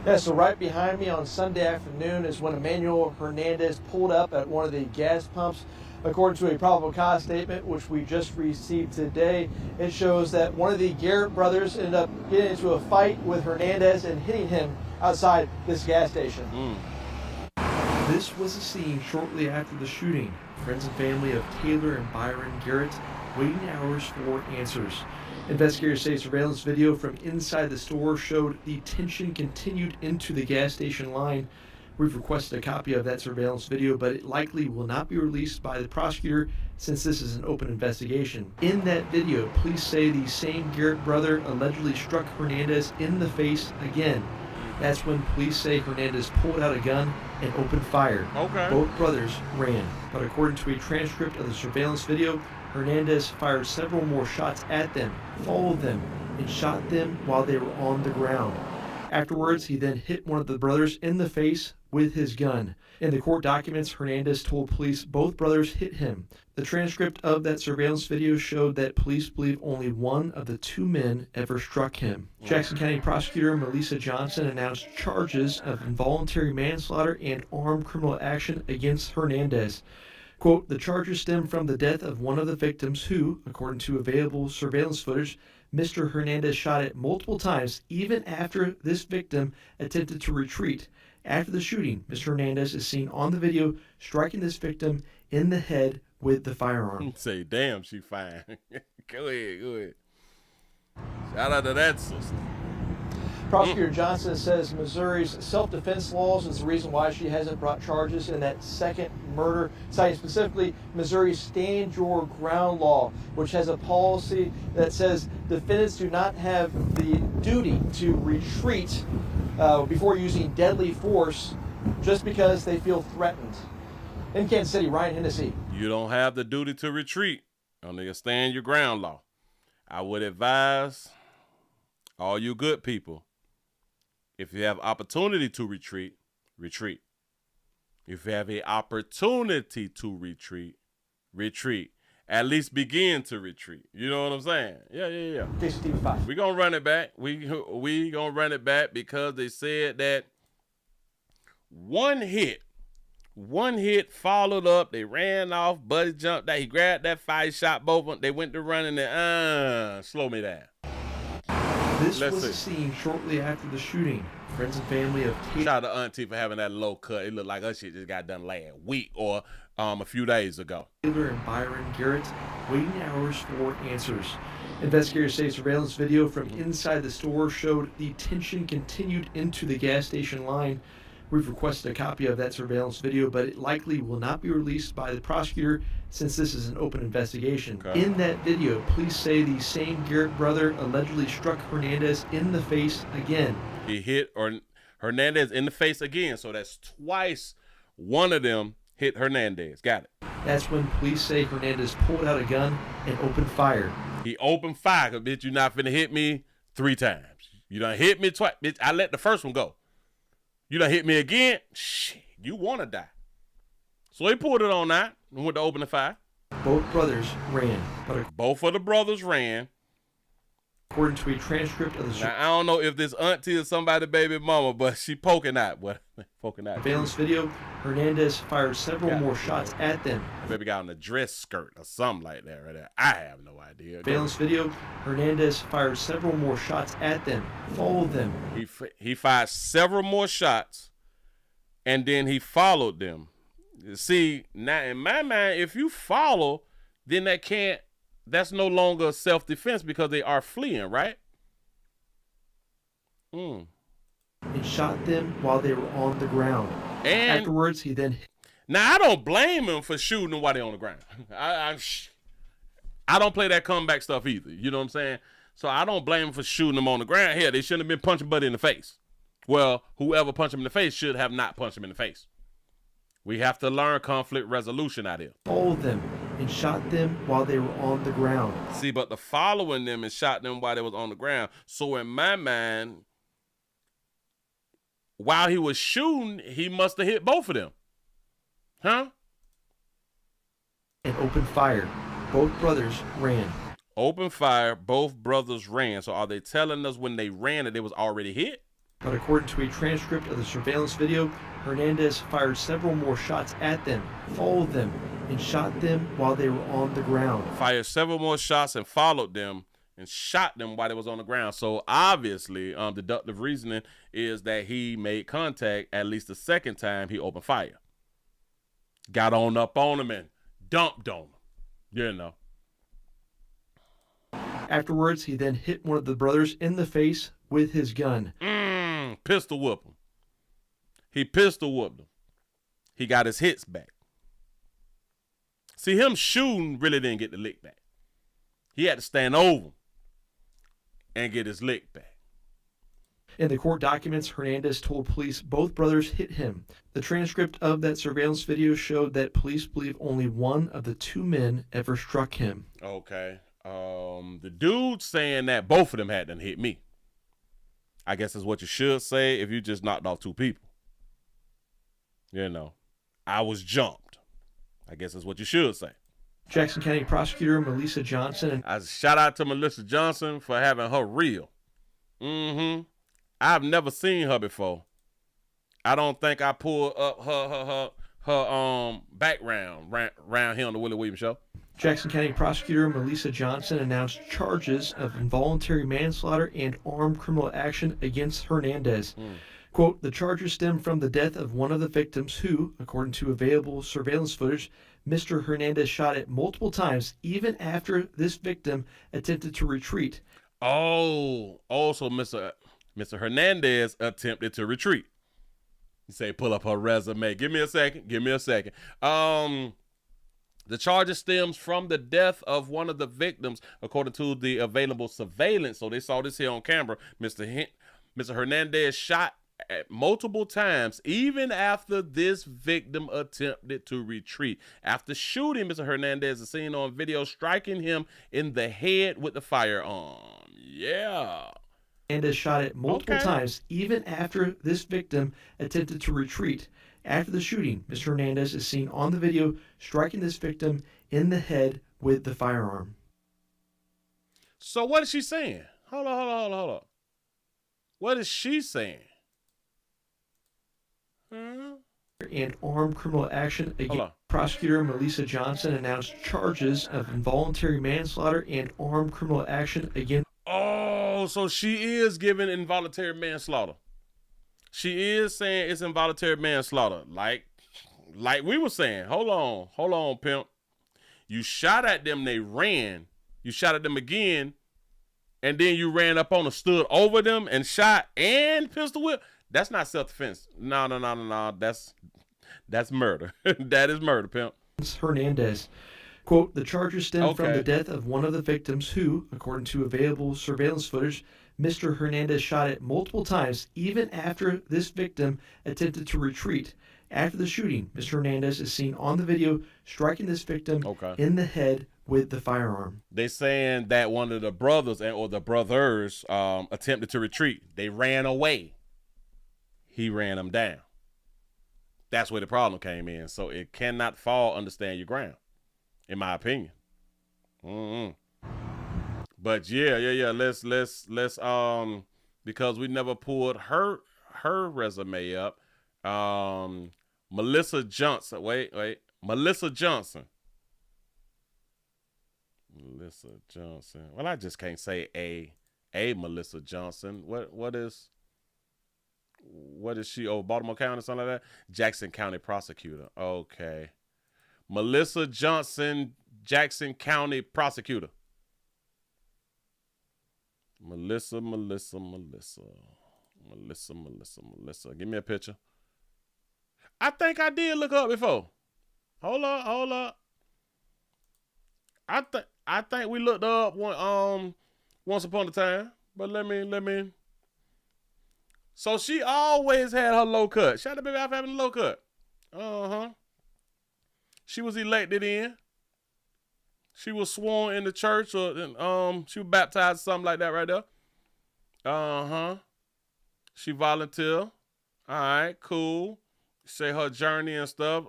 Speaker 7: Yeah, so right behind me on Sunday afternoon is when Emmanuel Hernandez pulled up at one of the gas pumps. According to a probable cause statement, which we just received today, it shows that one of the Garrett brothers ended up getting into a fight with Hernandez and hitting him outside this gas station.
Speaker 9: This was a scene shortly after the shooting. Friends and family of Taylor and Byron Garrett waiting hours for answers. Investigators say surveillance video from inside the store showed the tension continued into the gas station line. We've requested a copy of that surveillance video, but it likely will not be released by the prosecutor since this is an open investigation. In that video, police say the same Garrett brother allegedly struck Hernandez in the face again. That's when police say Hernandez pulled out a gun and opened fire. Both brothers ran, but according to a transcript of the surveillance video, Hernandez fired several more shots at them, followed them, and shot them while they were on the ground. Afterwards, he then hit one of the brothers in the face with his gun. In the court documents, Hernandez told police both brothers hit him. The transcript of that surveillance video showed that police believe only one of the 2 men ever struck him. Jackson County Prosecutor Melissa Johnson announced charges of involuntary manslaughter and armed criminal action against Hernandez. Quote, the charges stem from the death of one of the victims who, according to available surveillance footage, Mr. Hernandez shot at multiple times even after this victim attempted to retreat. After the shooting, Mr. Hernandez is seen on the video striking this victim in the head with the firearm.
Speaker 1: Say, damn, she fine. Go ahead. Shout out to that sister.
Speaker 7: Prosecutor Johnson says Missouri's self-defense laws is the reason why she hasn't brought charges in that second murder, citing specifically Missouri's Stand Your Ground law, which has a policy that says defendants do not have the duty to retreat before using deadly force just because they feel threatened. In Kansas City, Ryan Hennessy.
Speaker 1: You don't have the duty to retreat under the Stand Your Ground law. I would advise all you good people, if you have opportunity to retreat, retreat. If you have an opportunity to retreat, retreat. At least begin to retreat. You know what I'm saying? Yeah.
Speaker 7: TV5.
Speaker 1: We gonna run it back. We gonna run it back because they said that one hit followed up. They ran off. Buddy jumped out. He grabbed that fire, shot both of them. They went to running and slow me down.
Speaker 9: This was a scene shortly after the shooting. Friends and family of
Speaker 1: Shout out to Auntie for having that low cut. It looked like her shit just got done last week or a few days ago.
Speaker 9: Taylor and Byron Garrett waiting hours for answers. Investigators say surveillance video from inside the store showed the tension continued into the gas station line. We've requested a copy of that surveillance video, but it likely will not be released by the prosecutor since this is an open investigation.
Speaker 1: Okay.
Speaker 9: In that video, police say the same Garrett brother allegedly struck Hernandez in the face again.
Speaker 1: He hit Hernandez in the face again, so that's twice one of them hit Hernandez. Got it.
Speaker 9: That's when police say Hernandez pulled out a gun and opened fire.
Speaker 1: He opened fire, cause bitch, you not finna hit me 3 times. You done hit me twice. Bitch, I let the first one go. You done hit me again? Shit, you wanna die. So he pulled it on out and went to open the fire.
Speaker 9: Both brothers ran.
Speaker 1: Both of the brothers ran.
Speaker 9: According to a transcript of the
Speaker 1: Now, I don't know if this auntie is somebody's baby mama, but she poking out. What? Poking out.
Speaker 9: surveillance video, Hernandez fired several more shots at them.
Speaker 1: Baby got on a dress skirt or something like that right there. I have no idea.
Speaker 9: Surveillance video, Hernandez fired several more shots at them, followed them.
Speaker 1: He fired several more shots, and then he followed them. See, now in my mind, if you follow, then that's no longer self-defense because they are fleeing, right?
Speaker 9: And shot them while they were on the ground.
Speaker 1: And
Speaker 9: afterwards, he then...
Speaker 1: Now, I don't blame him for shooting them while they're on the ground. I don't play that comeback stuff either. You know what I'm saying? So I don't blame him for shooting them on the ground. Here, they shouldn't have been punching Buddy in the face. Well, whoever punched him in the face should have not punched him in the face. We have to learn conflict resolution out here.
Speaker 9: Followed them and shot them while they were on the ground.
Speaker 1: See, but the following them and shot them while they was on the ground. So in my mind, while he was shooting, he must have hit both of them. Huh?
Speaker 9: And opened fire. Both brothers ran.
Speaker 1: Open fire, both brothers ran. So are they telling us when they ran that they was already hit?
Speaker 9: But according to a transcript of the surveillance video, Hernandez fired several more shots at them, followed them, and shot them while they were on the ground.
Speaker 1: Fired several more shots and followed them and shot them while they was on the ground. So obviously, deductive reasoning is that he made contact at least the second time he opened fire. Got on up on him and dumped on him. You know.
Speaker 9: Afterwards, he then hit one of the brothers in the face with his gun.
Speaker 1: Pistol whoop him. He pistol whooped him. He got his hits back. See, him shooting really didn't get the lick back. He had to stand over and get his lick back.
Speaker 9: In the court documents, Hernandez told police both brothers hit him. The transcript of that surveillance video showed that police believe only one of the 2 men ever struck him.
Speaker 1: Okay. The dude saying that both of them had done hit me. I guess is what you should say if you just knocked off 2 people. You know, I was jumped. I guess that's what you should say.
Speaker 9: Jackson County Prosecutor Melissa Johnson.
Speaker 1: I shout out to Melissa Johnson for having her real. I've never seen her before. I don't think I pulled up her background around here on the Willie Williams Show.
Speaker 9: Jackson County Prosecutor Melissa Johnson announced charges of involuntary manslaughter and armed criminal action against Hernandez. Quote, the charges stem from the death of one of the victims who, according to available surveillance footage, Mr. Hernandez shot at multiple times even after this victim attempted to retreat.
Speaker 1: Oh, also Mr. Hernandez attempted to retreat. You say pull up her resume. Give me a second. The charges stems from the death of one of the victims, according to the available surveillance. So they saw this here on camera. Mr. Hernandez shot at multiple times, even after this victim attempted to retreat. After shooting Mr. Hernandez is seen on video striking him in the head with the firearm. Yeah.
Speaker 9: Hernandez shot at multiple times, even after this victim attempted to retreat. After the shooting, Mr. Hernandez is seen on the video striking this victim in the head with the firearm.
Speaker 1: So what is she saying? Hold on. What is she saying?
Speaker 9: And armed criminal action against prosecutor Melissa Johnson announced charges of involuntary manslaughter and armed criminal action against.
Speaker 1: Oh, so she is giving involuntary manslaughter. She is saying it's involuntary manslaughter. Like we were saying. Hold on, pimp. You shot at them, they ran. You shot at them again, and then you ran up on them, stood over them, and shot and pistol whip. That's not self-defense. No. That's murder. That is murder, pimp.
Speaker 9: Hernandez. Quote, the charges stem from the death of one of the victims who, according to available surveillance footage, Mr. Hernandez shot at multiple times, even after this victim attempted to retreat. After the shooting, Mr. Hernandez is seen on the video striking this victim in the head with the firearm.
Speaker 1: They saying that one of the brothers or the brothers attempted to retreat. They ran away. He ran them down. That's where the problem came in. So it cannot fall under stand your ground, in my opinion. But yeah. Let's because we never pulled her resume up. Melissa Johnson. Wait. Melissa Johnson. Well, I just can't say a Melissa Johnson. What is she? Oh, Baltimore County, something like that? Jackson County prosecutor. Okay. Melissa Johnson, Jackson County prosecutor. Melissa. Give me a picture. I think I did look up before. Hold up. I think we looked up once upon a time. But let me. So she always had her low cut. Shout out to baby out for having a low cut. She was elected in. She was sworn in the church, or she was baptized, something like that right there. She volunteered. All right, cool. Say her journey and stuff.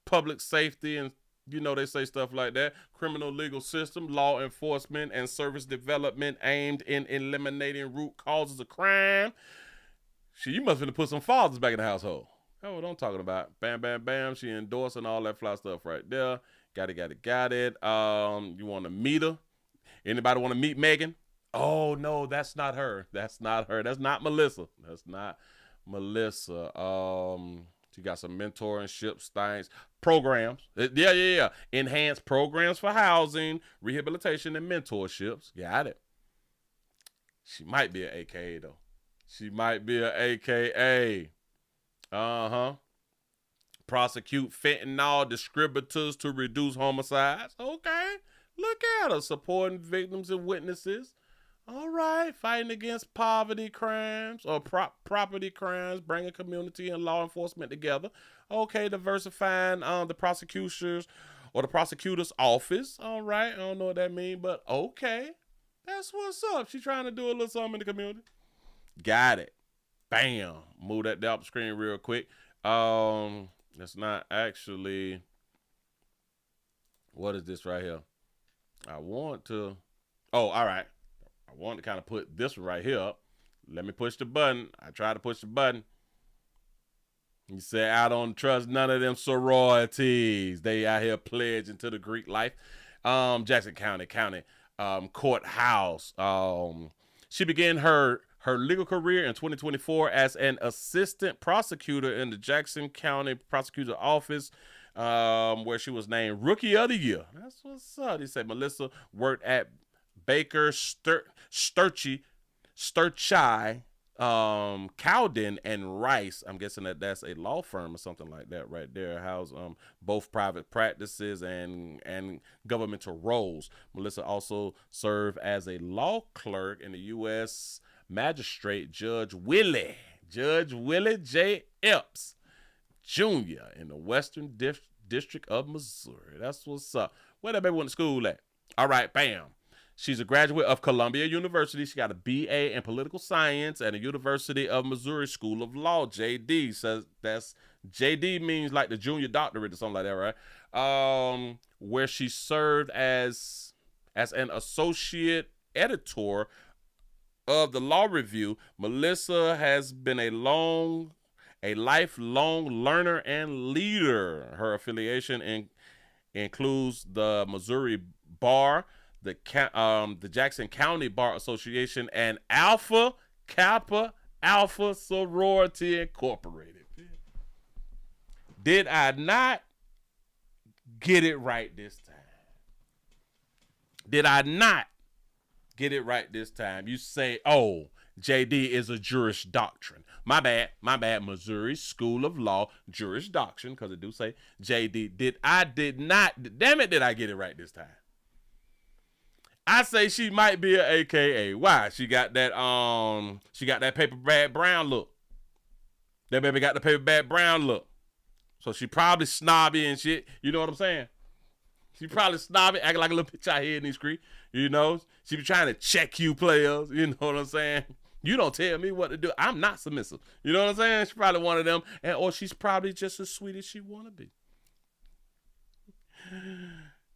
Speaker 1: Public safety, and they say stuff like that. Criminal legal system, law enforcement, and service development aimed in eliminating root causes of crime. You must have put some fathers back in the household. That's what I'm talking about. Bam, bam, bam. She endorsing all that fly stuff right there. Got it. You want to meet her? Anybody want to meet Megan? Oh, no, that's not her. That's not Melissa. She got some mentorship things, programs. Yeah. Enhanced programs for housing, rehabilitation, and mentorships. Got it. She might be an AKA, though. She might be an AKA. Prosecute fentanyl distributors to reduce homicides. Okay. Look at her. Supporting victims and witnesses. All right. Fighting against poverty crimes or property crimes. Bringing community and law enforcement together. Okay. Diversifying the prosecutors or the prosecutor's office. All right. I don't know what that means, but okay. That's what's up. She's trying to do a little something in the community. Got it. Bam. Move that down the screen real quick. That's not actually. What is this right here? All right. I want to kind of put this one right here up. Let me push the button. I tried to push the button. He said, I don't trust none of them sororities. They out here pledging to the Greek life. Jackson County courthouse. She began her legal career in 2024 as an assistant prosecutor in the Jackson County Prosecutor's Office, where she was named Rookie of the Year. That's what's up. He said Melissa worked at Baker Sturchie, Cowden and Rice. I'm guessing that's a law firm or something like that right there. House both private practices and governmental roles. Melissa also served as a law clerk in the U.S. Magistrate Judge Willie J. Epps Jr. in the Western District of Missouri. That's what's up. Where that baby went to school at? All right, bam. She's a graduate of Columbia University. She got a BA in political science at the University of Missouri School of Law. JD says that's JD means like the junior doctorate or something like that, right? Where she served as an associate editor of the Law Review. Melissa has been a lifelong learner and leader. Her affiliation includes the Missouri Bar, the Jackson County Bar Association, and Alpha Kappa Alpha Sorority Incorporated. Did I not get it right this time? Did I not get it right this time? You say, oh, JD is a juris doctrine. My bad. Missouri School of Law, juris doctrine, because it do say JD. Did I get it right this time? I say she might be an AKA. Why? She got that paper bag brown look. That baby got the paper bag brown look. So she probably snobby and shit. You know what I'm saying? She probably snobby, acting like a little bitch out here in these streets. You know? She be trying to check you players. You know what I'm saying? You don't tell me what to do. I'm not submissive. You know what I'm saying? She's probably one of them. Or she's probably just as sweet as she want to be.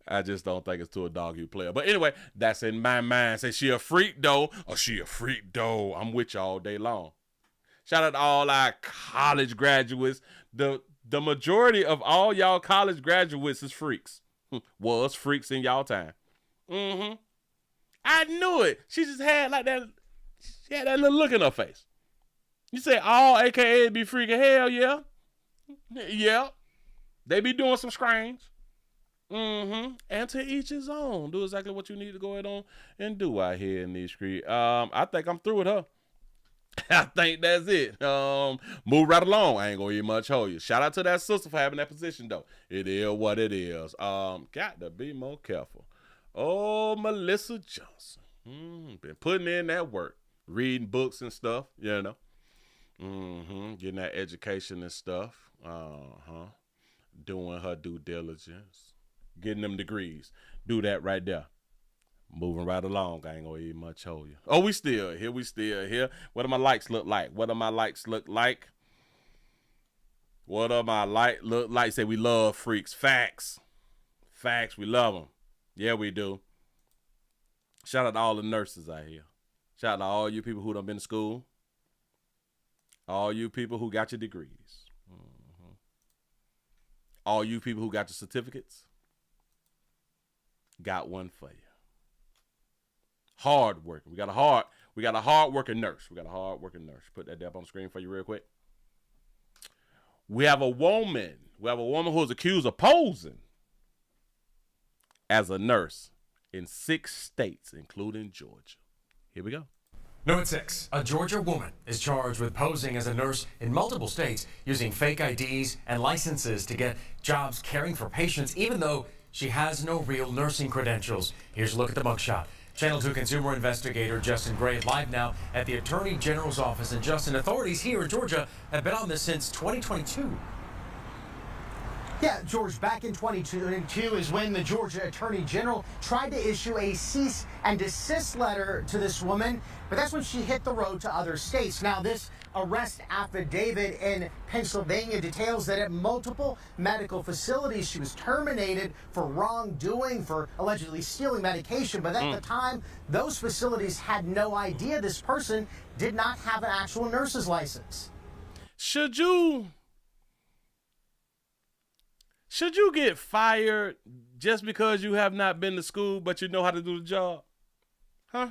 Speaker 1: I just don't think it's to a dog you player. But anyway, that's in my mind. Say she a freak though, or she a freak though. I'm with you all day long. Shout out to all our college graduates. The majority of all y'all college graduates is freaks. Was freaks in y'all time. Mm-hmm. I knew it. She just had like that. She had that little look in her face. You say all AKA be freaking? Hell yeah. Yeah. They be doing some strange. Mm-hmm. And to each his own. Do exactly what you need to go ahead on and do out here in these streets. I think I'm through with her. I think that's it. Move right along. I ain't gonna even much hold you. Shout out to that sister for having that position though. It is what it is. Got to be more careful. Oh, Melissa Johnson. Been putting in that work. Reading books and stuff, you know. Getting that education and stuff. Doing her due diligence. Getting them degrees. Do that right there. Moving right along. I ain't gonna even much hold you. Oh, we still here. What do my likes look like? What do my likes look like? What do my look like? Say we love freaks. Facts. We love them. Yeah, we do. Shout out to all the nurses out here. Shout out to all you people who done been to school. All you people who got your degrees. All you people who got your certificates. Got one for you. Hard working. We got a hard working nurse. Put that up on the screen for you real quick. We have a woman who is accused of posing as a nurse in 6 states, including Georgia. Here we go.
Speaker 14: Number 6. A Georgia woman is charged with posing as a nurse in multiple states using fake IDs and licenses to get jobs caring for patients, even though she has no real nursing credentials. Here's a look at the mugshot. Channel 2 consumer investigator Justin Gray live now at the Attorney General's office. And Justin, authorities here in Georgia have been on this since 2022.
Speaker 19: Yeah, George, back in 2022 is when the Georgia Attorney General tried to issue a cease and desist letter to this woman, but that's when she hit the road to other states. Now, this arrest affidavit in Pennsylvania details that at multiple medical facilities she was terminated for wrongdoing, for allegedly stealing medication, but at the time, those facilities had no idea this person did not have an actual nurse's license.
Speaker 1: Should you get fired just because you have not been to school, but you know how to do the job? Huh?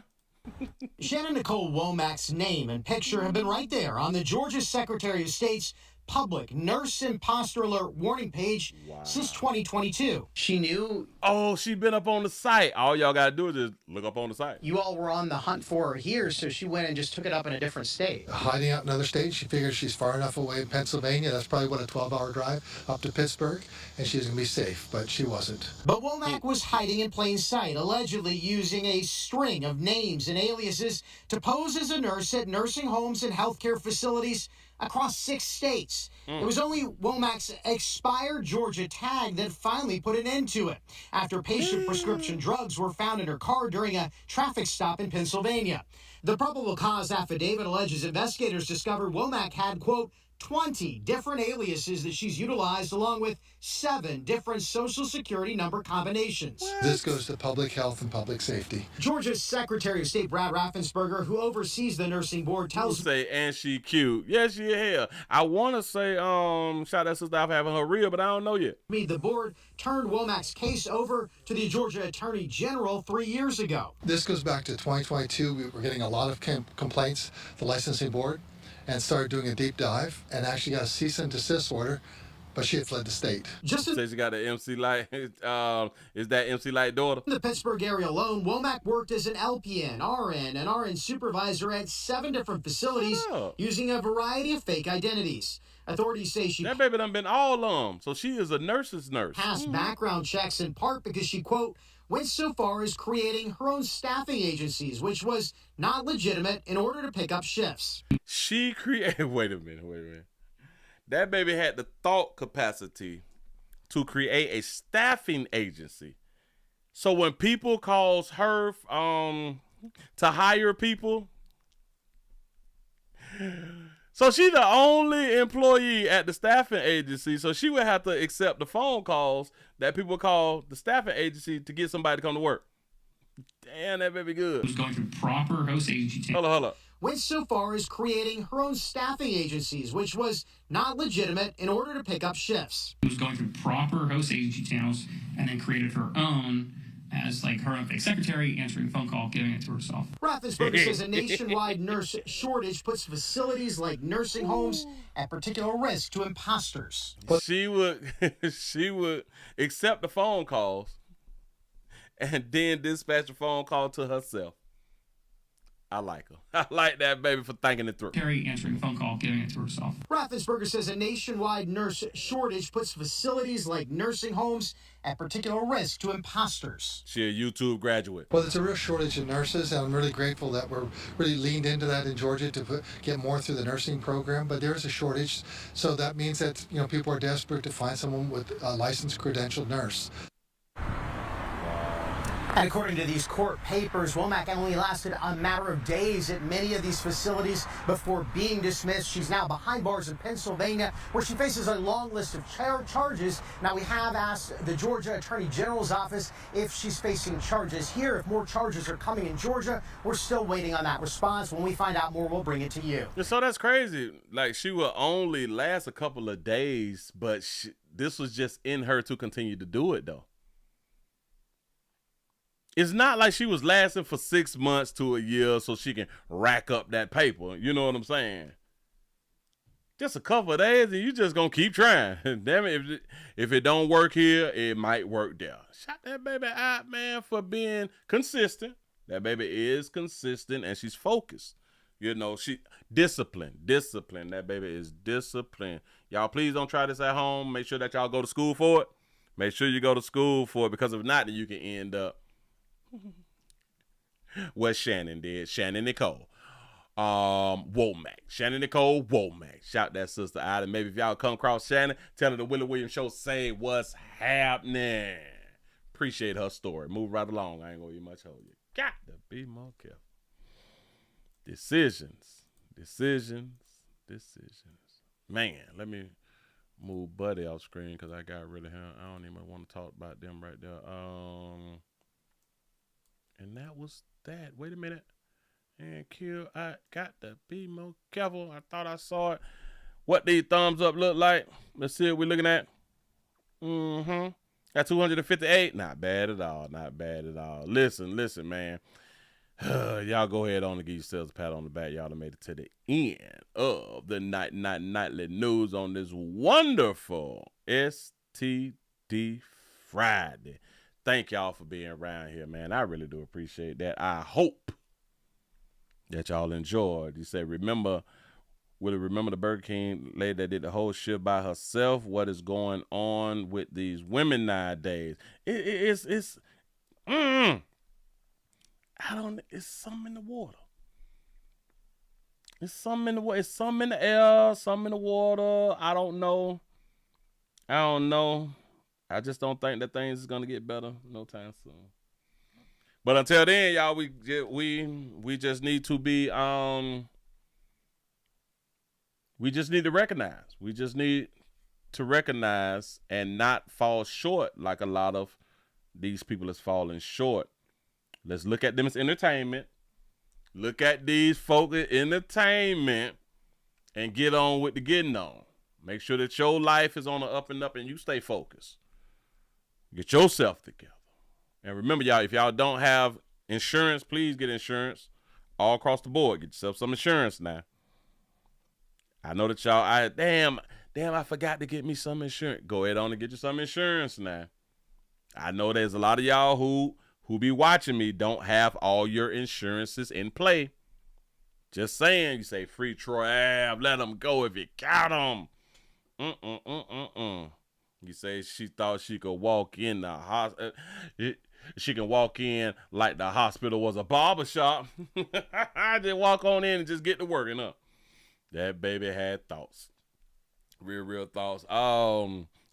Speaker 19: Shannon Nicole Womack's name and picture have been right there on the Georgia Secretary of State's public nurse imposter alert warning page since 2022.
Speaker 23: She knew.
Speaker 1: Oh, she been up on the site. All y'all got to do is just look up on the site.
Speaker 23: You all were on the hunt for her here, so she went and just took it up in a different state.
Speaker 24: Hiding out in another state, she figured she's far enough away in Pennsylvania. That's probably, a 12-hour drive up to Pittsburgh, and she's going to be safe, but she wasn't.
Speaker 19: But Womack was hiding in plain sight, allegedly using a string of names and aliases to pose as a nurse at nursing homes and healthcare facilities across 6 states. It was only Womack's expired Georgia tag that finally put an end to it after patient prescription drugs were found in her car during a traffic stop in Pennsylvania. The probable cause affidavit alleges investigators discovered Womack had, quote, 20 different aliases that she's utilized, along with 7 different Social Security number combinations.
Speaker 24: This goes to public health and public safety.
Speaker 19: Georgia's Secretary of State Brad Raffensperger, who oversees the nursing board, tells
Speaker 1: me, and she cute. Yes, she here. I want to say, shout out sister out for having her real, but I don't know yet.
Speaker 19: The board turned Womack's case over to the Georgia Attorney General 3 years ago.
Speaker 24: This goes back to 2022. We were getting a lot of complaints, the licensing board, and started doing a deep dive and actually got a cease and desist order, but she had fled the state.
Speaker 1: Just as she got an MC Light, is that MC Light daughter?
Speaker 19: In the Pittsburgh area alone, Womack worked as an LPN, RN, and RN supervisor at 7 different facilities using a variety of fake identities. Authorities say she...
Speaker 1: That baby done been all so she is a nurse's nurse.
Speaker 19: Passed background checks in part because she, quote, went so far as creating her own staffing agencies, which was not legitimate, in order to pick up shifts.
Speaker 1: She created... Wait a minute. That baby had the thought capacity to create a staffing agency. So when people calls her to hire people... So she's the only employee at the staffing agency, so she would have to accept the phone calls that people call the staffing agency to get somebody to come to work. Damn, that baby good.
Speaker 11: Was going through proper host agency.
Speaker 1: Hold up.
Speaker 19: Went so far as creating her own staffing agencies, which was not legitimate, in order to pick up shifts.
Speaker 11: Was going through proper host agency channels and then created her own as like her own fake secretary, answering a phone call, giving it to herself.
Speaker 19: Raffensperger says a nationwide nurse shortage puts facilities like nursing homes at particular risk to imposters.
Speaker 1: She would accept the phone calls and then dispatch a phone call to herself. I like her. I like that baby for thinking it through.
Speaker 11: Carrie answering a phone call, giving it to herself.
Speaker 19: Raffensperger says a nationwide nurse shortage puts facilities like nursing homes at particular risk to imposters.
Speaker 1: She a YouTube graduate.
Speaker 24: Well, there's a real shortage of nurses, and I'm really grateful that we're really leaned into that in Georgia to get more through the nursing program. But there is a shortage, so that means that people are desperate to find someone with a licensed, credentialed nurse.
Speaker 19: And according to these court papers, Womack only lasted a matter of days at many of these facilities before being dismissed. She's now behind bars in Pennsylvania, where she faces a long list of charges. Now, we have asked the Georgia Attorney General's office if she's facing charges here, if more charges are coming in Georgia. We're still waiting on that response. When we find out more, we'll bring it to you.
Speaker 1: So that's crazy. Like, she will only last a couple of days, but this was just in her to continue to do it, though. It's not like she was lasting for 6 months to a year so she can rack up that paper. You know what I'm saying? Just a couple of days and you just gonna keep trying. Damn it, if it don't work here, it might work there. Shout that baby out, man, for being consistent. That baby is consistent and she's focused. She disciplined. That baby is disciplined. Y'all, please don't try this at home. Make sure that y'all go to school for it. Make sure you go to school for it, because if not, then you can end up what Shannon did. Shannon Nicole Womack. Shannon Nicole Womack. Shout that sister out. And maybe if y'all come across Shannon, tell her the Willie Williams Show say what's happening. Appreciate her story. Move right along. I ain't gonna get much hold you. Got to be more careful. Decisions. Man, let me move Buddy off screen because I got rid of him. I don't even want to talk about them right there. And that was that. Wait a minute. And Q, I got to be more careful. I thought I saw it. What these thumbs up look like. Let's see what we're looking at. Got 258. Not bad at all. Listen, man. Y'all go ahead on and give yourselves a pat on the back. Y'all have made it to the end of the nightly news on this wonderful STD Friday. Thank y'all for being around here, man. I really do appreciate that. I hope that y'all enjoyed. You said, remember the Burger King lady that did the whole shift by herself? What is going on with these women nowadays? It's something in the water. It's something in the water. It's something in the air, something in the water. I don't know. I just don't think that things is gonna get better no time soon. But until then, y'all, we just need to be We just need to recognize. We just need to recognize and not fall short like a lot of these people is falling short. Let's look at them as entertainment. Look at these folk as entertainment and get on with the getting on. Make sure that your life is on the up and up and you stay focused. Get yourself together. And remember, y'all, if y'all don't have insurance, please get insurance all across the board. Get yourself some insurance now. I know that y'all, damn, I forgot to get me some insurance. Go ahead on and get you some insurance now. I know there's a lot of y'all who be watching me don't have all your insurances in play. Just saying, you say free Troy Ave, let them go if you got them. You say she thought she could walk in the hospital. She can walk in like the hospital was a barber shop. Just walk on in and just get to working up. That baby had thoughts. Real thoughts.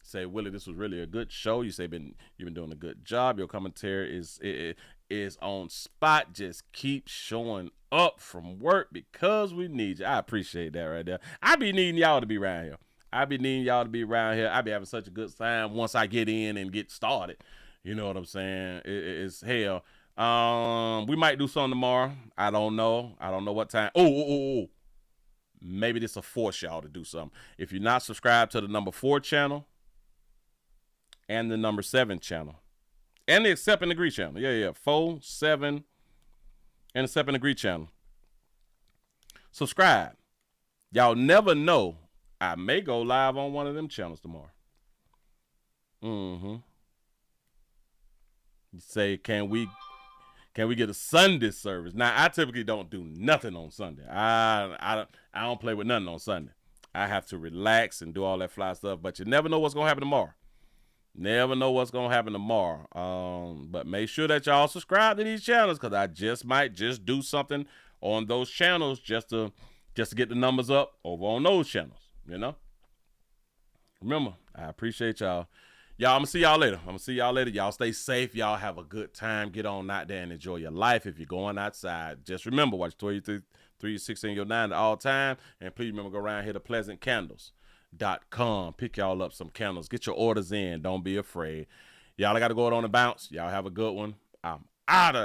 Speaker 1: Say, Willie, this was really a good show. You say you've been doing a good job. Your commentary is on spot. Just keep showing up from work because we need you. I appreciate that right there. I be needing y'all to be around here. I be having such a good time once I get in and get started. You know what I'm saying? It's hell. We might do something tomorrow. I don't know what time. Oh. Maybe this will force y'all to do something. If you're not subscribed to the number 4 channel and the number 7 channel and the Accept and Agree channel. Yeah. 4, 7, and the Accept and Agree channel. Subscribe. Y'all never know. I may go live on one of them channels tomorrow. You say, can we get a Sunday service? Now, I typically don't do nothing on Sunday. I don't play with nothing on Sunday. I have to relax and do all that fly stuff, but you never know what's going to happen tomorrow. But make sure that y'all subscribe to these channels because I might do something on those channels just to get the numbers up over on those channels, you know? Remember, I appreciate y'all. Y'all, I'm going to see y'all later. Y'all stay safe. Y'all have a good time. Get on out there and enjoy your life. If you're going outside, just remember, watch 23, 16, your 9 at all time. And please remember, go around here to pleasantcandles.com. Pick y'all up some candles. Get your orders in. Don't be afraid. Y'all, I got to go on and bounce. Y'all have a good one. I'm out of